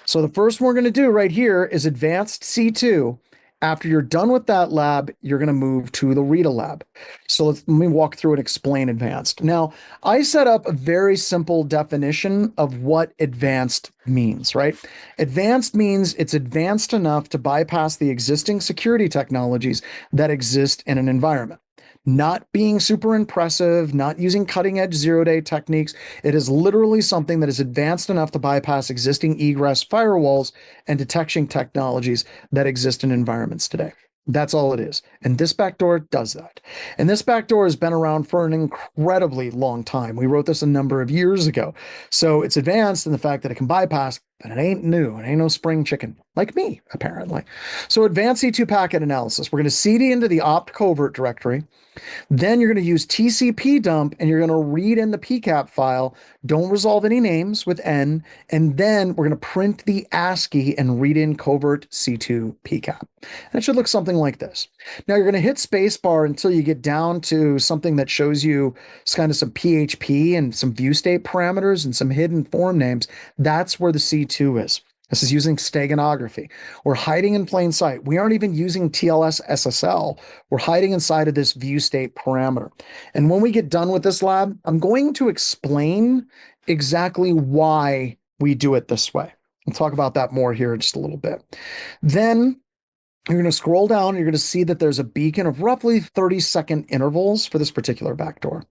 So the first one we're going to do right here is advanced C2. After you're done with that lab, you're going to move to the Rita lab. So let me walk through and explain advanced. Now, I set up a very simple definition of what advanced means, right? Advanced means it's advanced enough to bypass the existing security technologies that exist in an environment. Not being super impressive, not using cutting edge zero-day techniques. It is literally something that is advanced enough to bypass existing egress firewalls and detection technologies that exist in environments today. That's all it is. And this backdoor does that. And this backdoor has been around for an incredibly long time. We wrote this a number of years ago. So it's advanced in the fact that it can bypass, but it ain't new. It ain't no spring chicken, like me, apparently. So advanced C2 packet analysis. We're going to CD into the opt covert directory. Then you're going to use TCP dump, and you're going to read in the PCAP file. Don't resolve any names with N. And then we're going to print the ASCII and read in covert C2 PCAP. And it should look something like this. Now you're going to hit spacebar until you get down to something that shows you kind of some PHP and some view state parameters and some hidden form names. That's where the C2 is. This is using steganography. We're hiding in plain sight. We aren't even using TLS SSL. We're hiding inside of this view state parameter. And when we get done with this lab, I'm going to explain exactly why we do it this way. We'll talk about that more here in just a little bit. Then you're going to scroll down, and you're going to see that there's a beacon of roughly 30-second intervals for this particular backdoor.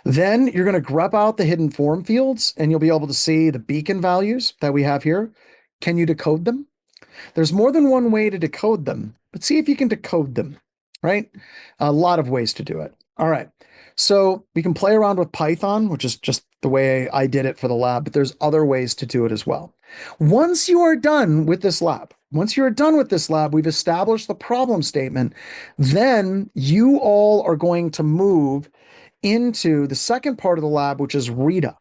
Then you're going to grep out the hidden form fields, and you'll be able to see the beacon values that we have here. Can you decode them? There's more than one way to decode them, but see if you can decode them, right? A lot of ways to do it. All right. So we can play around with Python, which is just the way I did it for the lab, but there's other ways to do it as well. Once you are done with this lab, we've established the problem statement. Then you all are going to move into the second part of the lab, which is Rita.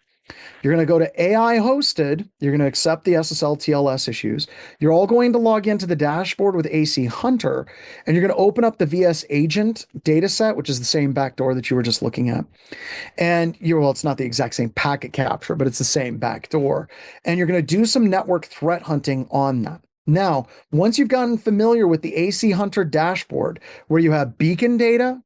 You're going to go to AI hosted. You're going to accept the SSL TLS issues. You're all going to log into the dashboard with AC Hunter, and you're going to open up the VS agent dataset, which is the same backdoor that you were just looking at. And well, it's not the exact same packet capture, but it's the same backdoor. And you're going to do some network threat hunting on that. Now, once you've gotten familiar with the AC Hunter dashboard, where you have beacon data,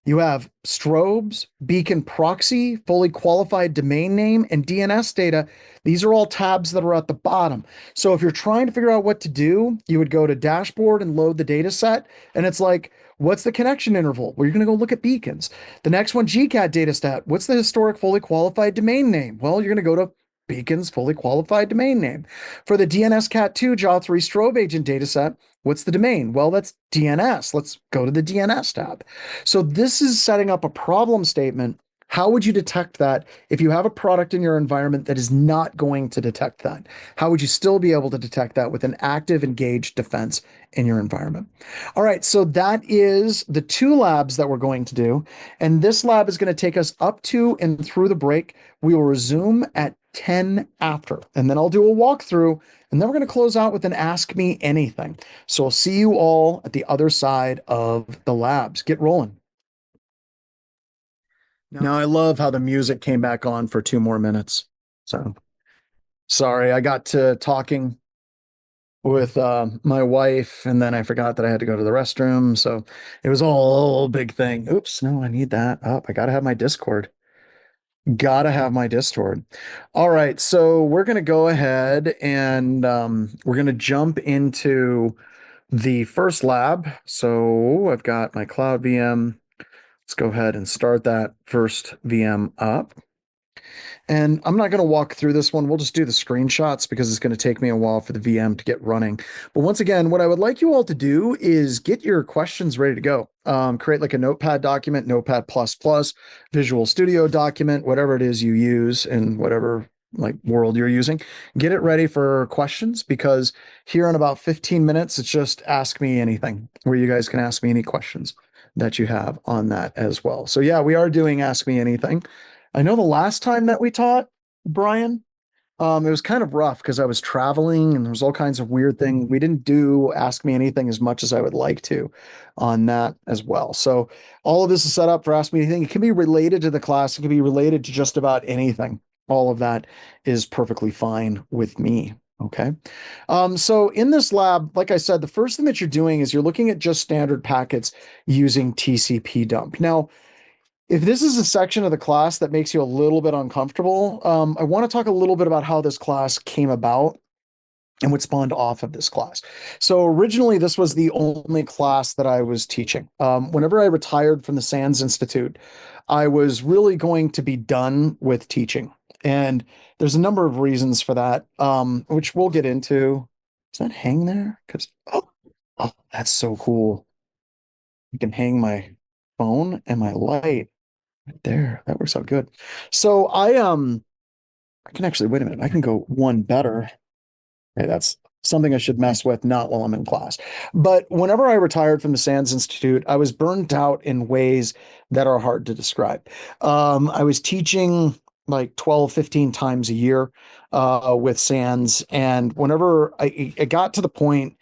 you have strobes, beacon proxy, fully qualified domain name, and DNS data. These are all tabs that are at the bottom. So if you're trying to figure out what to do, you would go to dashboard and load the data set. And it's like, what's the connection interval? Well, you're going to go look at beacons. The next one, GCAT data stat. What's the historic fully qualified domain name? Well, you're going to go to beacons fully qualified domain name. For the DNS Cat2 JA3 strobe agent dataset, what's the domain? Well, that's DNS. Let's go to the DNS tab. So this is setting up a problem statement. How would you detect that if you have a product in your environment that is not going to detect that? How would you still be able to detect that with an active engaged defense in your environment? All right, so that is the 2 labs that we're going to do. And this lab is going to take us up to and through the break. We will resume at 10 after, and then I'll do a walkthrough, and then we're going to close out with an Ask Me Anything. So I'll see you all at the other side of the labs. Get rolling. Now, I love how the music came back on for 2 more minutes. So sorry, I got to talking with my wife, and then I forgot that I had to go to the restroom. So it was all a big thing. Oops, no, I need that up. I gotta have my Discord. Gotta have my Discord. All right, so we're gonna go ahead and we're gonna jump into the first lab. So I've got my cloud VM. Let's go ahead and start that first VM up. And I'm not going to walk through this one. We'll just do the screenshots because it's going to take me a while for the VM to get running. But once again, what I would like you all to do is get your questions ready to go. Create like a notepad document, notepad++, Visual Studio document, whatever it is you use in whatever like world you're using. Get it ready for questions, because here in about 15 minutes, it's just ask me anything, where you guys can ask me any questions that you have on that as well. So yeah, we are doing Ask Me Anything. I know the last time that we taught, Brian, it was kind of rough because I was traveling and there was all kinds of weird things. We didn't do Ask Me Anything as much as I would like to on that as well. So all of this is set up for Ask Me Anything. It can be related to the class. It can be related to just about anything. All of that is perfectly fine with me. Okay. So in this lab, like I said, the first thing that you're doing is you're looking at just standard packets using TCP dump. Now, if this is a section of the class that makes you a little bit uncomfortable, I want to talk a little bit about how this class came about and what spawned off of this class. So originally, this was the only class that I was teaching. Whenever I retired from the SANS Institute, I was really going to be done with teaching. And there's a number of reasons for that, which we'll get into. Does that hang there? Because, oh, that's so cool. You can hang my phone and my light right there. That works out good. So I can actually, wait a minute, I can go one better. Okay, that's something I should mess with, not while I'm in class. But whenever I retired from the SANS Institute, I was burnt out in ways that are hard to describe. I was teaching like 12, 15 times a year with SANS. And whenever I got to the point,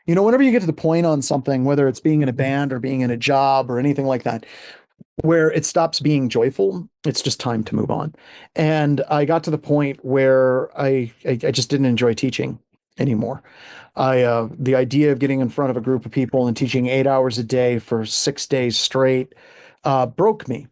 whenever you get to the point on something, whether it's being in a band or being in a job or anything like that, where it stops being joyful, it's just time to move on. And I got to the point where I just didn't enjoy teaching anymore. The idea of getting in front of a group of people and teaching 8 hours a day for 6 days straight broke me.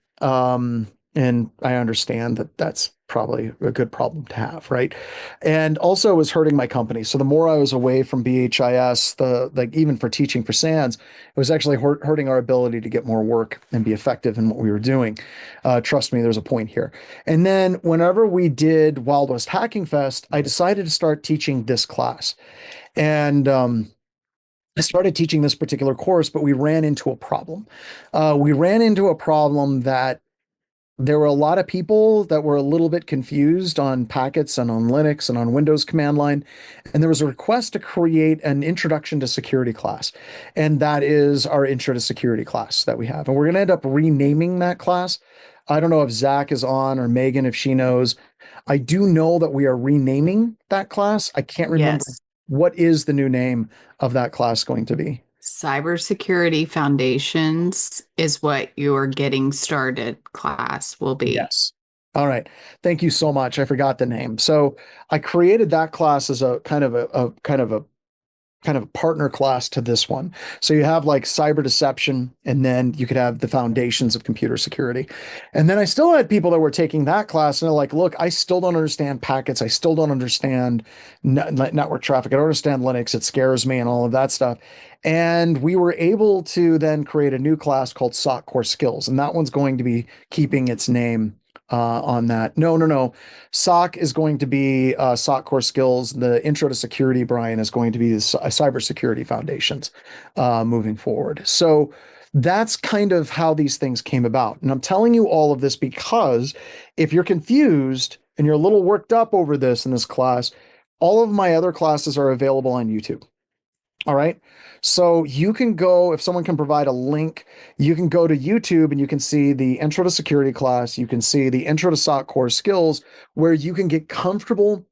And I understand that that's probably a good problem to have, right? And also it was hurting my company. So the more I was away from BHIS, even for teaching for SANS, it was actually hurting our ability to get more work and be effective in what we were doing. Trust me, there's a point here. And then whenever we did Wild West Hacking Fest, I decided to start teaching this class. And I started teaching this particular course, but we ran into a problem. We ran into a problem that there were a lot of people that were a little bit confused on packets and on Linux and on Windows command line. And there was a request to create an introduction to security class. And that is our intro to security class that we have. And we're going to end up renaming that class I don't know if Zach is on or Megan, if she knows. I do know that we are renaming that class. I can't remember Yes. what is the new name of that class going to be. Cybersecurity Foundations is what your getting started class will be. Yes. All right. Thank you so much. I forgot the name. So I created that class as a kind of a partner class to this one. So you have like cyber deception, and then you could have the foundations of computer security. And then I still had people that were taking that class and they're like, look, I still don't understand packets. I still don't understand network traffic. I don't understand Linux. It scares me and all of that stuff. And we were able to then create a new class called SOC Core Skills. And that one's going to be keeping its name on that. No. SOC is going to be SOC Core Skills. The Intro to Security, Brian, is going to be the cybersecurity foundations moving forward. So that's kind of how these things came about. And I'm telling you all of this because if you're confused and you're a little worked up over this in this class, all of my other classes are available on YouTube. All right. So you can go, if someone can provide a link, you can go to YouTube and you can see the intro to security class. You can see the intro to SOC core skills where you can get comfortable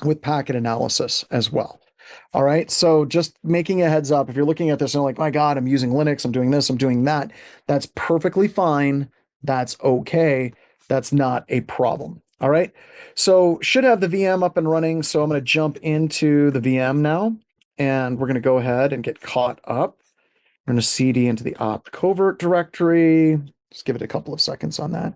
with packet analysis as well. All right. So just making a heads up, if you're looking at this and you're like, my God, I'm using Linux, I'm doing this, I'm doing that. That's perfectly fine. That's okay. That's not a problem. All right. So should have the VM up and running. So I'm going to jump into the VM now, and we're going to go ahead and get caught up. We're going to CD into the opt covert directory. Just give it a couple of seconds on that.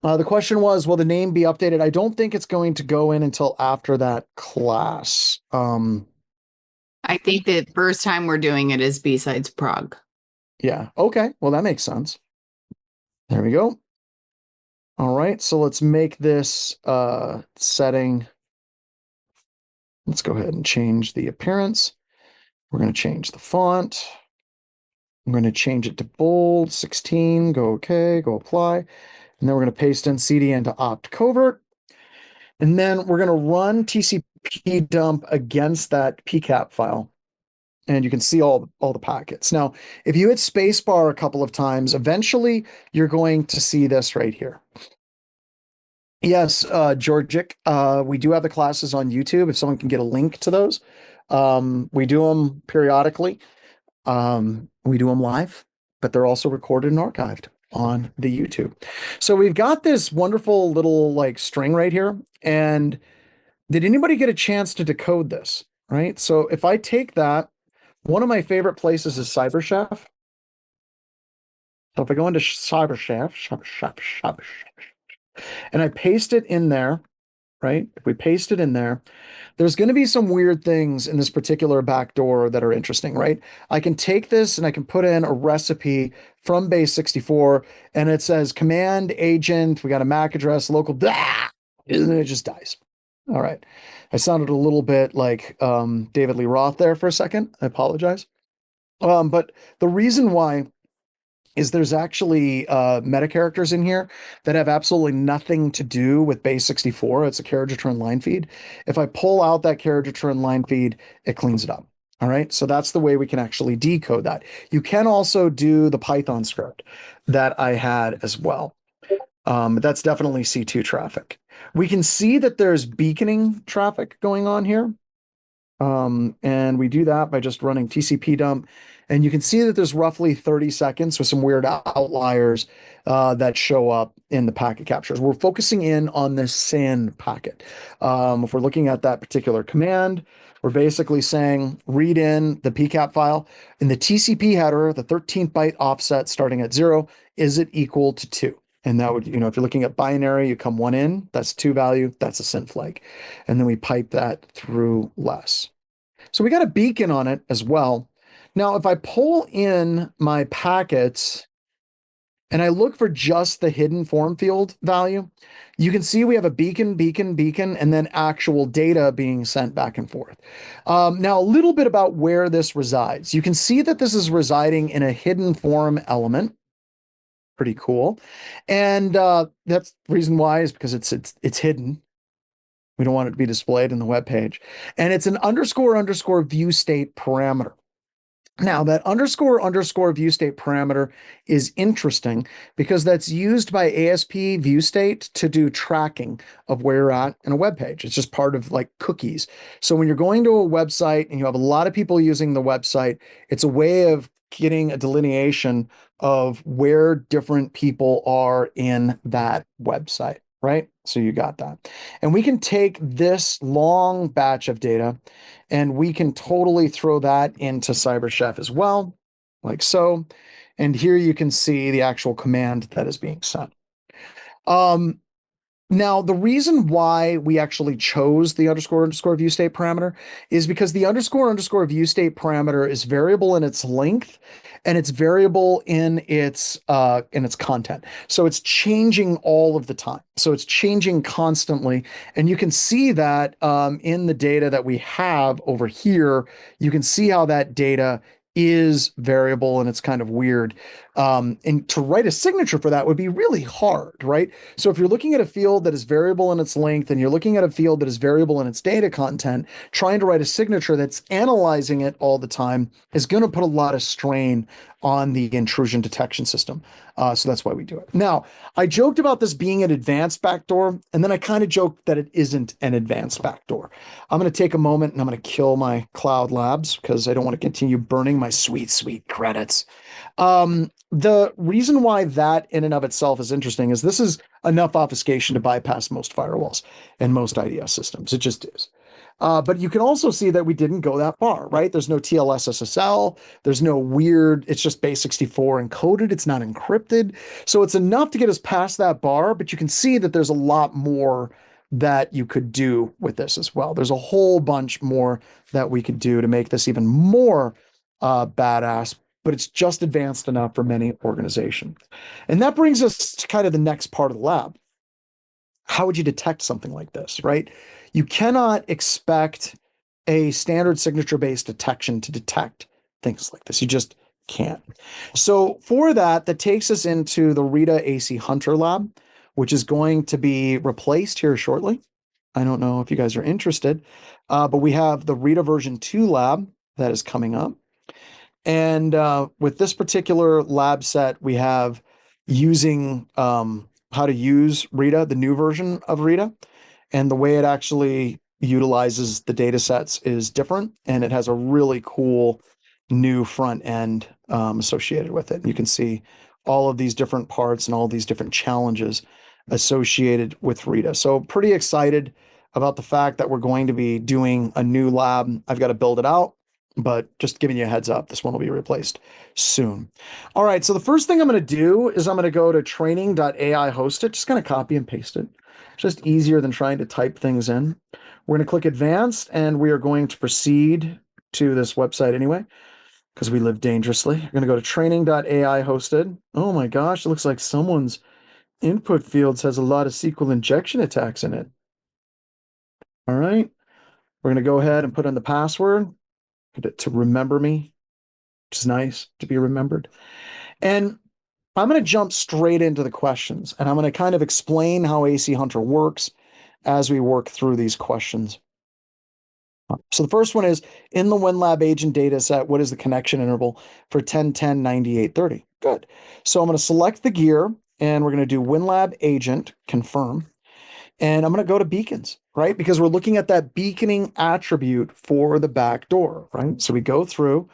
The question was, will the name be updated? I don't think it's going to go in until after that class. I think the first time we're doing it is B-Sides Prague. Yeah. Okay. Well, that makes sense. There we go. All right. So let's make this setting. Let's go ahead and change the appearance. We're going to change the font. I'm going to change it to bold, 16. Go OK. Go apply. And then we're going to paste in CD into opt covert. And then we're going to run TCP dump against that PCAP file. And you can see all the packets. Now, if you hit spacebar a couple of times, eventually you're going to see this right here. Yes, Georgic, we do have the classes on YouTube. If someone can get a link to those, we do them periodically. We do them live, but they're also recorded and archived on the YouTube. So we've got this wonderful little like string right here. And did anybody get a chance to decode this? Right. So if I take that, one of my favorite places is CyberChef. So if I go into CyberChef, and I paste it in there, right? If we paste it in there, there's going to be some weird things in this particular backdoor that are interesting, right? I can take this and I can put in a recipe from base 64 and it says command agent, we got a MAC address, local, blah, and then it just dies. All right. I sounded a little bit like David Lee Roth there for a second. I apologize. But the reason why is there's actually meta characters in here that have absolutely nothing to do with base 64. It's a carriage return line feed. If I pull out that carriage return line feed, it cleans it up. All right. So that's the way we can actually decode that. You can also do the Python script that I had as well. That's definitely C2 traffic. We can see that there's beaconing traffic going on here. And we do that by just running TCP dump. And you can see that there's roughly 30 seconds with some weird outliers that show up in the packet captures. We're focusing in on this SYN packet. If we're looking at that particular command, we're basically saying read in the PCAP file. In the TCP header, the 13th byte offset starting at 0, is it equal to 2? And that would, if you're looking at binary, you come 1 in, that's 2 value, that's a SYN flag. And then we pipe that through less. So we got a beacon on it as well. Now, if I pull in my packets and I look for just the hidden form field value, you can see we have a beacon, and then actual data being sent back and forth. Now, a little bit about where this resides. You can see that this is residing in a hidden form element. Pretty cool. And that's the reason why is because it's hidden. We don't want it to be displayed in the web page. And it's an underscore view state parameter. Now, that underscore view state parameter is interesting because that's used by ASP view state to do tracking of where you're at in a web page. It's just part of like cookies. So when you're going to a website and you have a lot of people using the website, it's a way of getting a delineation of where different people are in that website, right? So you got that. And we can take this long batch of data and we can totally throw that into CyberChef as well, like so. And here you can see the actual command that is being sent. Now, the reason why we actually chose the underscore view state parameter is because the underscore view state parameter is variable in its length and it's variable in its content. So it's changing all of the time. So it's changing constantly. And you can see that in the data that we have over here, you can see how that data is variable and it's kind of weird. And to write a signature for that would be really hard, right? So if you're looking at a field that is variable in its length and you're looking at a field that is variable in its data content, trying to write a signature that's analyzing it all the time is going to put a lot of strain on the intrusion detection system. So that's why we do it. Now, I joked about this being an advanced backdoor, and then I kind of joked that it isn't an advanced backdoor. I'm going to take a moment and I'm going to kill my Cloud Labs because I don't want to continue burning my sweet, sweet credits. The reason why that in and of itself is interesting is this is enough obfuscation to bypass most firewalls and most IDS systems. It just is. But you can also see that we didn't go that far, right? There's no TLS SSL. There's no weird, it's just base64 encoded. It's not encrypted. So it's enough to get us past that bar, but you can see that there's a lot more that you could do with this as well. There's a whole bunch more that we could do to make this even more badass, but it's just advanced enough for many organizations. And that brings us to kind of the next part of the lab. How would you detect something like this, right? You cannot expect a standard signature-based detection to detect things like this. You just can't. So for that, that takes us into the Rita AC Hunter lab, which is going to be replaced here shortly. I don't know if you guys are interested, but we have the Rita version 2 lab that is coming up. And with this particular lab set, we have using how to use Rita, the new version of Rita, and the way it actually utilizes the data sets is different, and it has a really cool new front end associated with it. And you can see all of these different parts and all these different challenges associated with Rita. So pretty excited about the fact that we're going to be doing a new lab. I've got to build it out, but just giving you a heads up, this one will be replaced soon. All right, so the first thing I'm going to do is I'm going to go to training.ai host it, just kind of copy and paste it. It's just easier than trying to type things in. We're going to click advanced and we are going to proceed to this website anyway, because we live dangerously. We're going to go to training.ai hosted. Oh my gosh, it looks like someone's input fields has a lot of SQL injection attacks in it. All right, we're going to go ahead and put in the password to remember me, which is nice to be remembered. And I'm going to jump straight into the questions, and I'm going to kind of explain how AC Hunter works as we work through these questions. So the first one is, in the WinLab agent data set, what is the connection interval for 10.10.98.30? Good. So I'm going to select the gear, and we're going to do WinLab agent, confirm. And I'm going to go to beacons, right? Because we're looking at that beaconing attribute for the backdoor, right? So we go through.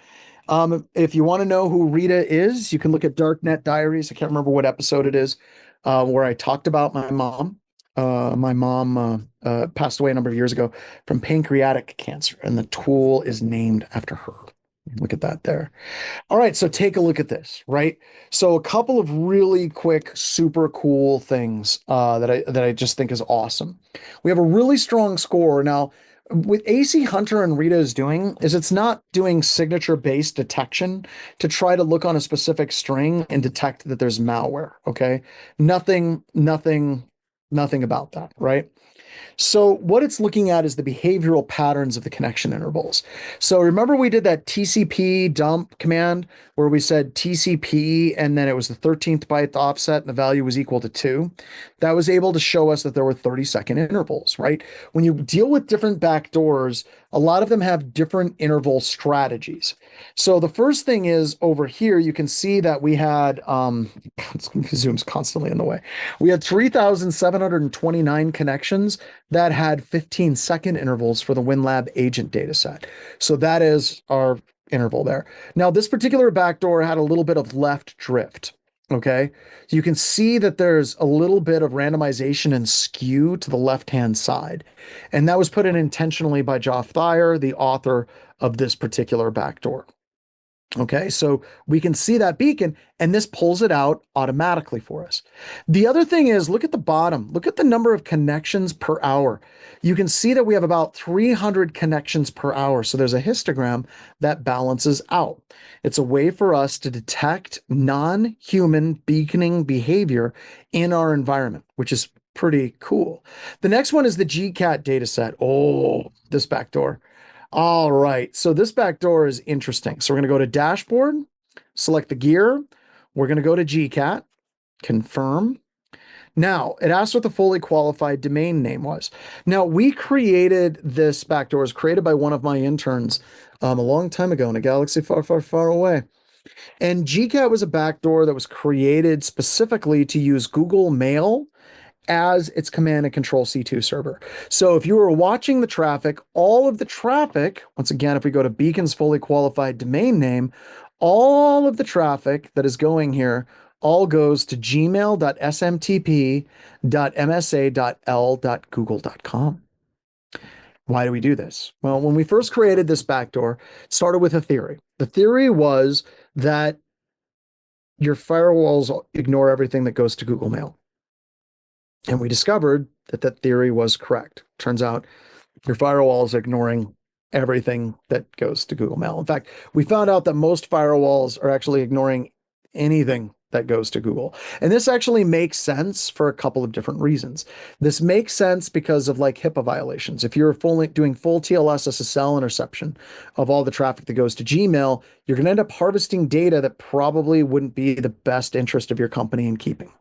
If you want to know who Rita is, you can look at Darknet Diaries. I can't remember what episode it is, where I talked about my mom. My mom passed away a number of years ago from pancreatic cancer, and the tool is named after her. Look at that there. All right, so take a look at this, right? So a couple of really quick, super cool things that I just think is awesome. We have a really strong score. Now, what AC Hunter and Rita is doing is it's not doing signature-based detection to try to look on a specific string and detect that there's malware, okay? Nothing about that, right? So what it's looking at is the behavioral patterns of the connection intervals. So remember we did that TCP dump command where we said TCP and then it was the 13th byte offset and the value was equal to 2. That was able to show us that there were 30-second intervals, right? When you deal with different backdoors, a lot of them have different interval strategies. So the first thing is over here, you can see that we had, Zoom's constantly in the way. We had 3,729 connections that had 15-second intervals for the WinLab agent data set. So that is our interval there. Now, this particular backdoor had a little bit of left drift. Okay, so you can see that there's a little bit of randomization and skew to the left-hand side. And that was put in intentionally by Geoff Thayer, the author of this particular backdoor. Okay, so we can see that beacon, and this pulls it out automatically for us. The other thing is, look at the bottom. Look at the number of connections per hour. You can see that we have about 300 connections per hour. So there's a histogram that balances out. It's a way for us to detect non-human beaconing behavior in our environment, which is pretty cool. The next one is the GCAT dataset. Oh, this backdoor. All right, so this backdoor is interesting. So we're going to go to dashboard, select the gear. We're going to go to GCAT, confirm. Now, it asks what the fully qualified domain name was. Now, we created this backdoor, it was created by one of my interns a long time ago in a galaxy far, far, far away. And GCAT was a backdoor that was created specifically to use Google Mail as its command and control C2 server. So if you were watching the traffic, all of the traffic, once again, if we go to Beacon's fully qualified domain name, all of the traffic that is going here all goes to gmail.smtp.msa.l.google.com. Why do we do this? Well, when we first created this backdoor, it started with a theory. The theory was that your firewalls ignore everything that goes to Google Mail. And we discovered that that theory was correct. Turns out your firewall is ignoring everything that goes to Google Mail. In fact, we found out that most firewalls are actually ignoring anything that goes to Google. And this actually makes sense for a couple of different reasons. This makes sense because of like HIPAA violations. If you're doing full TLS SSL interception of all the traffic that goes to Gmail, you're going to end up harvesting data that probably wouldn't be the best interest of your company in keeping.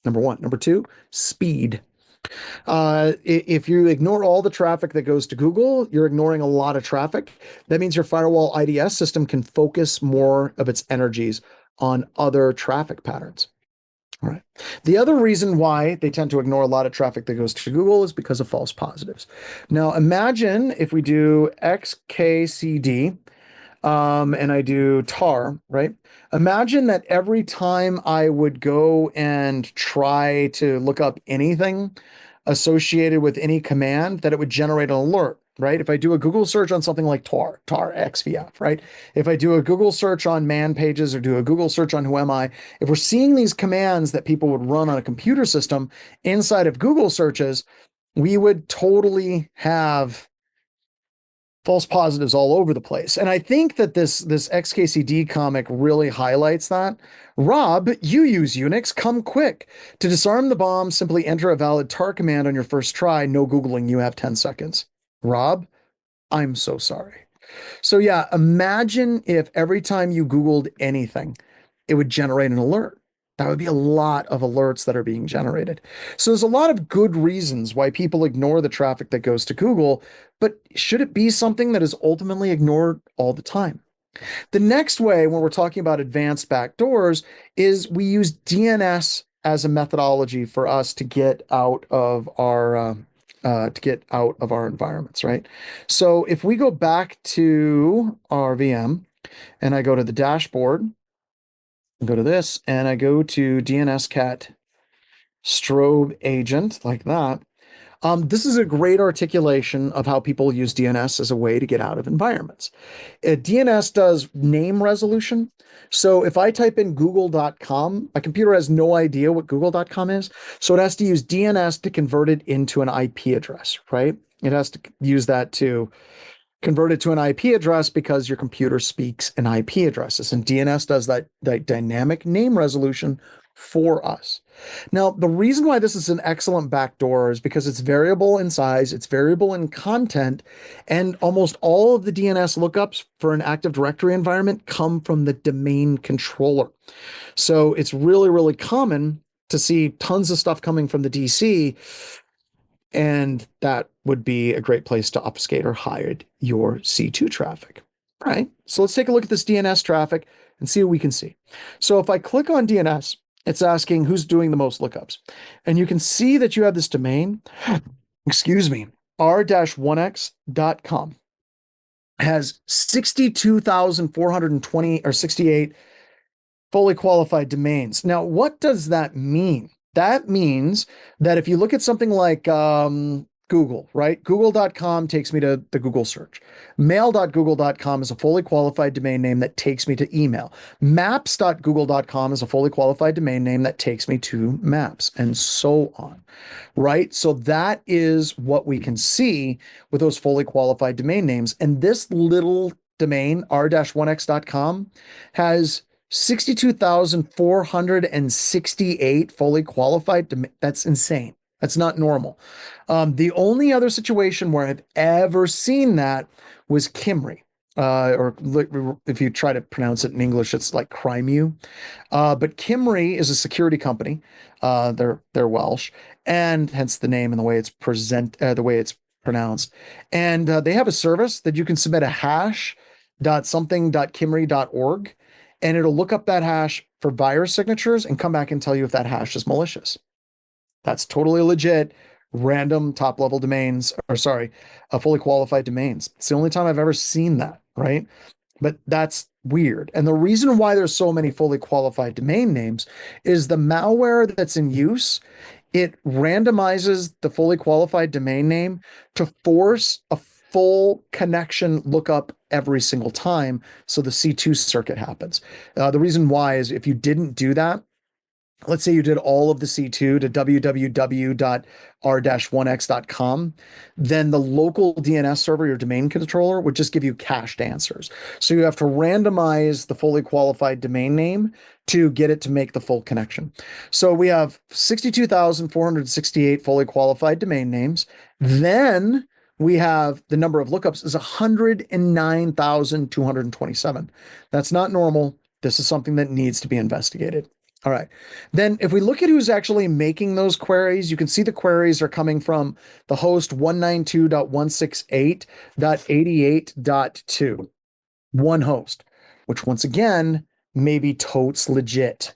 Number one. Number two, speed. If you ignore all the traffic that goes to Google, you're ignoring a lot of traffic. That means your firewall IDS system can focus more of its energies on other traffic patterns. All right. The other reason why they tend to ignore a lot of traffic that goes to Google is because of false positives. Now, imagine if we do XKCD, and I do tar, right? Imagine that every time I would go and try to look up anything associated with any command, that it would generate an alert, right? If I do a Google search on something like tar XVF, right? If I do a Google search on man pages or do a Google search on who am I, if we're seeing these commands that people would run on a computer system inside of Google searches, we would totally have false positives all over the place. And I think that this XKCD comic really highlights that. Rob, you use Unix, come quick. To disarm the bomb, simply enter a valid tar command on your first try. No Googling, you have 10 seconds. Rob, I'm so sorry. So yeah, imagine if every time you Googled anything, it would generate an alert. That would be a lot of alerts that are being generated. So there's a lot of good reasons why people ignore the traffic that goes to Google, but should it be something that is ultimately ignored all the time? The next way, when we're talking about advanced backdoors, is we use DNS as a methodology for us to get out of our environments, right? So if we go back to our VM and I go to the dashboard, go to this, and I go to DNS cat strobe agent like that. This is a great articulation of how people use DNS as a way to get out of environments. DNS does name resolution. So if I type in google.com, my computer has no idea what google.com is. So it has to use DNS to convert it into an IP address, right? It has to use that to convert it to an IP address because your computer speaks in IP addresses, and DNS does that dynamic name resolution for us. Now, the reason why this is an excellent backdoor is because it's variable in size, it's variable in content, and almost all of the DNS lookups for an Active Directory environment come from the domain controller. So it's really, really common to see tons of stuff coming from the DC. And that would be a great place to obfuscate or hide your C2 traffic. All right, so let's take a look at this DNS traffic and see what we can see. So if I click on DNS, it's asking who's doing the most lookups. And you can see that you have this domain, excuse me, r-1x.com has 62,420 or 68 fully qualified domains. Now, what does that mean? That means that if you look at something like Google, right? Google.com takes me to the Google search. Mail.google.com is a fully qualified domain name that takes me to email. Maps.google.com is a fully qualified domain name that takes me to maps, and so on, right? So that is what we can see with those fully qualified domain names. And this little domain, r-1x.com, has 62,468 fully qualified. That's insane. That's not normal. The only other situation where I've ever seen that was Kimry. Or if you try to pronounce it in English, it's like Crimeu. But Kimry is a security company. They're Welsh, and hence the name and the way it's the way it's pronounced. And they have a service that you can submit a hash.something.kimry.org, and it'll look up that hash for virus signatures and come back and tell you if that hash is malicious. That's totally legit. Random top level domains, or sorry, fully qualified domains. It's the only time I've ever seen that, right? But that's weird. And the reason why there's so many fully qualified domain names is the malware that's in use. It randomizes the fully qualified domain name to force a full connection lookup every single time. So the C2 circuit happens. The reason why is if you didn't do that, let's say you did all of the C2 to www.r-1x.com, then the local DNS server, your domain controller, would just give you cached answers. So you have to randomize the fully qualified domain name to get it to make the full connection. So we have 62,468 fully qualified domain names. Then we have the number of lookups is 109,227. That's not normal. This is something that needs to be investigated. All right. Then if we look at who's actually making those queries, you can see the queries are coming from the host 192.168.88.2. One host, which once again, maybe totes legit.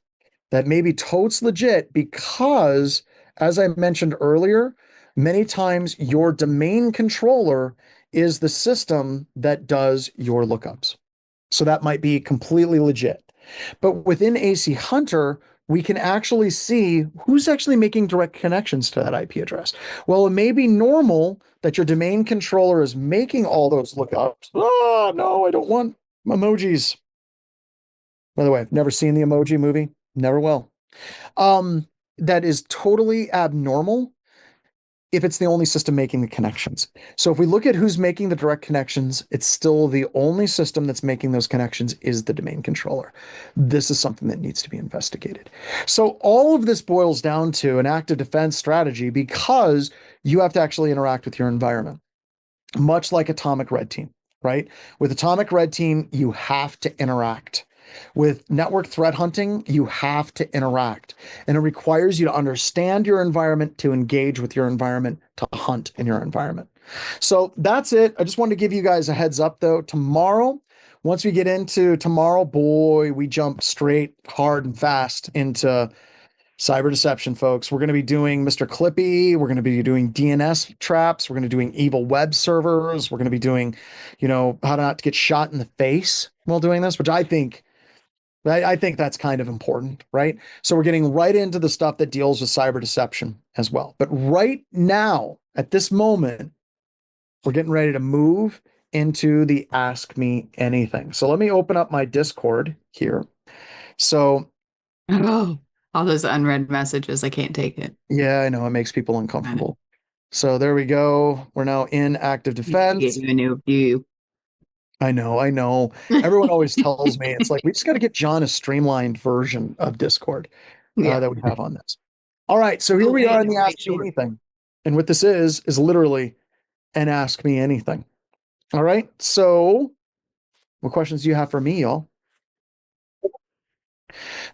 That may be totes legit because, as I mentioned earlier, many times your domain controller is the system that does your lookups. So that might be completely legit. But within AC Hunter, we can actually see who's actually making direct connections to that IP address. Well, it may be normal that your domain controller is making all those lookups. Oh, no, I don't want emojis. By the way, I've never seen the Emoji Movie. Never will. That is totally abnormal if it's the only system making the connections. So if we look at who's making the direct connections, it's still the only system that's making those connections is the domain controller. This is something that needs to be investigated. So all of this boils down to an active defense strategy because you have to actually interact with your environment, much like Atomic Red Team, right? With Atomic Red Team, you have to interact. With network threat hunting, you have to interact, and it requires you to understand your environment, to engage with your environment, to hunt in your environment. So that's it. I just wanted to give you guys a heads up though. Tomorrow, once we get into tomorrow, boy, we jump straight hard and fast into cyber deception, folks. We're going to be doing Mr. Clippy. We're going to be doing DNS traps. We're going to be doing evil web servers. We're going to be doing, how not to get shot in the face while doing this, which I think that's kind of important, right? So we're getting right into the stuff that deals with cyber deception as well. But right now, at this moment, we're getting ready to move into the Ask Me Anything. So let me open up my Discord here. So, Oh, all those unread messages. I can't take it. yeah, I know it makes people uncomfortable. So there we go. We're now in active defense. Get you a new view. I know. Everyone always tells me it's like we just got to get John a streamlined version of Discord that we have on this. All right, so here we are in the Ask Me Anything, and what this is literally an Ask Me Anything. All right, so what questions do you have for me, y'all?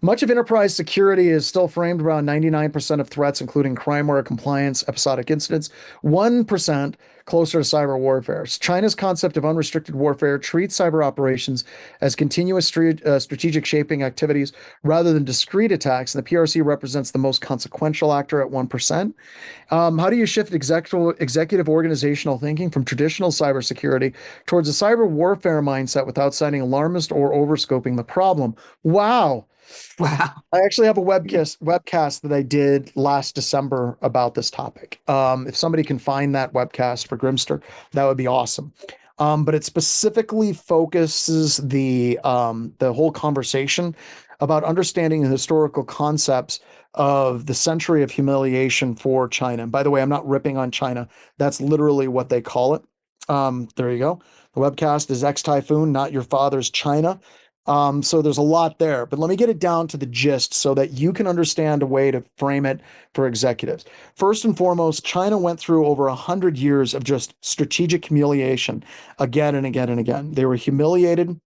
Much of enterprise security is still framed around 99% of threats, including crimeware compliance, episodic incidents, 1% closer to cyber warfare. China's concept of unrestricted warfare treats cyber operations as continuous strategic shaping activities rather than discrete attacks, and the PRC represents the most consequential actor at 1%. How do you shift executive organizational thinking from traditional cybersecurity towards a cyber warfare mindset without sounding alarmist or overscoping the problem? Wow. Wow. I actually have a webcast that I did last December about this topic. If somebody can find that webcast for Grimster, that would be awesome. But it specifically focuses the whole conversation about understanding the historical concepts of the century of humiliation for China. And by the way, I'm not ripping on China. That's literally what they call it. There you go. The webcast is X Typhoon, Not Your Father's China. So there's a lot there, but let me get it down to the gist so that you can understand a way to frame it for executives. First and foremost, China went through over 100 years of just strategic humiliation again and again and again. They were humiliated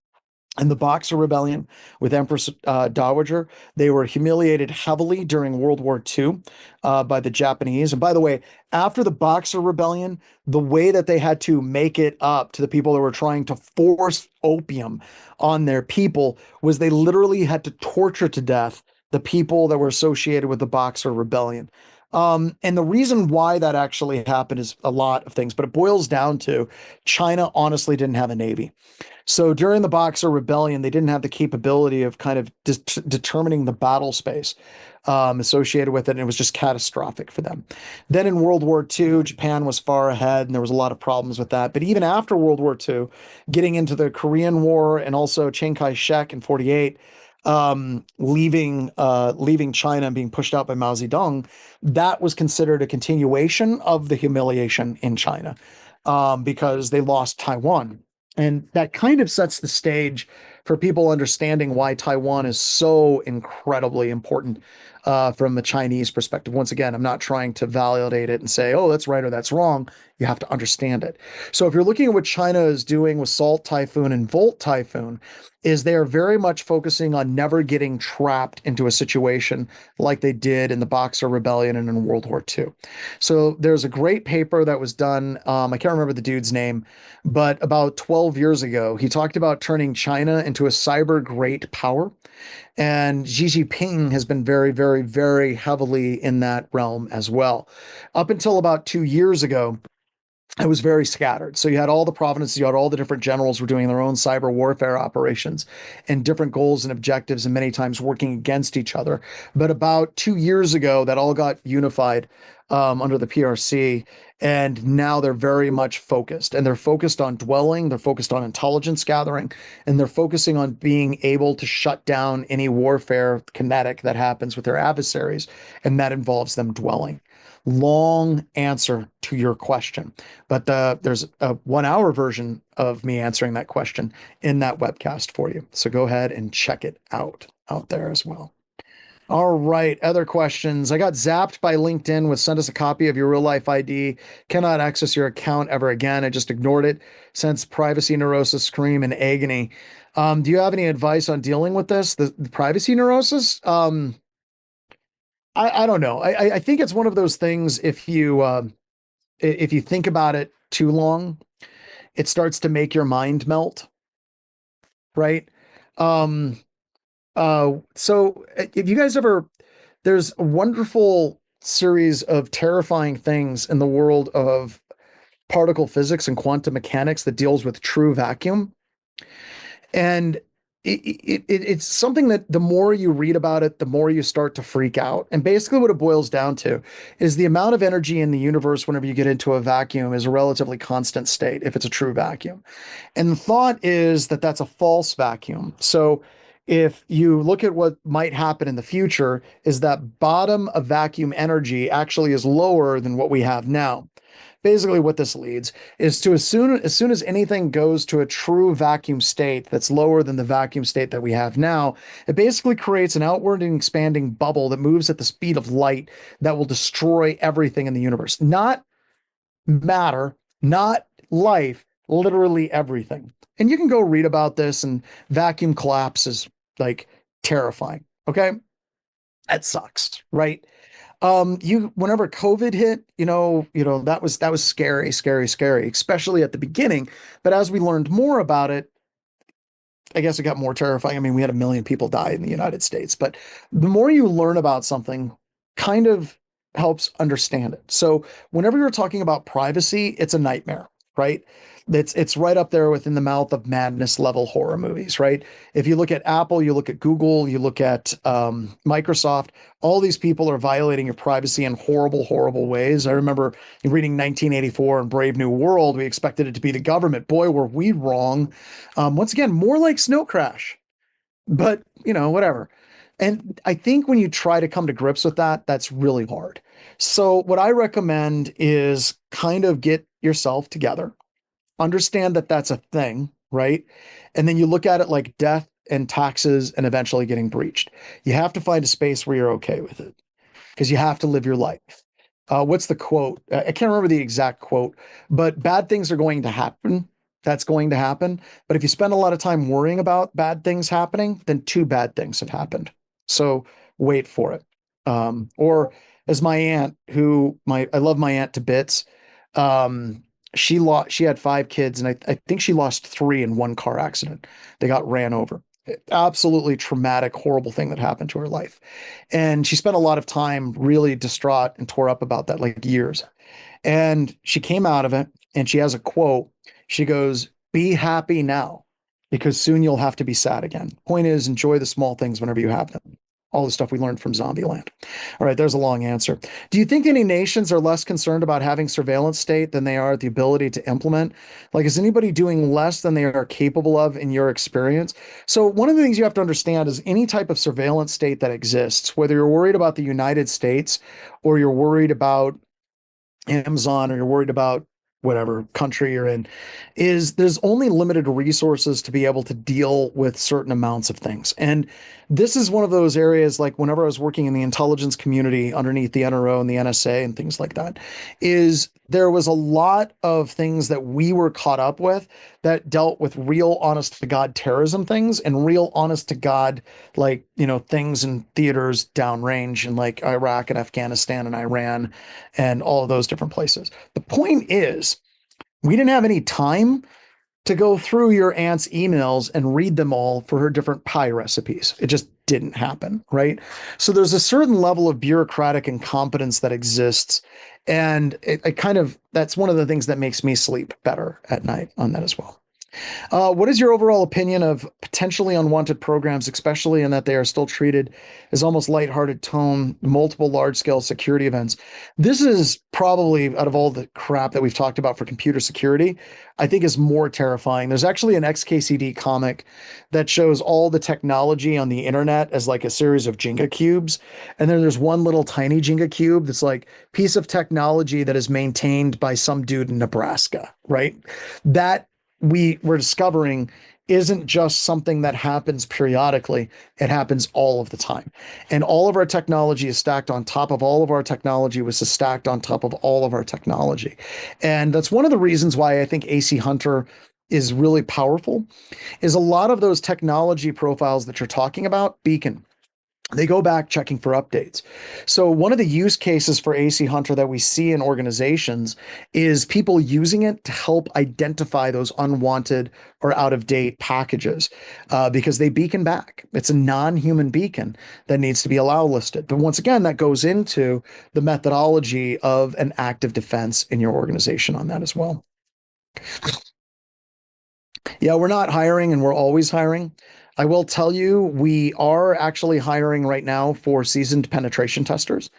in the Boxer Rebellion with Empress Dowager. They were humiliated heavily during World War II by the Japanese. And by the way, after the Boxer Rebellion, the way that they had to make it up to the people that were trying to force opium on their people was they literally had to torture to death the people that were associated with the Boxer Rebellion. And the reason why that actually happened is a lot of things, but it boils down to China honestly didn't have a navy. So during the Boxer Rebellion, they didn't have the capability of kind of determining the battle space associated with it, and it was just catastrophic for them. Then in World War II, Japan was far ahead, and there was a lot of problems with that. But even after World War II, getting into the Korean War and also Chiang Kai-shek in 48, leaving China and being pushed out by Mao Zedong, that was considered a continuation of the humiliation in China because they lost Taiwan. And that kind of sets the stage for people understanding why Taiwan is so incredibly important from the Chinese perspective. Once again, I'm not trying to validate it and say, oh, that's right or that's wrong. You have to understand it. So if you're looking at what China is doing with Salt Typhoon and Volt Typhoon, is they are very much focusing on never getting trapped into a situation like they did in the Boxer Rebellion and in World War II. So there's a great paper that was done. I can't remember the dude's name, but about 12 years ago, he talked about turning China into a cyber great power. And Xi Jinping has been very, very, very heavily in that realm as well. Up until about 2 years ago, it was very scattered. So you had all the provinces, you had all the different generals were doing their own cyber warfare operations and different goals and objectives, and many times working against each other. But about 2 years ago, that all got unified under the PRC. And now they're very much focused, and they're focused on dwelling, they're focused on intelligence gathering, and they're focusing on being able to shut down any warfare kinetic that happens with their adversaries. And that involves them dwelling. Long answer to your question, but there's a 1 hour version of me answering that question in that webcast for you. So go ahead and check it out there as well. All right, other questions. I got zapped by LinkedIn with send us a copy of your real life ID. Cannot access your account ever again. I just ignored it. Since privacy neurosis, scream and agony. Do you have any advice on dealing with this? The privacy neurosis? I don't know. I think it's one of those things. If you think about it too long, it starts to make your mind melt, right? Um, so if you guys ever, there's a wonderful series of terrifying things in the world of particle physics and quantum mechanics that deals with true vacuum. And it's something that the more you read about it, the more you start to freak out. And basically, what it boils down to is the amount of energy in the universe whenever you get into a vacuum is a relatively constant state if it's a true vacuum. And the thought is that that's a false vacuum. So if you look at what might happen in the future, is that bottom of vacuum energy actually is lower than what we have now. Basically, what this leads is to as soon as anything goes to a true vacuum state that's lower than the vacuum state that we have now, it basically creates an outward and expanding bubble that moves at the speed of light that will destroy everything in the universe. Not matter, not life, literally everything. And you can go read about this, and vacuum collapse is like terrifying. Okay. That sucks, right? You whenever COVID hit, that was scary, scary, scary, especially at the beginning. But as we learned more about it, I guess it got more terrifying. I mean, we had 1 million people die in the United States, but the more you learn about something, kind of helps understand it. So whenever you're talking about privacy, it's a nightmare, right? It's right up there within the mouth of madness level horror movies, right? If you look at Apple, you look at Google, you look at Microsoft, all these people are violating your privacy in horrible, horrible ways. I remember reading 1984 and Brave New World, we expected it to be the government. Boy, were we wrong. Once again, more like Snow Crash, but whatever. And I think when you try to come to grips with that, that's really hard. So what I recommend is kind of get yourself together, understand that that's a thing, right? And then you look at it like death and taxes and eventually getting breached. You have to find a space where you're okay with it because you have to live your life. What's the quote? I can't remember the exact quote, but bad things are going to happen. That's going to happen. But if you spend a lot of time worrying about bad things happening, then two bad things have happened. So wait for it. Or as my aunt, I love my aunt to bits. Um, she had 5 kids, and I think she lost 3 in one car accident. They got ran over. Absolutely traumatic, horrible thing that happened to her life. And she spent a lot of time really distraught and tore up about that, like years. And she came out of it and she has a quote. She goes, "Be happy now because soon you'll have to be sad again." Point is, enjoy the small things whenever you have them. All the stuff we learned from Zombieland. All right, there's a long answer. Do you think any nations are less concerned about having surveillance state than they are the ability to implement? Like, is anybody doing less than they are capable of in your experience? So, one of the things you have to understand is any type of surveillance state that exists, whether you're worried about the United States or you're worried about Amazon or you're worried about whatever country you're in, is there's only limited resources to be able to deal with certain amounts of things. And this is one of those areas, like whenever I was working in the intelligence community underneath the NRO and the NSA and things like that, is there was a lot of things that we were caught up with that dealt with real honest to God terrorism things and real honest to God, like, things in theaters downrange in like Iraq and Afghanistan and Iran and all of those different places. The point is, we didn't have any time to go through your aunt's emails and read them all for her different pie recipes. It just didn't happen, right? So there's a certain level of bureaucratic incompetence that exists. And that's one of the things that makes me sleep better at night on that as well. What is your overall opinion of potentially unwanted programs, especially in that they are still treated as almost lighthearted tone, multiple large-scale security events? This is probably, out of all the crap that we've talked about for computer security, I think is more terrifying. There's actually an XKCD comic that shows all the technology on the internet as like a series of Jenga cubes. And then there's one little tiny Jenga cube that's like piece of technology that is maintained by some dude in Nebraska, right? That we were discovering isn't just something that happens periodically. It happens all of the time. And all of our technology is stacked on top of all of our technology, was stacked on top of all of our technology. And that's one of the reasons why I think AC Hunter is really powerful, is a lot of those technology profiles that you're talking about beacon. They go back checking for updates. So one of the use cases for AC Hunter that we see in organizations is people using it to help identify those unwanted or out of date packages because they beacon back. It's a non-human beacon that needs to be allow listed. But once again, that goes into the methodology of an active defense in your organization on that as well. Yeah, we're not hiring and we're always hiring. I will tell you, we are actually hiring right now for seasoned penetration testers.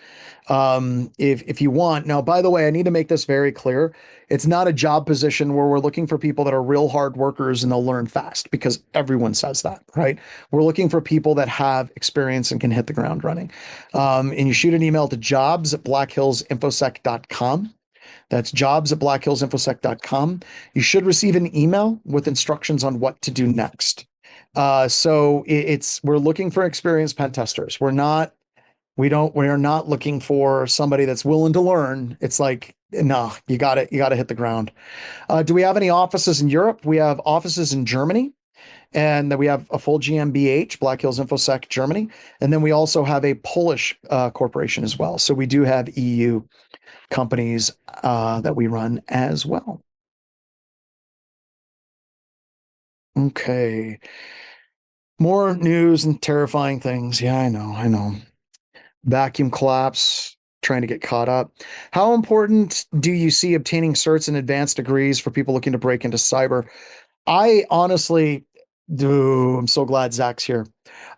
If you want. Now, by the way, I need to make this very clear. It's not a job position where we're looking for people that are real hard workers and they'll learn fast, because everyone says that, right? We're looking for people that have experience and can hit the ground running. And you shoot an email to jobs@blackhillsinfosec.com. That's jobs@blackhillsinfosec.com. You should receive an email with instructions on what to do next. We're looking for experienced pen testers. We are not looking for somebody that's willing to learn. It's like, no, you got to hit the ground. Do we have any offices in Europe? We have offices in Germany And then we have a full GmbH, Black Hills Infosec, Germany. And then we also have a Polish corporation as well. So we do have EU companies that we run as well. Okay. More news and terrifying things. Yeah, I know. I know. Vacuum collapse, trying to get caught up. How important do you see obtaining certs and advanced degrees for people looking to break into cyber? I honestly do. I'm so glad Zach's here.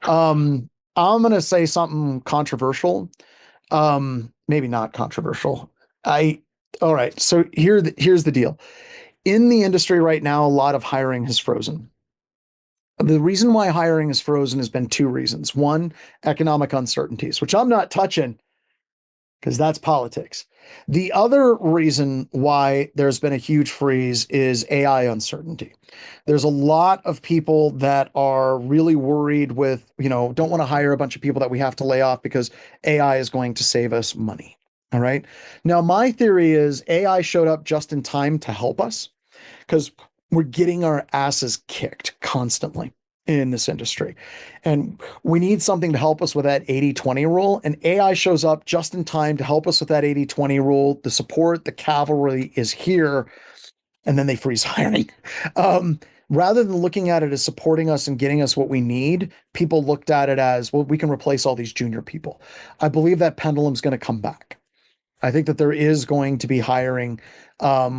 I'm gonna say something controversial. Maybe not controversial. I All right. So here's the deal. In the industry right now, a lot of hiring has frozen. The reason why hiring is frozen has been two reasons. One, economic uncertainties, which I'm not touching because that's politics. The other reason why there's been a huge freeze is AI uncertainty. There's a lot of people that are really worried with, don't want to hire a bunch of people that we have to lay off because AI is going to save us money. All right. Now, my theory is AI showed up just in time to help us because we're getting our asses kicked constantly in this industry. And we need something to help us with that 80/20 rule. And AI shows up just in time to help us with that 80/20 rule. The support, the cavalry is here, and then they freeze hiring. Rather than looking at it as supporting us and getting us what we need, people looked at it as, well, we can replace all these junior people. I believe that pendulum's going to come back. I think that there is going to be hiring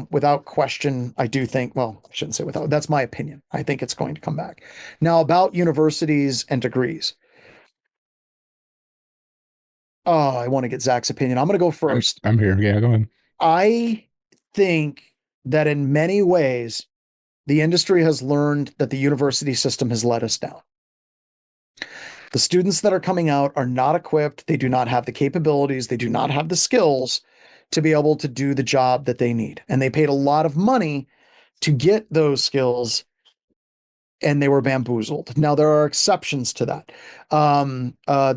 without question. I do think, well, I shouldn't say without, that's my opinion. I think it's going to come back. Now, about universities and degrees. Oh, I want to get Zach's opinion. I'm going to go first. I'm here. Yeah, go ahead. I think that in many ways, the industry has learned that the university system has let us down. The students that are coming out are not equipped. They do not have the capabilities. They do not have the skills to be able to do the job that they need. And they paid a lot of money to get those skills and they were bamboozled. Now, there are exceptions to that.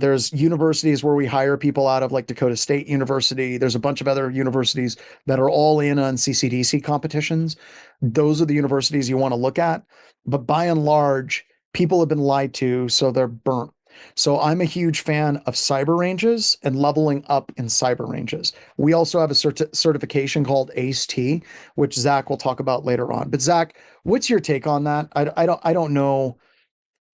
There's universities where we hire people out of like Dakota State University. There's a bunch of other universities that are all in on CCDC competitions. Those are the universities you want to look at. But by and large, people have been lied to, so they're burnt. So I'm a huge fan of cyber ranges and leveling up in cyber ranges. We also have a certification called ACE-T, which Zach will talk about later on. But Zach, what's your take on that? I don't know.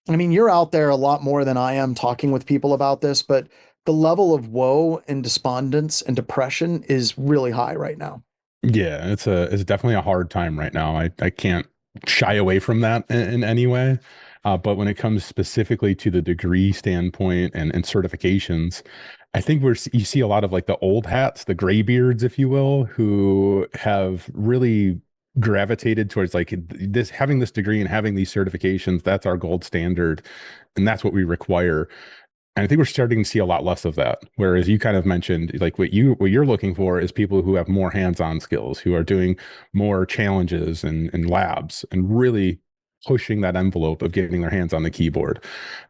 I mean, you're out there a lot more than I am talking with people about this, but the level of woe and despondence and depression is really high right now. Yeah, it's definitely a hard time right now. I can't shy away from that in any way. But when it comes specifically to the degree standpoint and certifications, I think you see a lot of like the old hats, the graybeards, if you will, who have really gravitated towards like this, having this degree and having these certifications. That's our gold standard, and that's what we require. And I think we're starting to see a lot less of that. Whereas you kind of mentioned, like what you're looking for is people who have more hands-on skills, who are doing more challenges and labs, and really pushing that envelope of getting their hands on the keyboard.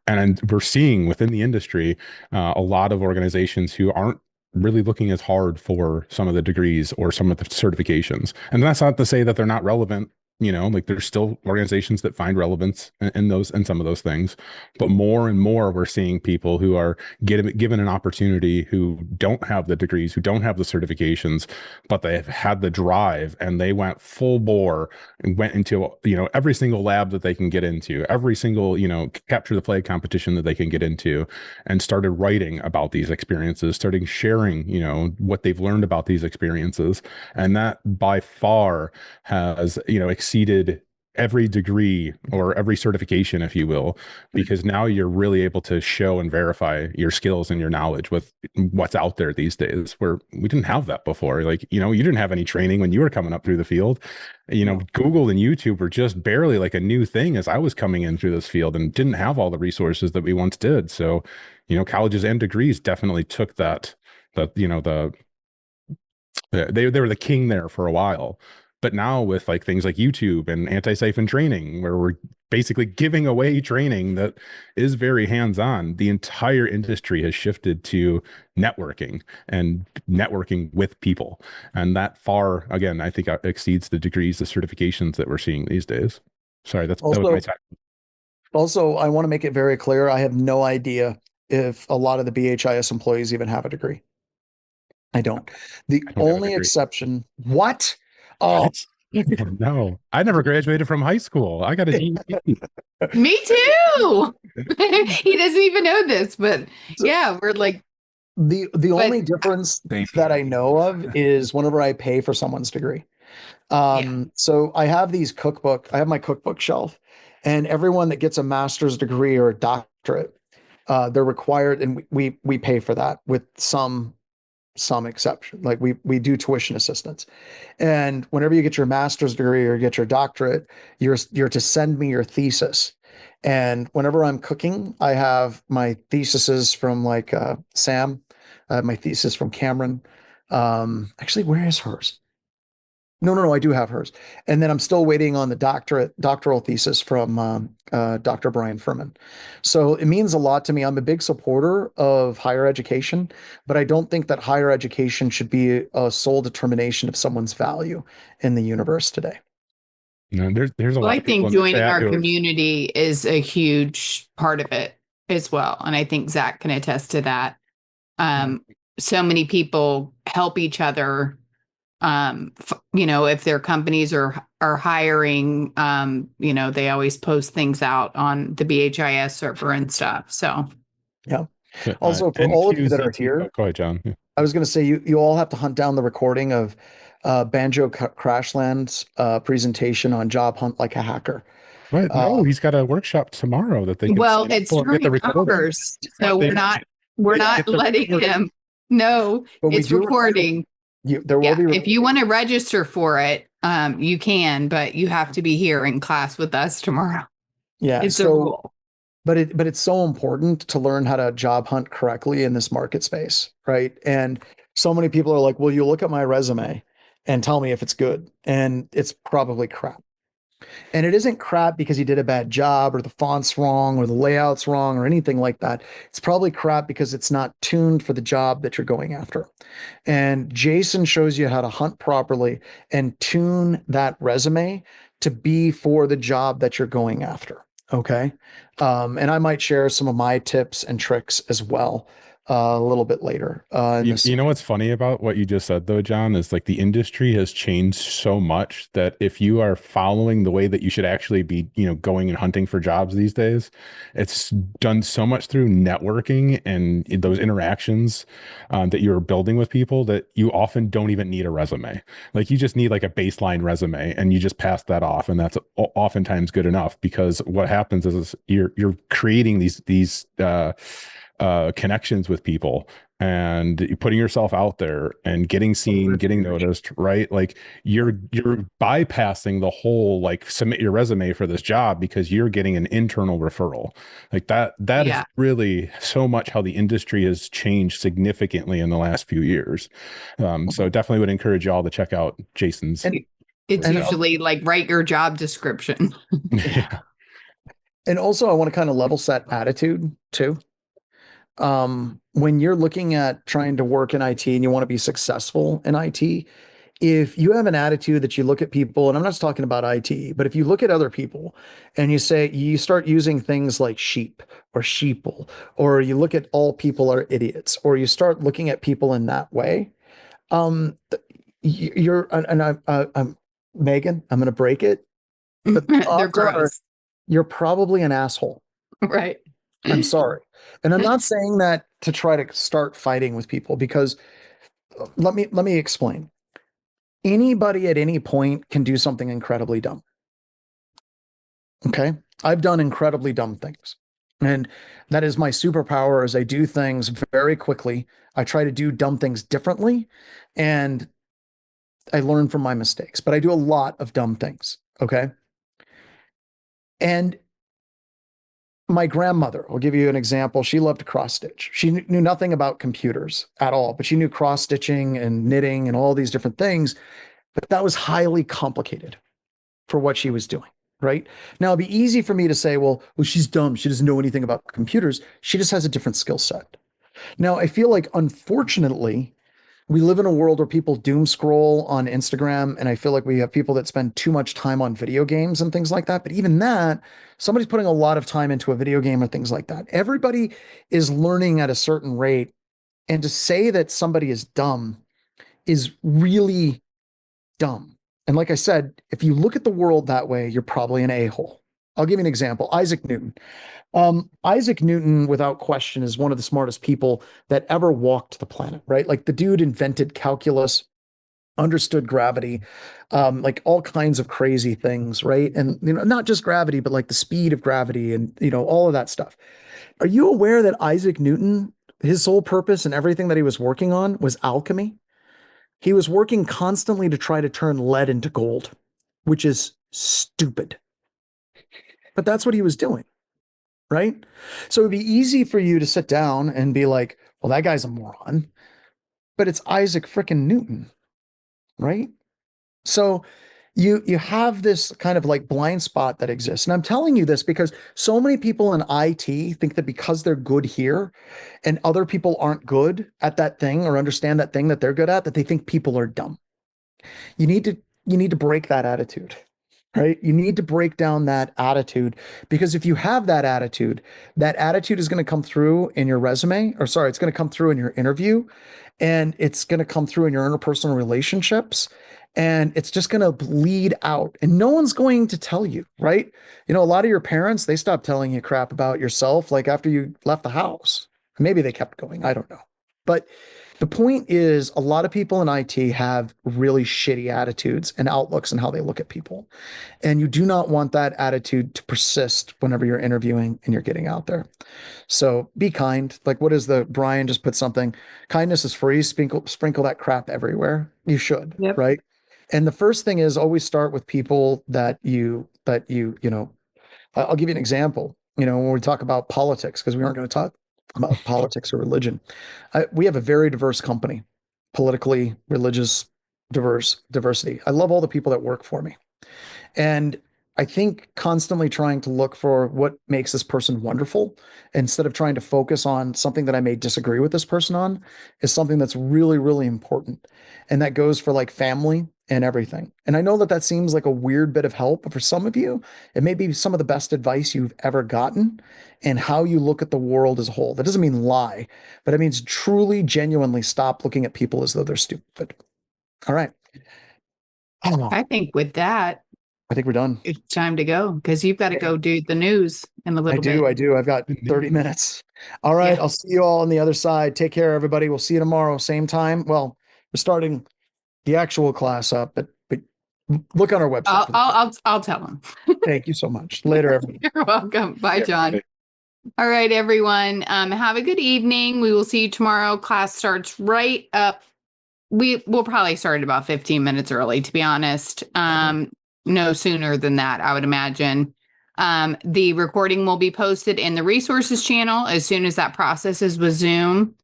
And we're seeing within the industry a lot of organizations who aren't really looking as hard for some of the degrees or some of the certifications. And that's not to say that they're not relevant. Like there's still organizations that find relevance in those and some of those things, but more and more we're seeing people who are given an opportunity, who don't have the degrees, who don't have the certifications, but they've had the drive and they went full bore and went into every single lab that they can get into, every single capture the flag competition that they can get into, and started writing about these experiences, starting sharing what they've learned about these experiences. And that by far has exceeded every degree or every certification, if you will, because now you're really able to show and verify your skills and your knowledge with what's out there these days, where we didn't have that before. Like, you didn't have any training when you were coming up through the field. No. Google and YouTube were just barely like a new thing as I was coming in through this field, and didn't have all the resources that we once did. So, colleges and degrees definitely took they were the king there for a while. But now with like things like YouTube and anti-siphon training, where we're basically giving away training that is very hands-on, the entire industry has shifted to networking and networking with people. And that far, again, I think exceeds the degrees, the certifications that we're seeing these days. Sorry, that was Also, my time. Also, I want to make it very clear, I have no idea if a lot of the BHIS employees even have a degree. I don't. The I don't have a only degree. exception, what? Oh, What? No, I never graduated from high school. I got a GED. Me too. He doesn't even know this, but yeah, we're like, the but only difference Thank that you. I know of is whenever I pay for someone's degree. yeah. So I have I have my cookbook shelf, and everyone that gets a master's degree or a doctorate, they're required, and we pay for that with some exception. Like we do tuition assistance. And whenever you get your master's degree or get your doctorate, you're to send me your thesis. And whenever I'm cooking, I have my theses from like Sam, I have my thesis from Cameron. Actually, where is hers? No, I do have hers. And then I'm still waiting on the doctoral thesis from Dr. Brian Furman. So it means a lot to me. I'm a big supporter of higher education, but I don't think that higher education should be a sole determination of someone's value in the universe today. You know, there's a Well, lot I of people think in the joining chat our who are, community is a huge part of it as well. And I think Zach can attest to that. Yeah. So many people help each other. You know, if their companies are hiring, you know, they always post things out on the BHIS server and stuff. So Yeah. Also, for all of you that are NQZT. Oh, here, go ahead, John. Yeah. I was going to say you all have to hunt down the recording of Banjo Crashland's presentation on Job Hunt Like a Hacker. What? No, he's got a workshop tomorrow that they can well, sign up it's for and get the during recording. hours, so They we're get not the letting recording. him. No, But we it's do record recording. there will Yeah, be if you want to register for it, you can, but you have to be here in class with us tomorrow. yeah. It's a So, rule. but it's so important to learn how to job hunt correctly in this market space, right? And so many people are like, "Well, you look at my resume and tell me if it's good," and it's probably crap. And it isn't crap because he did a bad job or the font's wrong or the layout's wrong or anything like that. It's probably crap because it's not tuned for the job that you're going after. And Jason shows you how to hunt properly and tune that resume to be for the job that you're going after. Okay. And I might share some of my tips and tricks as well a little bit later in this. You know what's funny about what you just said though, John, is like the industry has changed so much that if you are following the way that you should actually be, you know, going and hunting for jobs these days, it's done so much through networking and those interactions that you're building with people that you often don't even need a resume. Like you just need like a baseline resume and you just pass that off, and that's oftentimes good enough because what happens is you're creating these connections with people and putting yourself out there and getting seen, getting noticed, right? Like you're bypassing the whole like submit your resume for this job because you're getting an internal referral. Like that is Yeah, really so much how the industry has changed significantly in the last few years. So definitely would encourage y'all to check out Jason's. And it's and usually like write your job description. Yeah. and also I want to kind of level set attitude too. When you're looking at trying to work in IT and you want to be successful in IT, if you have an attitude that you look at people, and I'm not just talking about IT, but if you look at other people and you start using things like sheep or sheeple, or you look at all people are idiots, or you start looking at people in that way, um, you're, and I'm Megan, I'm going to break it, but They're odds are gross. you're probably an asshole. Right. I'm sorry. And I'm not saying that to try to start fighting with people because let me explain. Anybody at any point can do something incredibly dumb. Okay? I've done incredibly dumb things. And that is my superpower is I do things very quickly. I try to do dumb things differently and I learn from my mistakes, but I do a lot of dumb things, okay? And my grandmother, I'll give you an example. She loved cross stitch. She knew nothing about computers at all, but she knew cross stitching and knitting and all these different things. But that was highly complicated for what she was doing. Right now, it'd be easy for me to say, well, she's dumb. She doesn't know anything about computers. She just has a different skill set. Now, I feel like, unfortunately, We live in a world where people doom scroll on Instagram, and I feel like we have people that spend too much time on video games and things like that. But even that, somebody's putting a lot of time into a video game or things like that. Everybody is learning at a certain rate, and to say that somebody is dumb is really dumb. And like I said, if you look at the world that way, you're probably an a-hole. I'll give you an example. Isaac Newton. Isaac Newton, without question, is one of the smartest people that ever walked the planet, right? Like the dude invented calculus, understood gravity, like all kinds of crazy things, right? And not just gravity, but like the speed of gravity and all of that stuff. Are you aware that Isaac Newton, his sole purpose and everything that he was working on was alchemy? He was working constantly to try to turn lead into gold, which is stupid. But that's what he was doing, right? So it'd be easy for you to sit down and be like, well, that guy's a moron, but it's Isaac frickin' Newton, right? So you have this kind of like blind spot that exists. And I'm telling you this because so many people in IT think that because they're good here and other people aren't good at that thing or understand that thing that they're good at, that they think people are dumb. You need to you need to break that attitude, right? You need to break down that attitude because if you have that attitude is going to come through in your resume, or sorry, it's going to come through in your interview, and it's going to come through in your interpersonal relationships, and it's just going to bleed out. And no one's going to tell you, right? A lot of your parents, they stopped telling you crap about yourself like after you left the house. Maybe they kept going. I don't know. But the point is, a lot of people in IT have really shitty attitudes and outlooks and how they look at people. And you do not want that attitude to persist whenever you're interviewing and you're getting out there. So be kind. Like, what is Brian just put something, kindness is free. Sprinkle that crap everywhere. You should, Yep. right? And the first thing is always start with people I'll give you an example. When we talk about politics, because we aren't going to talk about politics or religion. We have a very diverse company, politically, religious, diversity. I love all the people that work for me. And I think constantly trying to look for what makes this person wonderful instead of trying to focus on something that I may disagree with this person on is something that's really, really important. And that goes for like family and everything. And I know that that seems like a weird bit of help, but for some of you, it may be some of the best advice you've ever gotten and how you look at the world as a whole. That doesn't mean lie, but it means truly, genuinely stop looking at people as though they're stupid. All right. I don't know. I think with that, I think we're done. it's time to go because you've got to go do the news in a little bit. I do. I've got 30 minutes. All right. Yeah. I'll see you all on the other side. Take care, everybody. We'll see you tomorrow, same time. Well, we're starting the actual class up, but look on our website. I'll tell them. Thank you so much. Later, everybody. You're welcome. Bye, John. All right, everyone. Have a good evening. We will see you tomorrow. Class starts right up. We will probably start about 15 minutes early, to be honest. No sooner than that, I would imagine. The recording will be posted in the resources channel as soon as that processes with Zoom.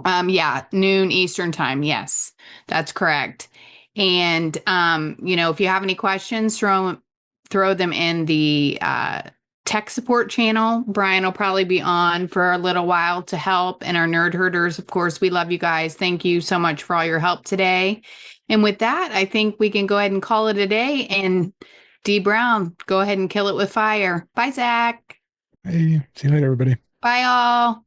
Noon Eastern time. Yes, that's correct. And, if you have any questions, throw them in the tech support channel. Brian will probably be on for a little while to help. And our nerd herders, of course, we love you guys. Thank you so much for all your help today. And with that, I think we can go ahead and call it a day. And D Brown, go ahead and kill it with fire. Bye, Zach. Hey, see you later, everybody. Bye, all.